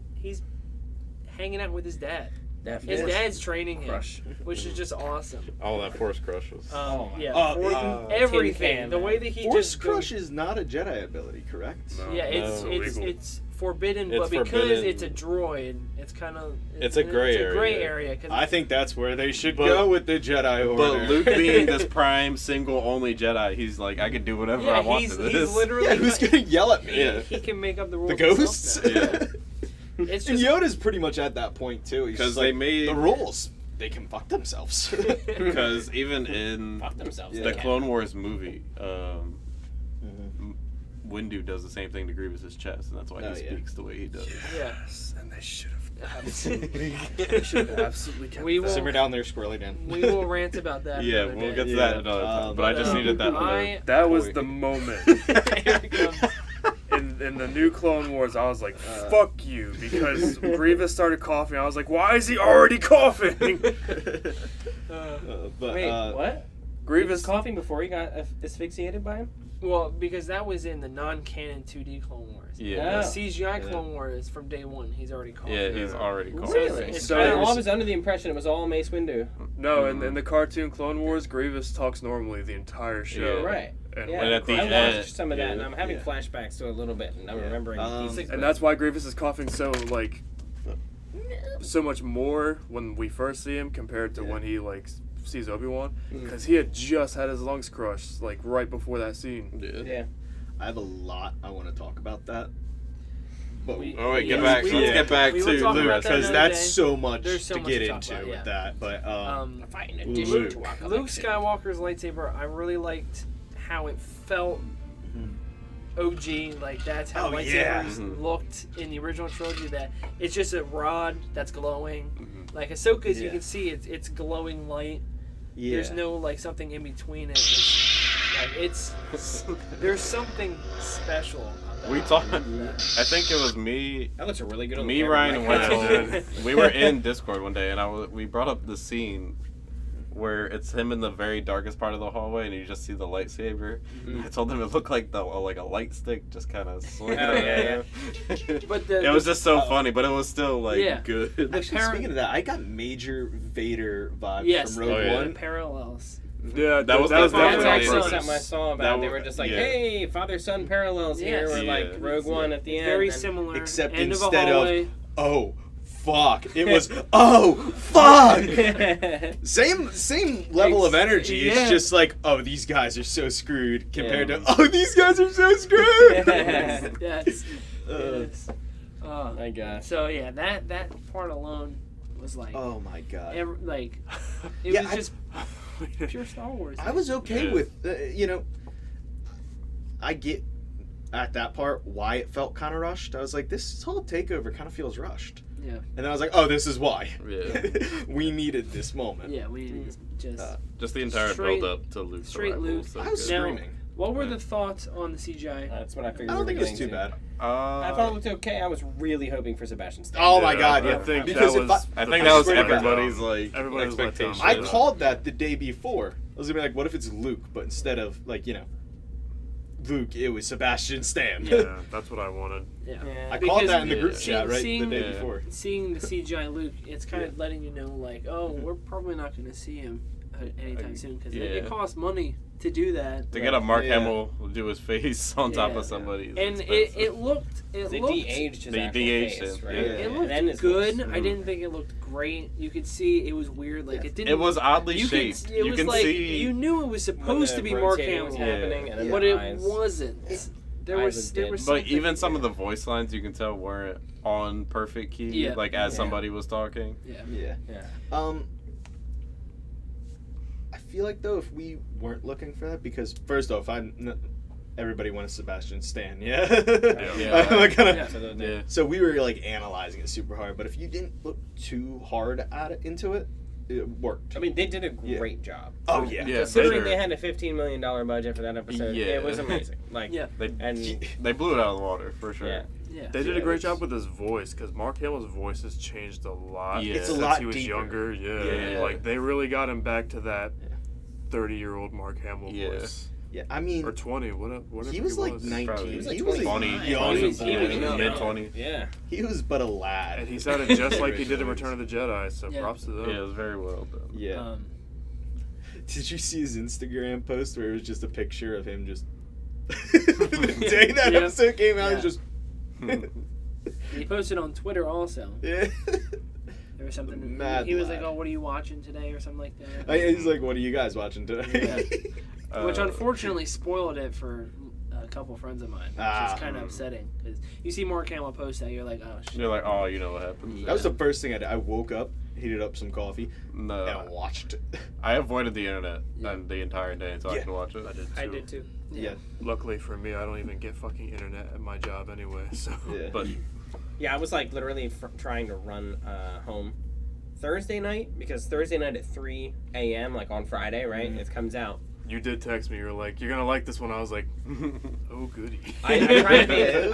hanging out with his dad. That His force dad's training him, crush. which is just awesome. All that Force Crush was. Oh, Yeah, Oh, everything. Tin The Can, way that he Force just Crush goes, is not a Jedi ability, correct? No, yeah, it's illegal. it's forbidden, It's but because forbidden. it's a droid, it's kind of It's a gray area. Cause I think that's where they should But- go with the Jedi Order. But Luke being this prime single only Jedi, he's like, I can do whatever yeah, I want he's to this. literally yeah, who's gonna yell at me? Yeah. he can make up the rules. The himself ghosts? now. Yeah. It's And just Yoda's pretty much at that point too. He's 'Cause just they like, made- the rules. They can fuck themselves. Because even in Fuck themselves. the they can. Clone Wars movie, Windu does the same thing to Grievous's chest, and that's why Oh, he yeah. speaks the way he does. yeah. Yes, and they should have absolutely, they should have absolutely kept We that. will- Simmer down there, Squirrely Dan. We will rant about that. Yeah, another we'll day. get to Yeah. that another time. But I just needed that. I- That was point. the moment Here it comes. in the new Clone Wars. I was like, "Fuck you," because Grievous started coughing. I was like, "Why is he already coughing?" But, Wait, what? Grievous He was coughing before he got asphyxiated by him? Well, because that was in the non-canon 2D Clone Wars. Yeah. The CGI Clone Wars from day one, he's already called. Yeah, he's already called. Really? it's So kinda it I was- was under the impression it was all Mace Windu. No, in the cartoon Clone Wars, Grievous talks normally the entire show. Yeah. Right. And, Yeah, And at the I end- watched some of that, and I'm having yeah. flashbacks to a little bit, and I'm remembering. these and that's why Grievous is coughing so much more when we first see him compared to when he sees Obi-Wan, because he had just had his lungs crushed right before that scene. Yeah. Yeah. I have a lot I want to talk about that. But Oh wait, get Yeah, back. we- Let's get back we to will talk Luke. about that because another that's day. so much There's so to much get to talk into about, with yeah. that. But A fighting Luke. addition to our Luke collection. Skywalker's lightsaber, I really liked how it felt OG, that's how Oh, yeah. lightsabers Mhm. looked in the original trilogy, that it's just a rod that's glowing. Mhm. Like Ahsoka's, you Yeah. can see it's glowing light. yeah, There's no something in between it. It's there's something special We talked. I think it was me, That looks really good on me, the Ryan, camera. and Wetzel. We were in Discord one day, and we brought up the scene where it's him in the very darkest part of the hallway, and you just see the lightsaber. I told him it looked like a light stick, just kind of swinging Oh, yeah, around. But It was just so funny, but it was still like Yeah. good. Actually, speaking of that, I got major Vader vibes yes, from Rogue yeah. One. parallels. Yeah, That was That's definitely actually on something purpose. I saw about. That They was- were just like, yeah. "Hey, father-son parallels here," Yes. or like Yeah. Rogue One at the end. Very and- similar. Except End instead of a of- hallway. Oh, fuck. It was, oh, fuck! Same level of energy. Yeah. It's just like, oh, these guys are so screwed compared to, oh, these guys are so screwed! yes. Uh, Yes. Oh. My gosh. So yeah, that part alone was like, oh my god. it Yeah, was I- just pure Star Wars. I was okay Yeah. with, I get at that part why it felt kind of rushed. I was like, this whole takeover kind of feels rushed. Yeah. And then I was like, oh, this is why. Yeah. We needed this moment. Yeah, we just. Just the entire Straight- build up to Luke's straight arrival Luke. was so I was good. Now- screaming. What were the thoughts on the CGI? That's what I figured. I we don't were think it was getting too to. bad. I thought it looked okay. I was really hoping for Sebastian Stan. Oh my god, I yeah. think Because that if was. I the think that was swear to God. everybody's like Everybody was let down. expectation. I Yeah. called that the day before. I was gonna be like, what if it's Luke, but instead of Luke, it was Sebastian Stan. Yeah, that's what I wanted. Yeah. Yeah. I called Because that in the group Yeah. chat right Seeing- the day Yeah. before. Seeing the CGI Luke, it's kind of Yeah. letting you know, like, oh, we're probably not going to see him anytime soon because it Yeah. costs money to do that. To get a Mark Yeah. Hamill do his face on top Yeah. of somebody's. And expensive. it looked They looked de-aged his They actual de-aged face, him, right? yeah. it And then looked his good. voice. I didn't think it looked great. You could see it was weird. Like it didn't. It was oddly you shaped. Could, it you was can like see. you knew it was When supposed the to be Mark rotating was Hamill, happening, and then but the it eyes. wasn't. There Eyes was was there dead. was But something. even some of the voice lines you can tell weren't on perfect key. Yeah. Like as Yeah. somebody was talking. Yeah. Yeah. Yeah. I feel like though if we weren't looking for that, because first off, everybody wanted Sebastian Stan, yeah. Yeah. I'm kinda- Yeah. Absolutely. Yeah. So we were like analyzing it super hard, but if you didn't look too hard at it into it, it worked. I mean, they did a Yeah. great job. Oh yeah. Yeah. Considering sure. they had a $15 million budget for that episode, Yeah. it was amazing. Like, Yeah. They blew it out of the water for sure. yeah. Yeah. They did Yeah, a great it's- job with his voice because Mark Hamill's voice has changed a lot Yeah. It's a since lot he was deeper. younger. Yeah. Yeah. Like they really got him back to that Yeah. 30-year-old Mark Hamill Yeah. voice. Yeah, I mean, Or 20, whatever he was like 19. Probably. He was like He was 29. young. He was young. mid-20s. Yeah. He was but a lad. And he sounded just like he did in Return of the Jedi, so Yeah. props to them. Yeah, it was very well done. Yeah. Did you see his Instagram post where it was just a picture of him just the day that Yeah. episode came out? Yeah. It's just He posted on Twitter also. yeah. There was something. Mad He was lad. like, "Oh, what are you watching today?" or something like that. He's like, "What are you guys watching today?" Which Uh, unfortunately spoiled it for a couple friends of mine, which is kind of upsetting because you see Mark Hamill post that, you're like, "Oh shit." You're like, oh, you know what happened. That was the first thing I did. I woke up, heated up some coffee, No, and watched it. I avoided the internet Yeah. the entire day until I Yeah. could watch it. I did too. I did too. Yeah. Luckily for me, I don't even get fucking internet at my job anyway, so. Yeah. But Yeah, I was like literally trying to run home Thursday night because Thursday night at 3 a.m. like on Friday, right? It comes out. You did text me. You were like, "You're gonna like this one." I was like, "Oh goody." I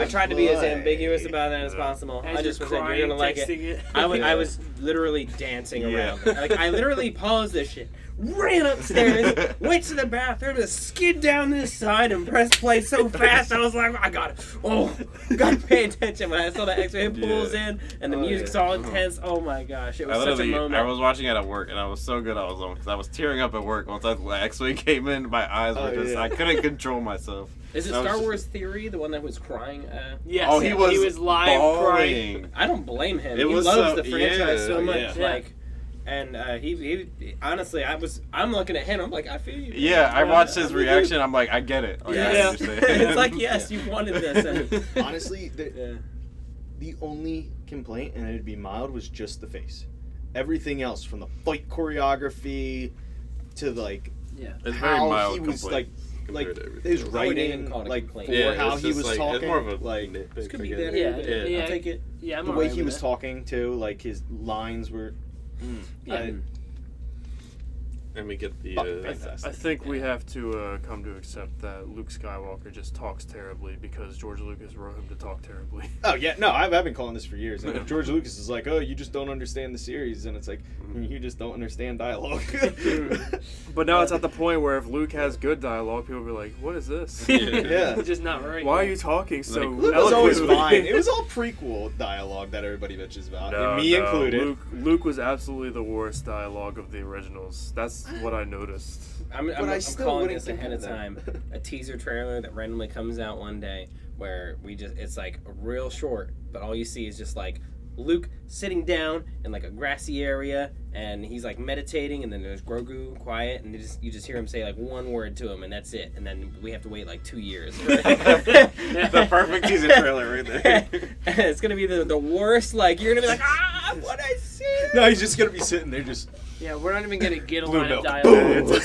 tried to be as Boy. ambiguous about that as Yeah. possible. As I just you're was like, crying, "You're gonna like texting it." it. I was literally dancing Yeah. around. Like I literally paused this shit, ran upstairs, went to the bathroom, and skid down this side and pressed play so fast. I was like, I got it. Oh, gotta pay attention. When I saw the X-ray pulls in and the Oh, music's yeah. all intense. Oh my gosh, it I was such a literally, moment. I was watching it at work, and I was so good I was on because I was tearing up at work once the X-Wing came in. My eyes were Oh, just, yeah. I couldn't control myself. Is it I was Star just- Wars Theory, the one that was crying? Yes, Oh, he was live crying. bawling. I don't blame him. It He was loves so- the franchise yeah, so much. yeah. Like, and he honestly, I'm looking at him. I'm like, I feel you. Yeah, I watched his I'm with reaction. I'm like, I get it. Like, I Yeah. understand. It's like, yes, you wanted this. And, Honestly, yeah. the only complaint, and it'd be mild, was just the face. Everything else, from the fight choreography to like Yeah. It's very how mild he was complaint like compared to everything his else. I wouldn't even writing, call it a like complaint. for Yeah, how it's he just was like, talking, it's more of a like nitpick, This could I be guess. better. Yeah, I'll take it. Yeah, I'm the way alright he with was it. talking too, like his lines were. Yeah. And we get the fantastic. I think we have to come to accept that Luke Skywalker just talks terribly because George Lucas wrote him to talk terribly. Oh yeah, no, I've been calling this for years. And if George Lucas is like, "Oh, you just don't understand the series," and it's like, you just don't understand dialogue. But now it's at the point where if Luke has good dialogue, people will be like, "What is this? Yeah. It's just not right. Why are you talking so Like, Luke was always eloquently?" fine. It was all prequel dialogue that everybody bitches about, No, me no, included. Luke was absolutely the worst dialogue of the originals. That's what I noticed. I'm I still calling wouldn't this ahead compare of them. time. A teaser trailer that randomly comes out one day where it's like real short, but all you see is just like Luke sitting down in like a grassy area and he's like meditating, and then there's Grogu quiet, and you just hear him say like one word to him, and that's it. And then we have to wait like 2 years. the perfect teaser trailer right there. It's gonna be the worst. Like you're gonna be like, what I see. No, he's just gonna be sitting there just. Yeah, we're not even gonna get a Blue line of milk. dialogue.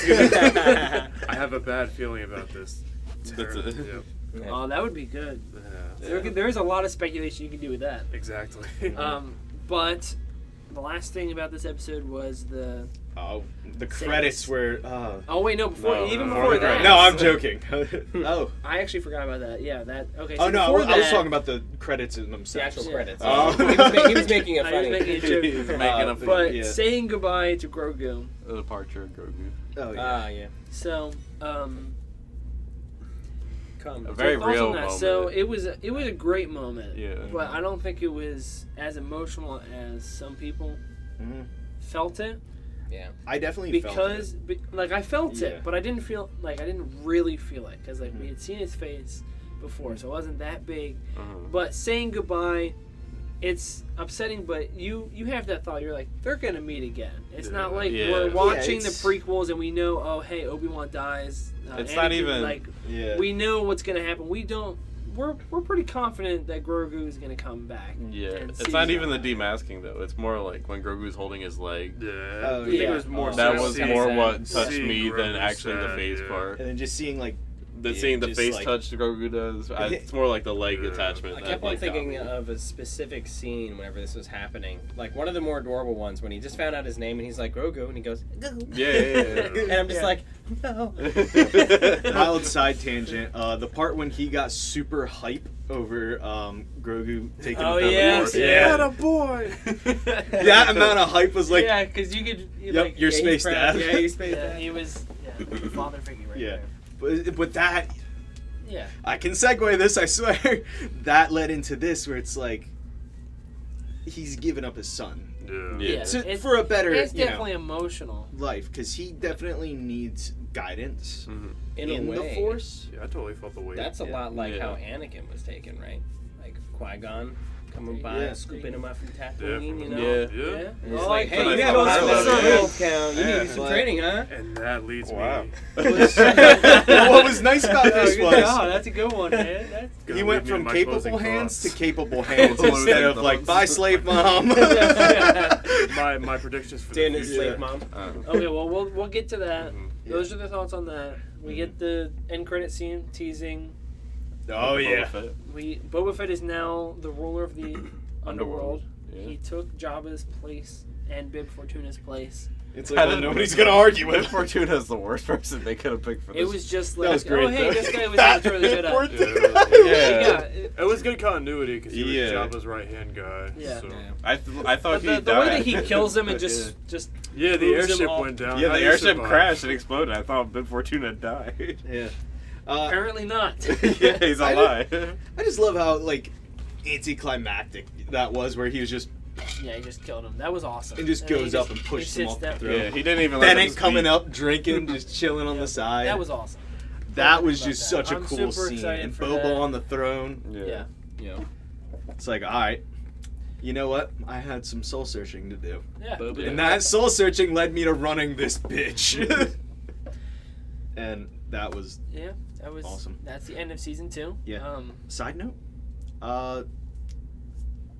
I have a bad feeling about this. That's it. Yep. Oh, that would be good. Yeah, There's a lot of speculation you can do with that. exactly. But the last thing about this episode was the. Oh, the credits were. Oh wait, no, before No, even no, before the that. credits. No, I'm joking. Oh. I actually forgot about that. Yeah, that. Okay. Oh So no, before I was that- talking about the credits in The themselves. actual Yeah. credits. Oh. He was making it I was funny. making a joke. He's making a But Yeah. saying goodbye to Grogu. The departure of Grogu. Oh yeah. Yeah. So, Come. A very so thoughts real on that. moment. So it was a great moment. Yeah. But I don't think it was as emotional as some people Mhm. felt it. Yeah. I definitely Because like I felt Yeah. it, but I didn't really feel it because like we had seen his face before, so it wasn't that big. But saying goodbye, it's upsetting. But you have that thought. You're like, they're gonna meet again. It's not like Yeah. we're Yeah, watching the it's- prequels and we know, oh hey, Obi-Wan dies. It's not Anakin, even- like Yeah. we know what's gonna happen. We don't. We're pretty confident that Grogu is gonna come back. Yeah, and it's see not him. even the demasking though. It's more like when Grogu's holding his leg. Yeah. Oh, I think yeah. it was more. That so was seeing- more what seeing touched me than Grogu actually the sad, face yeah. part. And then just seeing like Seeing the just, face like- touch Grogu does. It's more like the leg Yeah. attachment. I that, kept on like, got thinking me. of a specific scene whenever this was happening. Like one of the more adorable ones when he just found out his name and he's like Grogu and he goes Grogu. Yeah. And I'm just Yeah. like, no. mild side tangent. The part when he got super hype over Grogu taking Oh, the yeah. Force. Yeah. What a boy! That amount of hype was like, yeah, because you could. Yep, you're he's Space proud. Dad. Yeah, he's Space Yeah, Dad. he was father figure right Yeah. there. but that Yeah. I can segue this, I swear. That led into this where it's like he's giving up his son Yeah. Yeah. It's- for a better It's you know, definitely emotional. life because he definitely needs guidance In in a the way, Force. Yeah, I totally felt the weight. that's a Yeah. lot like Yeah. how Anakin was taken, right? Like Qui-Gon coming by, Yeah. scooping him up from Tatooine, Definitely. you know? Yeah. Yeah. And it's Oh, like, I hey, thought you I have thought a that lot was of good. milk count. You Yeah. need some Like- training, huh? And that leads Wow. me. What was nice about this Oh, was that's a good one, man. That's he Gonna went lead me from to my capable closing hands to thoughts. capable hands instead of like, bye, slave mom. my predictions for Dan the is future. slave mom. okay. Well, we'll get to that. Mhm. Those are the thoughts on that. We get the end credit scene teasing. Oh, yeah. Boba Fett. Boba Fett is now the ruler of the underworld. Yeah. He took Jabba's place and Bib Fortuna's place. It's like, well, nobody's going to argue with Bib him. Fortuna's the worst person they could have picked for this. It was just That like, was great, oh hey, though. this guy was That in Return of the Bib Jedi. Fortuna. Yeah. It was good continuity because he was Yeah. Jabba's right hand guy. Yeah. So. I thought But he the died. way that he kills him and But just Yeah, the moves him airship off. went down. Yeah, How the do you airship survive? crashed and exploded. I thought Bib Fortuna died. Yeah. apparently not. Yeah, he's I alive. I just love how, like, anticlimactic that was where he was just Yeah, he just killed him. That was awesome. and just then goes he up and pushes he him sits off the down. throne. Yeah, he didn't even let Bennett him coming speak. up, drinking, just chilling on the side. That was awesome. That was Love just that. such a I'm cool super scene. excited And for Boba that. on the throne. Yeah. Yeah. It's like, all right, you know what? I had some soul searching to do. Yeah. Boba And that soul searching led me to running this bitch. And that was, Yeah. That was Awesome. That's the end of season 2. Yeah. side note,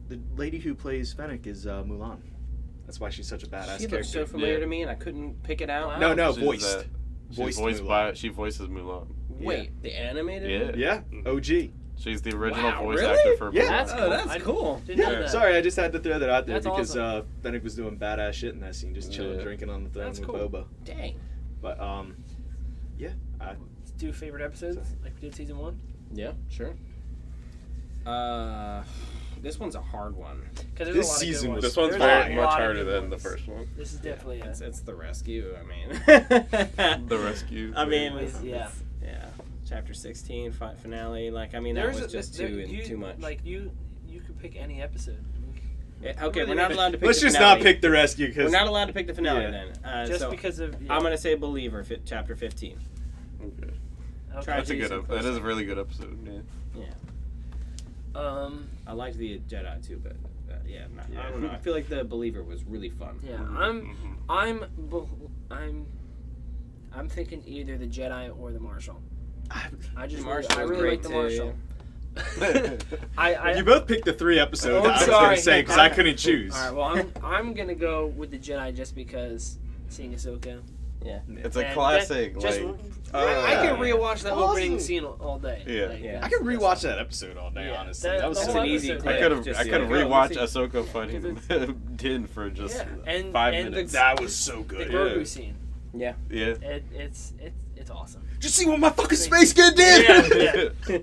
the lady who plays Fennec is Mulan. That's why she's such a badass She character. looked so familiar Yeah. to me, and I couldn't pick it out. Wow. No, She's, voiced. She's Voiced voiced Mulan. by. She voices Mulan. Wait, the animated? Yeah. Yeah, OG. She's the original Wow, voice really? actor for Yeah. Boba. That's Oh, cool. that's I cool. Didn't know Yeah. that. Sorry, I just had to throw that out there That's because awesome. Fennec was doing badass shit in that scene, just chilling, Yeah. drinking on the throne That's with cool. Boba. Dang. But yeah, Let's do favorite episodes like we did season 1. Yeah, sure. This one's a hard one. Because This season was This one's There's a very lot much of harder good than the ones. first one. This is definitely It's the rescue. I mean, The rescue. I mean, Yeah. yeah. Chapter 16 finale. Like, I mean, that was just too much. Like you could pick any episode. Yeah, okay, really we're not make- allowed to pick. let's the just finale. not pick the rescue We're because not allowed to pick the finale Yeah. then. Just so because of I'm gonna say Believer, chapter 15. Okay. okay. That's a Tragedies good. and That is a really good episode. Yeah. Yeah, I liked the Jedi too, but yeah, I don't know. I feel like the Believer was really fun. Yeah, Mm-hmm. I'm thinking either the Jedi or the Marshal. I just The Marshal I was really great like the too. Marshal. I you both picked the 3 episodes. Oh, I was sorry. gonna say because I couldn't choose. All right, well I'm gonna go with the Jedi just because seeing Ahsoka. Yeah. It's a And classic. just- Like. I can yeah. rewatch that Awesome. opening scene all day. Yeah. Like, Yeah. I could rewatch that episode all day. Yeah, Honestly, that- that was the That's so whole an easy episode, clip. I could have. Just I be could like, oh, rewatch let's see. Ahsoka fighting Din for just Yeah, and 5 and minutes. That was so The good. Grogu Yeah. scene. Yeah. Yeah. It's awesome. Just see what my fucking space kid did. Yeah.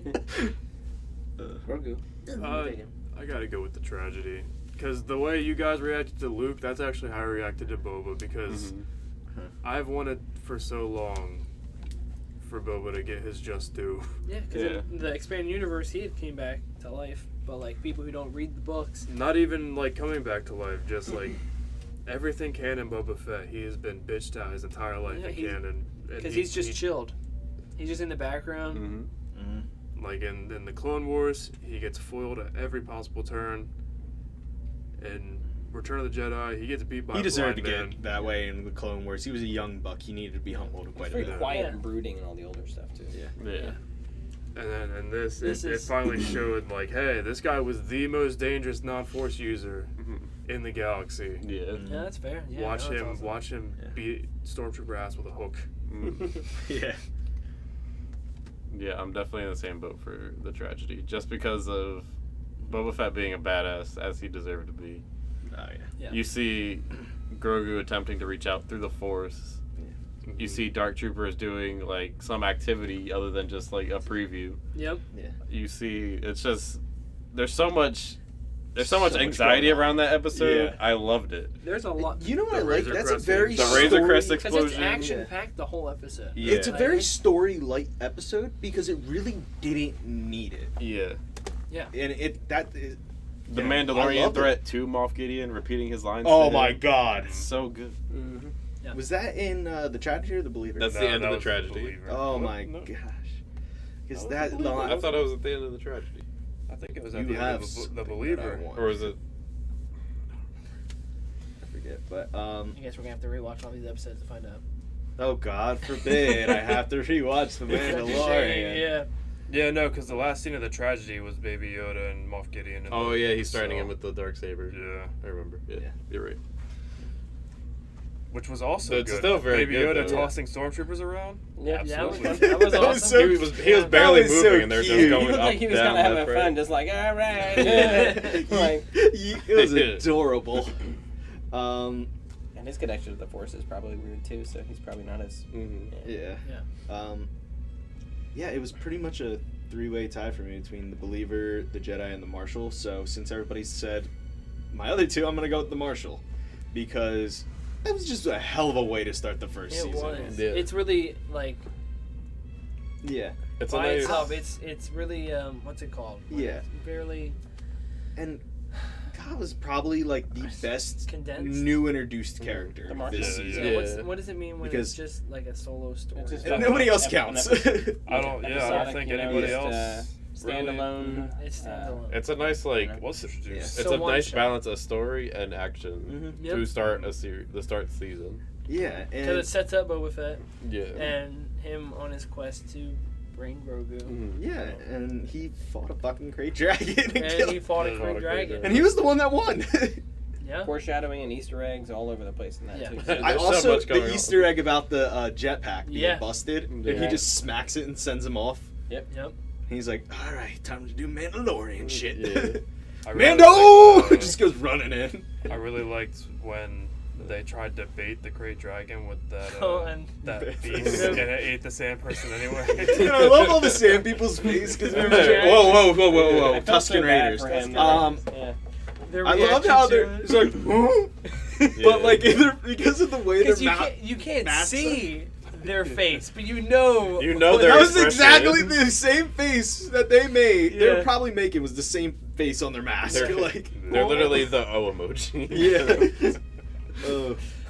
Grogu. I gotta go with the tragedy. Because the way you guys reacted to Luke, that's actually how I reacted to Boba. Because I've wanted for so long for Boba to get his just due. Yeah, because Yeah. in the expanded universe, he came back to life. But like people who don't read the books, Not even like coming back to life, just like everything canon Boba Fett. He has been bitched out his entire life Yeah, in he's- canon. because he's just chilled. He's just in the background. Mm-hmm. Like in the Clone Wars, he gets foiled at every possible turn. In Return of the Jedi, he gets beat by He a deserved to blind man. get that way in the Clone Wars. He was a young buck. He needed to be humbled quite a Very bit. quiet Yeah. and brooding and all the older stuff too. Yeah. Yeah. And then and this This it is- finally showed like, hey, this guy was the most dangerous non-Force user Mhm. in the galaxy. Yeah. Yeah, that's fair. Yeah, watch no, that's him, awesome. watch him Yeah. beat Stormtrooper ass with a hook. Mm. Yeah. Yeah, I'm definitely in the same boat for the tragedy, just because of Boba Fett being a badass as he deserved to be. Oh yeah. Yeah. You see Grogu attempting to reach out through the Force. You see Dark Troopers doing like some activity other than just like a preview. Yep. You see, it's just there's so much So much anxiety going on. around that episode. Yeah. I loved it. There's a lot. You know what The I like? Razor That's a Crest very The Razor Crest story- Because it's explosion. action packed the whole episode. Yeah. It's a very story light episode because it really didn't need it. Yeah. And it that is The yeah, I Mandalorian loved it. threat to Moff Gideon repeating his lines. Oh to my him. god. So good. Mm-hmm. Yeah. Was that in the tragedy or the believer? That's No, the end that of the was tragedy. Believer. oh No, my no. gosh. Because That that was the line, I thought it was at the end of the tragedy. I think it was you at the have end of something the that I Believer. want. Or was it? I forget, but I guess we're gonna have to rewatch all these episodes to find out. oh God forbid I have to rewatch the Mandalorian. Yeah. Yeah, no, because the last scene of the tragedy was Baby Yoda and Moff Gideon. And Oh the- yeah, he's starting so- in with the dark saber. Yeah, I remember. Yeah, Yeah. you're right. which was also It's good. still very Baby good, Yoda though. tossing stormtroopers around. Yeah, Yeah, that was, absolutely. that was That was awesome. so- He was Yeah. barely That was moving, so and they're cute. just He going looked up, like he was down, kind of having left, right. fun, just like, all right. Like, it was adorable. and his connection to the Force is probably weird too, so he's probably not as. Mhm. Yeah. Yeah. Yeah, it was pretty much a three-way tie for me between the Believer, the Jedi, and the Marshal. So since everybody said my other two, I'm gonna go with the Marshal because that was just a hell of a way to start the first It season. was. Yeah. It's really like Yeah, It's a by nice. itself. It's really what's it called? When Yeah. it's barely and God was probably like the best condensed. new introduced character The Marshal. this Yeah, season. Yeah. Yeah. What does it mean when Because- it's just like a solo story? It's just And nobody else An counts. episode. I don't Episodic, think you know, anybody just, else. standalone. It's standalone. It's a nice like. Was introduced. Yeah. It's So a one nice shot. balance of story and action Yep. to start a series. The start season. Yeah, Because and it sets up Boba Fett Yeah. and him on his quest to bring Grogu. Mhm. yeah, and he fought a fucking great dragon and, And killed he fought a Yeah, great fought a great dragon. dragon. and he was the one that won. Yeah. Foreshadowing and Easter eggs all over the place in that Yeah. too. There's I so also much going the on. Easter egg about the jetpack being Yeah. busted, and Yeah. he just smacks it and sends him off. Yep. He's like, all right, time to do Mandalorian shit. Yeah. I really Mando! liked, Just goes running in. I really liked when they tried to bait the Great Dragon with that And that beast, and it ate the sand person anyway. Dude, I love all the sand people's face because they're Yeah. whoa, I felt Tusken so bad Raiders. for him. yeah. Their I love reaction how to they're it. it's like, but like because of the way they're Because you can't masks see their face, but you know. You know their that was expression. exactly the same face that they made. They Yeah. were probably making was the same face on their mask. They're, like, they're literally the O emoji. yeah.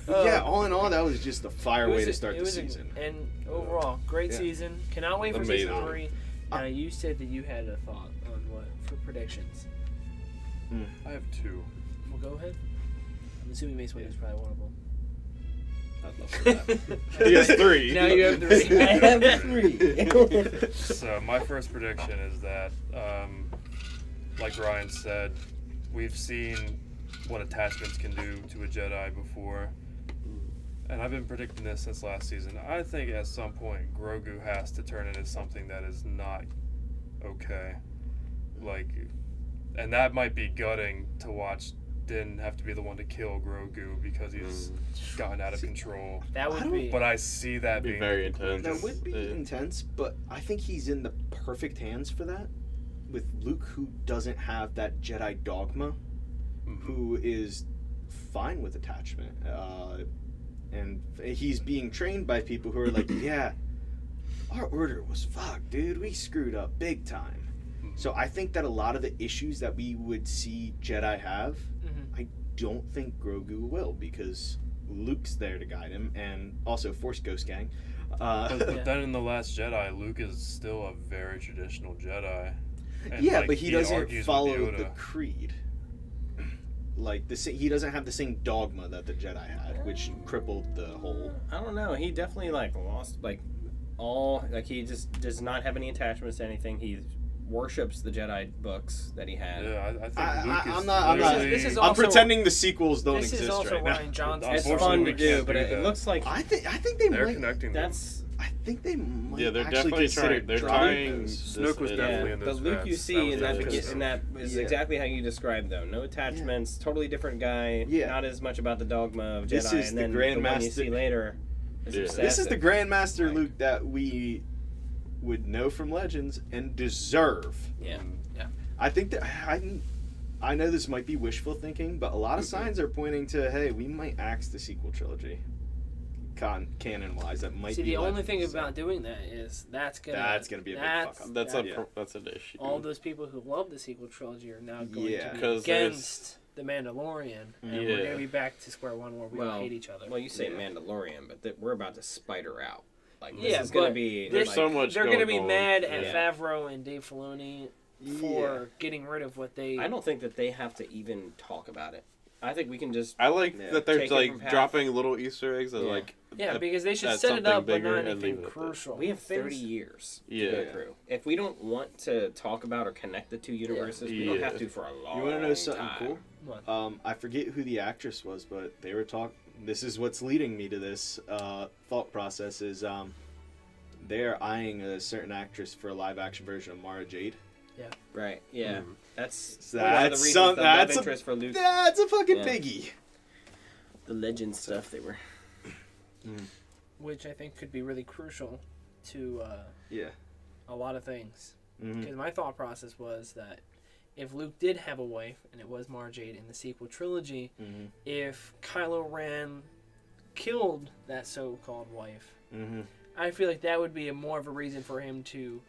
Yeah, all in all, that was just a fire way to start the season. And overall, great Yeah. season. Cannot wait for Amazing. season 3. Now, you said that you had a thought on what for predictions. I have 2. Well, go ahead. I'm assuming Mace Windu is probably one of them. I'd love for that. He has 3. Now you have 3. I have 3. So my first prediction is that, like Ryan said, we've seen what attachments can do to a Jedi before, and I've been predicting this since last season. I think at some point Grogu has to turn into something that is not okay, like, and that might be gutting to watch. Din have to be the one to kill Grogu because he's gotten out of control. That I would don't- be. But I see that Be being very the intense. conclusion. That would be Yeah. intense, but I think he's in the perfect hands for that. With Luke, who doesn't have that Jedi dogma, who is fine with attachment, and he's being trained by people who are like, yeah, our order was fucked, dude. We screwed up big time. So I think that a lot of the issues that we would see Jedi have, I don't think Grogu will, because Luke's there to guide him, and also Force Ghost Gang. But then in The Last Jedi, Luke is still a very traditional Jedi. And, Yeah, like, but he doesn't argues with follow Yoda. the creed. Like he doesn't have the same dogma that the Jedi had, which crippled the whole. I don't know. He definitely lost he just does not have any attachments to anything. He worships the Jedi books that he had. Yeah, I think I- Luke is. I'm not- literally- This is I'm also- pretending the sequels don't This is exist also right now. Ryan Johnson. It's Unfortunately, fun we to do, can't but do it that. looks like I think they They're might. connecting them. I think they might. Yeah, they're actually definitely consider trying. They're dropping trying. those. Snoke was this- definitely yeah, in the those Luke you vets. see That was in that definitely and that is Yeah. exactly how you described though. No attachments, totally different guy. Yeah. Not as much about the dogma of This Jedi, is and the then Grand the one you Master- see later. Is Yeah. This is obsessive. the Grandmaster Like- Luke that we would know from Legends and deserve. Yeah. I think that I know this might be wishful thinking, but a lot of signs are pointing to, hey, we might axe the sequel trilogy. Canon wise, that might See, be the only Legends, thing so. about doing that is that's gonna be a big fuck up. That's an issue. all those people who love the sequel trilogy are now going Yeah. to be 'Cause against the Mandalorian, and we're Yeah. gonna be back to square one where we all hate each other. Well, you say Yeah. Mandalorian, but we're about to spider out. Like this Yeah, is gonna but be. There's like, so much They're gonna be going on. mad at Yeah. Favreau and Dave Filoni for getting rid of what they. I don't think that they have to even talk about it. I think we can just. I like Yeah. that they're Take it from like half. dropping little Easter eggs that Yeah. like. Yeah, because they should add set it something up, but bigger not and anything leave it at that. crucial. We have 30 Things- years to Yeah. go through. If we don't want to talk about or connect the two universes, we don't Yeah. have to for a long. You want to know something time. cool? I forget who the actress was, but they were talking. This is what's leading me to this thought process. Is they're eyeing a certain actress for a live action version of Mara Jade. Right? Yeah. Mm. That's So one of the that's reasons some- the that's love a- interest for Luke. That's a fucking Yeah. biggie. The legend stuff they were. Which I think could be really crucial to Yeah. a lot of things. Mhm. Because my thought process was that if Luke did have a wife, and it was Mara Jade in the sequel trilogy, Mhm. if Kylo Ren killed that so-called wife, Mhm. I feel like that would be more of a reason for him to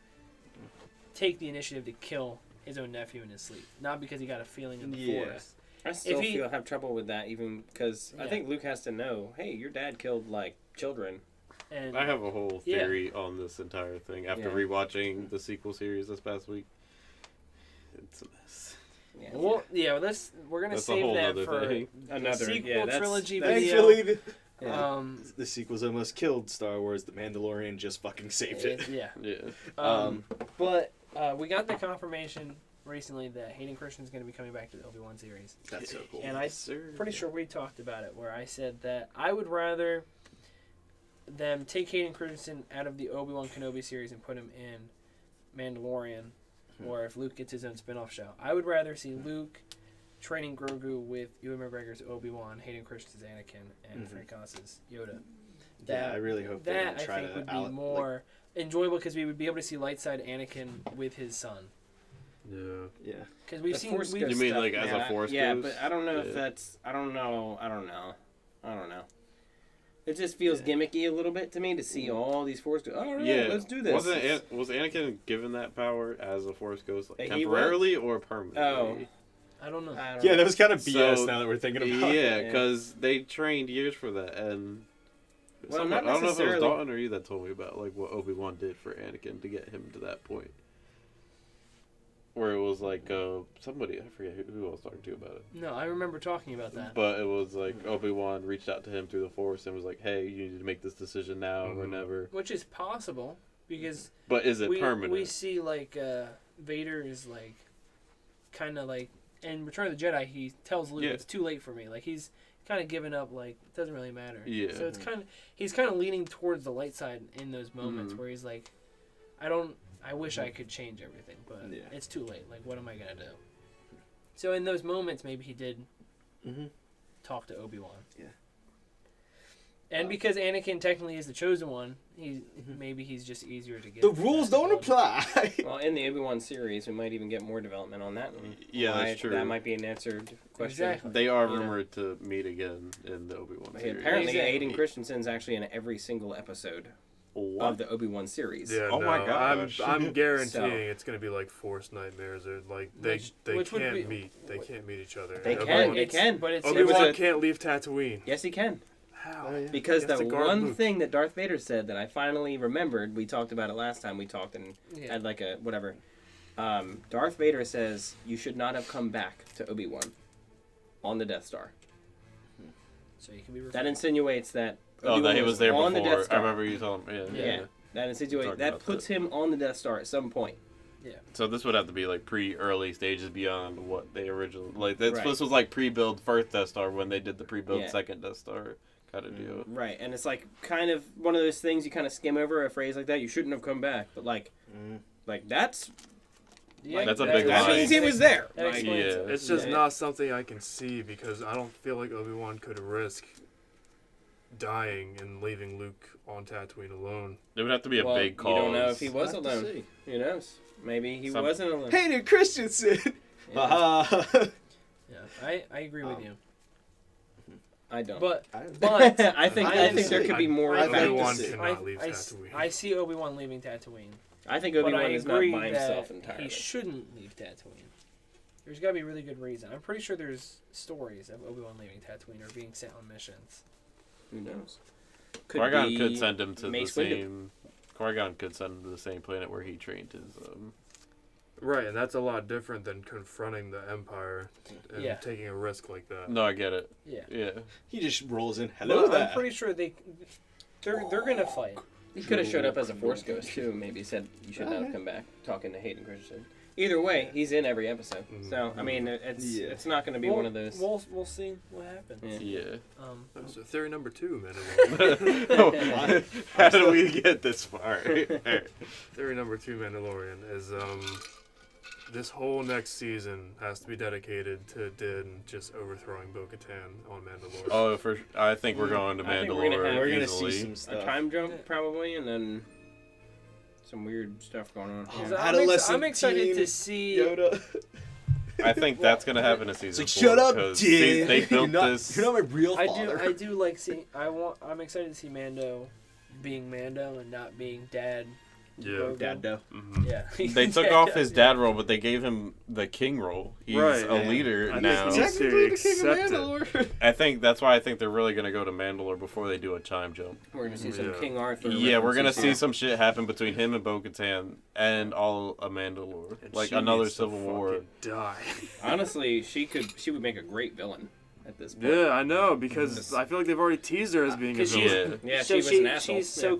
take the initiative to kill his own nephew in his sleep. Not because he got a feeling in the Yeah. Force. I still he- have trouble with that, even because I Yeah. think Luke has to know. Hey, your dad killed children. And I have a whole Yeah. theory on this entire thing after Yeah. rewatching the sequel series this past week. It's a mess. Yeah. We're gonna That's a save whole that nother for thing. Another the sequel yeah, that's, trilogy that's- video. Thankfully, Yeah. the sequels almost killed Star Wars. The Mandalorian just fucking saved it. Yeah. Yeah. But we got the confirmation recently that Hayden Christensen's going to be coming back to the Obi-Wan series. That's so cool. And I'm pretty sure we talked about it, where I said that I would rather them take Hayden Christensen out of the Obi-Wan Kenobi series and put him in Mandalorian, or if Luke gets his own spin-off show. I would rather see Luke training Grogu with Ewan McGregor's Obi-Wan, Hayden Christensen's Anakin, and Frank Oz's Yoda. Yeah, I really hope that they try I think to would be more enjoyable because we would be able to see light side Anakin with his son. Yeah. Because we've The seen. Force We, Ghost You mean stuff, like as man, a Force Yeah, Ghost? but I don't know if Yeah. that's. I don't know. It just feels gimmicky a little bit to me to see all these Force Ghosts. All right, Yeah, let's do this. Was Anakin given that power as a Force Ghost like, He temporarily or permanently? Oh. I don't know. I don't Yeah, know. that was kind of BS So, now that we're thinking about it. Yeah, because they trained years for that, and Well, I not don't know if it was necessarily. Dalton or you that told me about like what Obi-Wan did for Anakin to get him to that point. Where it was like somebody, I forget who I was talking to about it. No, I remember talking about that. But it was like Obi-Wan reached out to him through the Force and was like, "Hey, you need to make this decision now or never." Which is possible because But is it we permanent? see like Vader is like kind of like in Return of the Jedi. He tells Luke Yeah. it's too late for me. Like he's kind of given up. Like it doesn't really matter. Yeah. So it's he's kind of leaning towards the light side in those moments where he's like, I wish I could change everything, but it's too late. Like, what am I gonna do? So in those moments, maybe he did talk to Obi-Wan. Yeah. And because Anakin technically is the chosen one, maybe he's just easier to get. The rules don't apply. Well, in the Obi-Wan series, we might even get more development on that one. Yeah, Why that's true. That might be an answered question. Exactly. They are You know. rumored to meet again in the Obi-Wan But series. apparently, He's in- Hayden Christensen's actually in every single episode of the Obi-Wan series. Yeah, Oh no, my gosh. I'm guaranteeing So- it's gonna be like Force Nightmares or like they Which would can't be- meet. They can't meet each other. They Obi-Wan- can. They It's- can. but it's- There was Obi-Wan a- can't leave Tatooine. Yes, he can. How? Oh, yeah. Because He has the to guard one Luke. thing that Darth Vader said that I finally remembered, we talked about it last time we talked and Yeah. had like a whatever. Darth Vader says you should not have come back to Obi-Wan on the Death Star. So you can be. That insinuates that. Oh, Obi-Wan that he was there on before. the Death I Star. remember you telling me. Yeah, that insinuates Talking that about puts that. him on the Death Star at some point. So this would have to be like early stages beyond what they originally like. This Right. was like pre-build first Death Star when they did the pre-build Yeah. second Death Star kind of deal. Right, and it's like kind of one of those things you kind of skim over a phrase like that. You shouldn't have come back, but like that's Yeah, That's a that- big that line. means he was there. That Like, explains Yeah. it. It's just Yeah. not something I can see because I don't feel like Obi-Wan could risk dying and leaving Luke on Tatooine alone. It would have to be a well, big cause. You don't know if he was We'll have to alone. see. Who knows? Maybe he Some- wasn't alone. Hayden Christensen. Yeah. Haha. Yeah, I agree with you. I don't. But I think I there could be more I factors. Obi-Wan see. cannot leave Tatooine. I see Obi-Wan leaving Tatooine. I think But Obi-Wan I is not agree by himself that entirely. he shouldn't leave Tatooine. There's got to be a really good reason. I'm pretty sure there's stories of Obi-Wan leaving Tatooine or being sent on missions. Who knows? Could Qui-Gon be could send him to Mace the Windu. same. Qui-Gon could send him to the same planet where he trained his. Right, and that's a lot different than confronting the Empire and Yeah. taking a risk like that. No, I get it. Yeah. Yeah. He just rolls in. Hello Well, there. I'm pretty sure they're gonna fight. He could have showed up as a Force Ghost too. Maybe said you should not have come back. Talking to Hayden Christensen. Either way, he's in every episode. So I mean, it's not going to be one of those. We'll see what happens. Yeah. Yeah. So theory number 2, Mandalorian. How did we get this far? Theory number 2, Mandalorian, is this whole next season has to be dedicated to Din just overthrowing Bo-Katan on Mandalorian. Oh, I think we're going to I think we're gonna have- Mandalore we're gonna easily. see some A stuff. time jump probably, and then some weird stuff going on. So Yeah. Adolescent I'm excited teen to see. Yoda. I think that's going to happen in season It's like, 4. shut up, 'cause Din. They built you're not, this. You're not my real I father. do like seeing. I'm excited to see Mando being Mando and not being Dad. Yeah. Grogu. Dad though. Mhm. Yeah. They took off his dad role, but they gave him the king role. He's Right, a and leader I now. think Technically the king of accept it. Mandalore. I think that's why I think they're really going to go to Mandalore before they do a time jump. We're gonna see some Yeah. King Arthur. Yeah, we're going to references see here. some shit happen between him and Bo-Katan and all of Mandalore. And Like she another needs to Civil War. fucking Die. Honestly, she would make a great villain at this point. Yeah, I know, because Yes. I feel like they've already teased her as being a 'cause she's- villain. Yeah. Yeah, So she was an asshole. she's so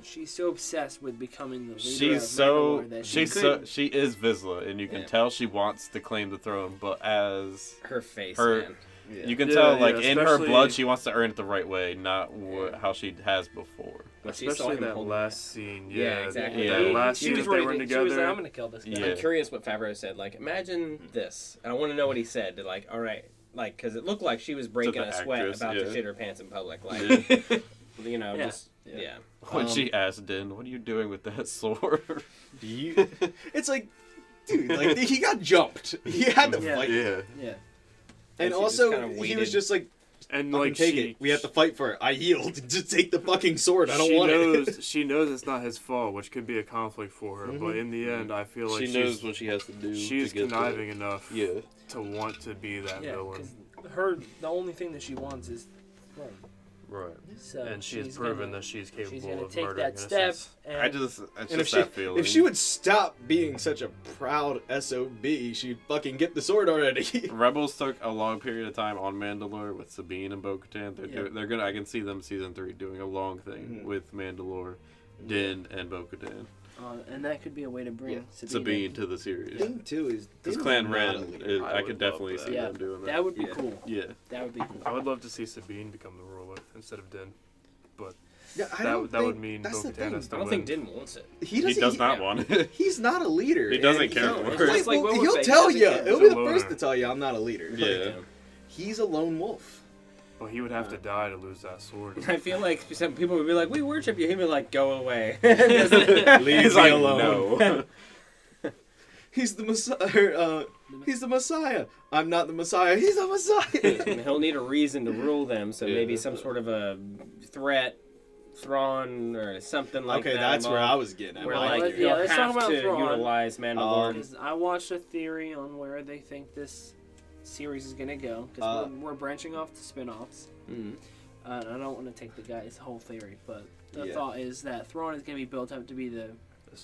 she's so obsessed with becoming the leader She's of so Mandalore that she is Vizsla, and you can Yeah. tell she wants to claim the throne. But as her face, her- man. Yeah. you can Yeah, tell, yeah, like in her especially- blood, she wants to earn it the right way, not how she has before. When she saw Especially him that holding last scene. Yeah, exactly. Yeah. That last She scene was that they ready were to, she was like, together. I'm gonna kill this guy. Yeah. I'm curious what Favreau said. Like, imagine this. I want to know what he said. To like, all right, like, because it looked like she was breaking the a sweat actress, about to yeah. shit her pants in public. Like, Yeah. you know, Yeah. just yeah. When she asked Din, "What are you doing with that sword?" Do you? It's like, dude, like he got jumped. He had to Yeah. fight. Yeah. Yeah. And And she also, just kinda he waited. was just like, And "Fucking like take it. We have to fight for it. I yield. Just take the fucking sword. I don't want it." She knows it's not his fault, which could be a conflict for her. Mhm. But in the end, I feel like she knows what she has to do. she's to get conniving enough Yeah. to want to be that Yeah, villain. because the only thing that she wants is throne. Right. So And she's she's proven gonna, that she's she's capable gonna of take murdering that step. innocents. And It's And just if she, that feeling. if she would stop being such a proud SOB, she'd fucking get the sword already. Rebels took a long period of time on Mandalore with Sabine and Bo-Katan. Yeah. They're gonna. I can see them season 3 doing a long thing Mhm. with Mandalore, Din, and Bo-Katan. and that could be a way to bring Yeah. Sabine to the series. Thing too is Because Din's Clan not a Ren, leader. I I could would definitely love see that. Yeah. them doing that. That would be Yeah. cool. Yeah. That would be cool. I would love to see Sabine become the ruler instead of Din. Yeah, I That don't that would think- mean that's the Bo-Katan has thing. to I don't win. think Din wants it. He He doesn't. does not want it. He's not a leader. He doesn't and care No, for it's it. just like Boba he'll Fett, he tell doesn't you. care. He'll He's be a the first loner. to tell you I'm not a leader. Yeah. He's a lone wolf. But he would have to die to lose that sword. I feel like some people would be like, "We worship you." He'd be like, "Go away." Leave He's me like, alone. no. He's the Messiah. He's the Messiah. I'm not the Messiah. He's the Messiah. He'll need a reason to rule them, so Yeah. maybe some sort of a threat, Thrawn or something like Okay, that. that's where I involved, was getting at. Where Well, like yeah, he'll let's have talk about to Thrawn. utilize Mandalore. Because I watched a theory on where they think this series is gonna go. Because we're branching off to spin-offs. Mhm. I don't want to take the guy's whole theory, but the Yeah. thought is that Thrawn is gonna be built up to be the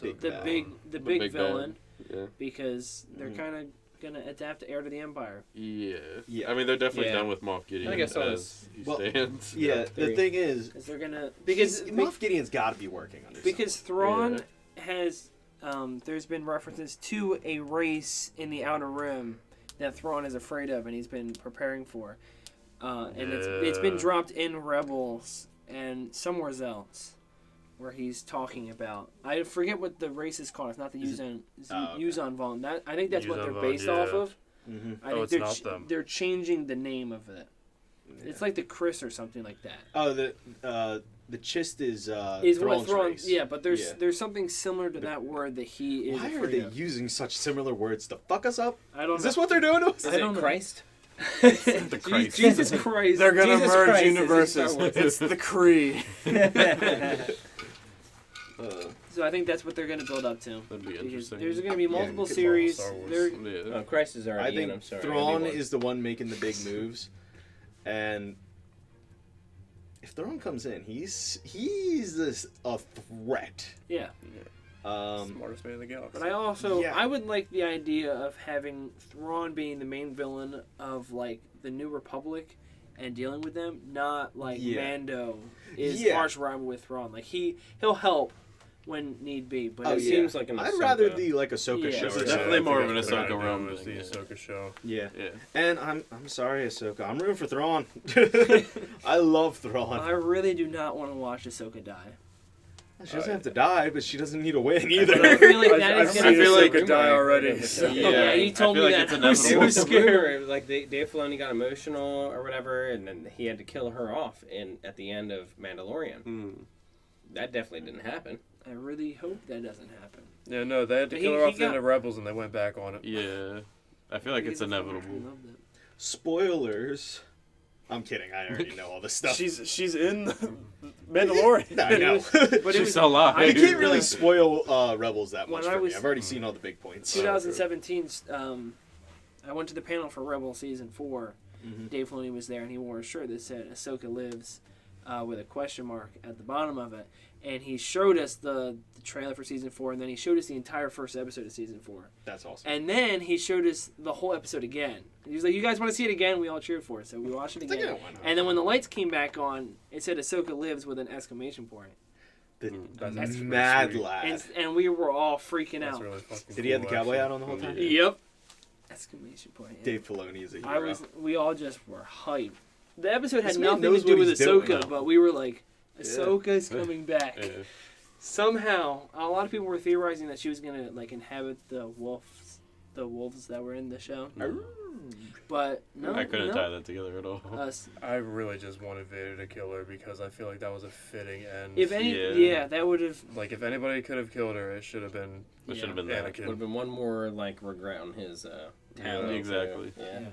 Big the bad. big big villain Yeah. because they're Mhm. kind of gonna adapt to Heir to the Empire. Yeah. Yeah. I mean, they're definitely Yeah. done with Moff Gideon I guess so. as he Well, stands. Yeah, theory. the thing is, Because they're gonna because Moff Gideon's got to be working under because Thrawn Yeah. has there's been references to a race in the Outer Rim that Thrawn is afraid of and he's been preparing for, and it's been Yeah. dropped in Rebels and somewhere else where he's talking about. I forget what the race is called. It's not the Is Yuzan Oh, okay. Yuzan Vaughn. That I think that's what they're Yuzan based Vaughn, off yeah. of. Mm-hmm. I Oh, think it's they're not them. they're changing the name of it. It's like the Chris or something like that. Oh, the chist is Is what Thrawn's Thrawn? race. Yeah, but there's Yeah. there's something similar to that word that he is Why are afraid they of. using such similar words to fuck us up? I don't Is know. this what they're doing to us? Is I it don't know. Christ? The Christ. Jesus Christ. They're gonna Jesus merge Christ is in universes. Star Wars. It's the Kree. So I think that's what they're going to build up to. That'd be Because interesting. there's going to be multiple it's all series. Star Wars. There, Yeah. Oh, Christ is I already in. think I'm sorry. Thrawn Obi-Wan. is the one making the big moves, and if Thrawn comes in, he's a threat. yeah. Smartest man in the galaxy. But I also Yeah. I would like the idea of having Thrawn being the main villain of like the New Republic and dealing with them, not like Yeah. Mando is Yeah. arch rival with Thrawn. Like he'll help when need be, but Oh, It yeah. seems like an I'd Ahsoka. rather the like Ahsoka Yeah. show. This or is something. definitely more of I an think that's Ahsoka what they're realm gonna do, thing, is the yeah. Ahsoka show. Yeah. Yeah. And I'm sorry, Ahsoka. I'm rooting for Thrawn. I love Thrawn. I really do not want to watch Ahsoka die. She doesn't have to die, but she doesn't need to win But I either. feel like that I've is seen gonna I feel like- Ahsoka die already. Yeah, you told I feel me like that. it's I was It inevitable. was scary. Like Dave Filoni got emotional or whatever, and then he had to kill her off at the end of Mandalorian. Hmm. That definitely didn't happen. I really hope that doesn't happen. Yeah, no, they had to But kill he- her he off the end got- of Rebels, and they went back on it. Yeah. I feel like it's inevitable. Love that. Spoilers. I'm kidding. I already know all this stuff. She's in the Mandalorian. I know. But it She's was so alive. You can't really spoil Rebels that much When I for me. was- I've already seen all the big points. 2017. I went to the panel for Rebel season 4. Mhm. Dave Filoni was there, and he wore a shirt that said "Ahsoka lives," with a question mark at the bottom of it. And he showed us the trailer for season 4, and then he showed us the entire first episode of season 4. That's awesome. And then he showed us the whole episode again. He was like, "You guys want to see it again?" We all cheered for it, so we watched it It's like, again. yeah, why not? And then when the lights came back on, it said "Ahsoka lives" with an exclamation point, The That's pretty mad sweet. lad. and we were all freaking That's out. really fucking Did he have the cool, cowboy actually. hat on the whole time? Yeah. Yep. Exclamation point. yeah. Dave Filoni is a hero. We all just were hyped. The episode had This man nothing to knows do what with he's doing. Ahsoka, but we were like, Ahsoka's coming back. Yeah. Somehow, a lot of people were theorizing that she was gonna like inhabit the wolves that were in the show. But no, I couldn't no. tie that together at all. I really just wanted Vader to kill her because I feel like that was a fitting end. If any, Yeah. that would have. Like, if anybody could have killed her, it should have been It should have been that. Would have Anakin. been one more like regret on his talent. exactly. So, yeah.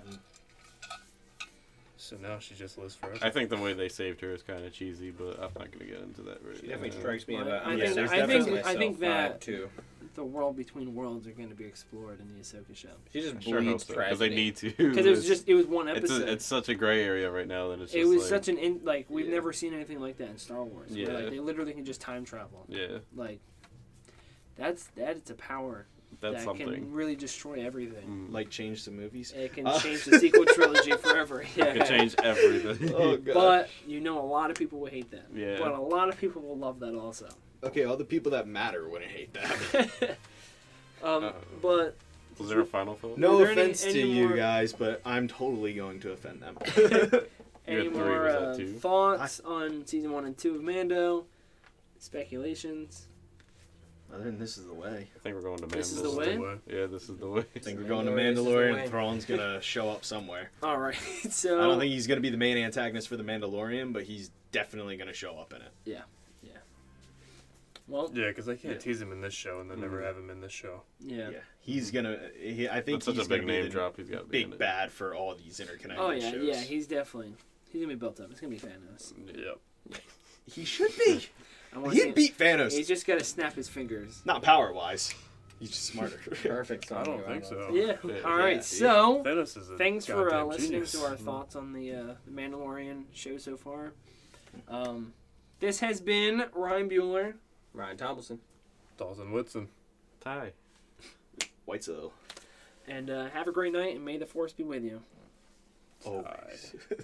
So now she just lives forever. I think the way they saved her is kind of cheesy, but I'm not going to get into that right She now. definitely strikes me Well, about. I I'm think- there's I think- definitely I think myself that- vibe, too. The world between worlds are going to be explored in the Ahsoka show. She just I sure hope bleeds so, because they tragedy. need to. Because it was one episode. It's such a gray area right now that it's just it was like, such an we've Yeah. never seen anything like that in Star Wars. Where, Yeah. like, they literally can just time travel. Yeah, Like that's a power that's that something. can really destroy everything. Like change the movies. It can change the sequel trilogy forever. Yeah. It could change everything. Oh god. But you know, a lot of people will hate that. Yeah. But a lot of people will love that also. Okay, all the people that matter wouldn't hate that. But Was there a final thought? No Were there offense any to you more- guys, but I'm totally going to offend them. any had three, more was that two? thoughts on season 1 and 2 of Mando? Speculations. Other than this is the way. I think we're going to Mandalorian. This is the way? Yeah, this is the way. I think we're going to This is the way. Mandalorian. Thrawn's gonna show up somewhere. All right. So I don't think he's gonna be the main antagonist for the Mandalorian, but he's definitely gonna show up in it. well, Yeah, because they can't Yeah. tease him in this show and then never have him in this show. yeah. Yeah, he's gonna. I think That's such he's a big gonna be name the drop. He's got to be in big it. bad for all these interconnected Oh yeah, shows. yeah. He's gonna be built up. It's gonna be Thanos. Yep. He should be. I want to He'd beat Thanos. He's just gotta snap his fingers. Not power wise. He's just smarter. Perfect. I don't think so. Yeah. Yeah. All right. Yeah. So Thanos is a thanks for goddamn listening genius. to our thoughts on the Mandalorian show so far. This has been Ryan Buehler. Ryan Tomlinson. Dawson Whitson. Ty. White Cell. And have a great night, and may the force be with you. Always.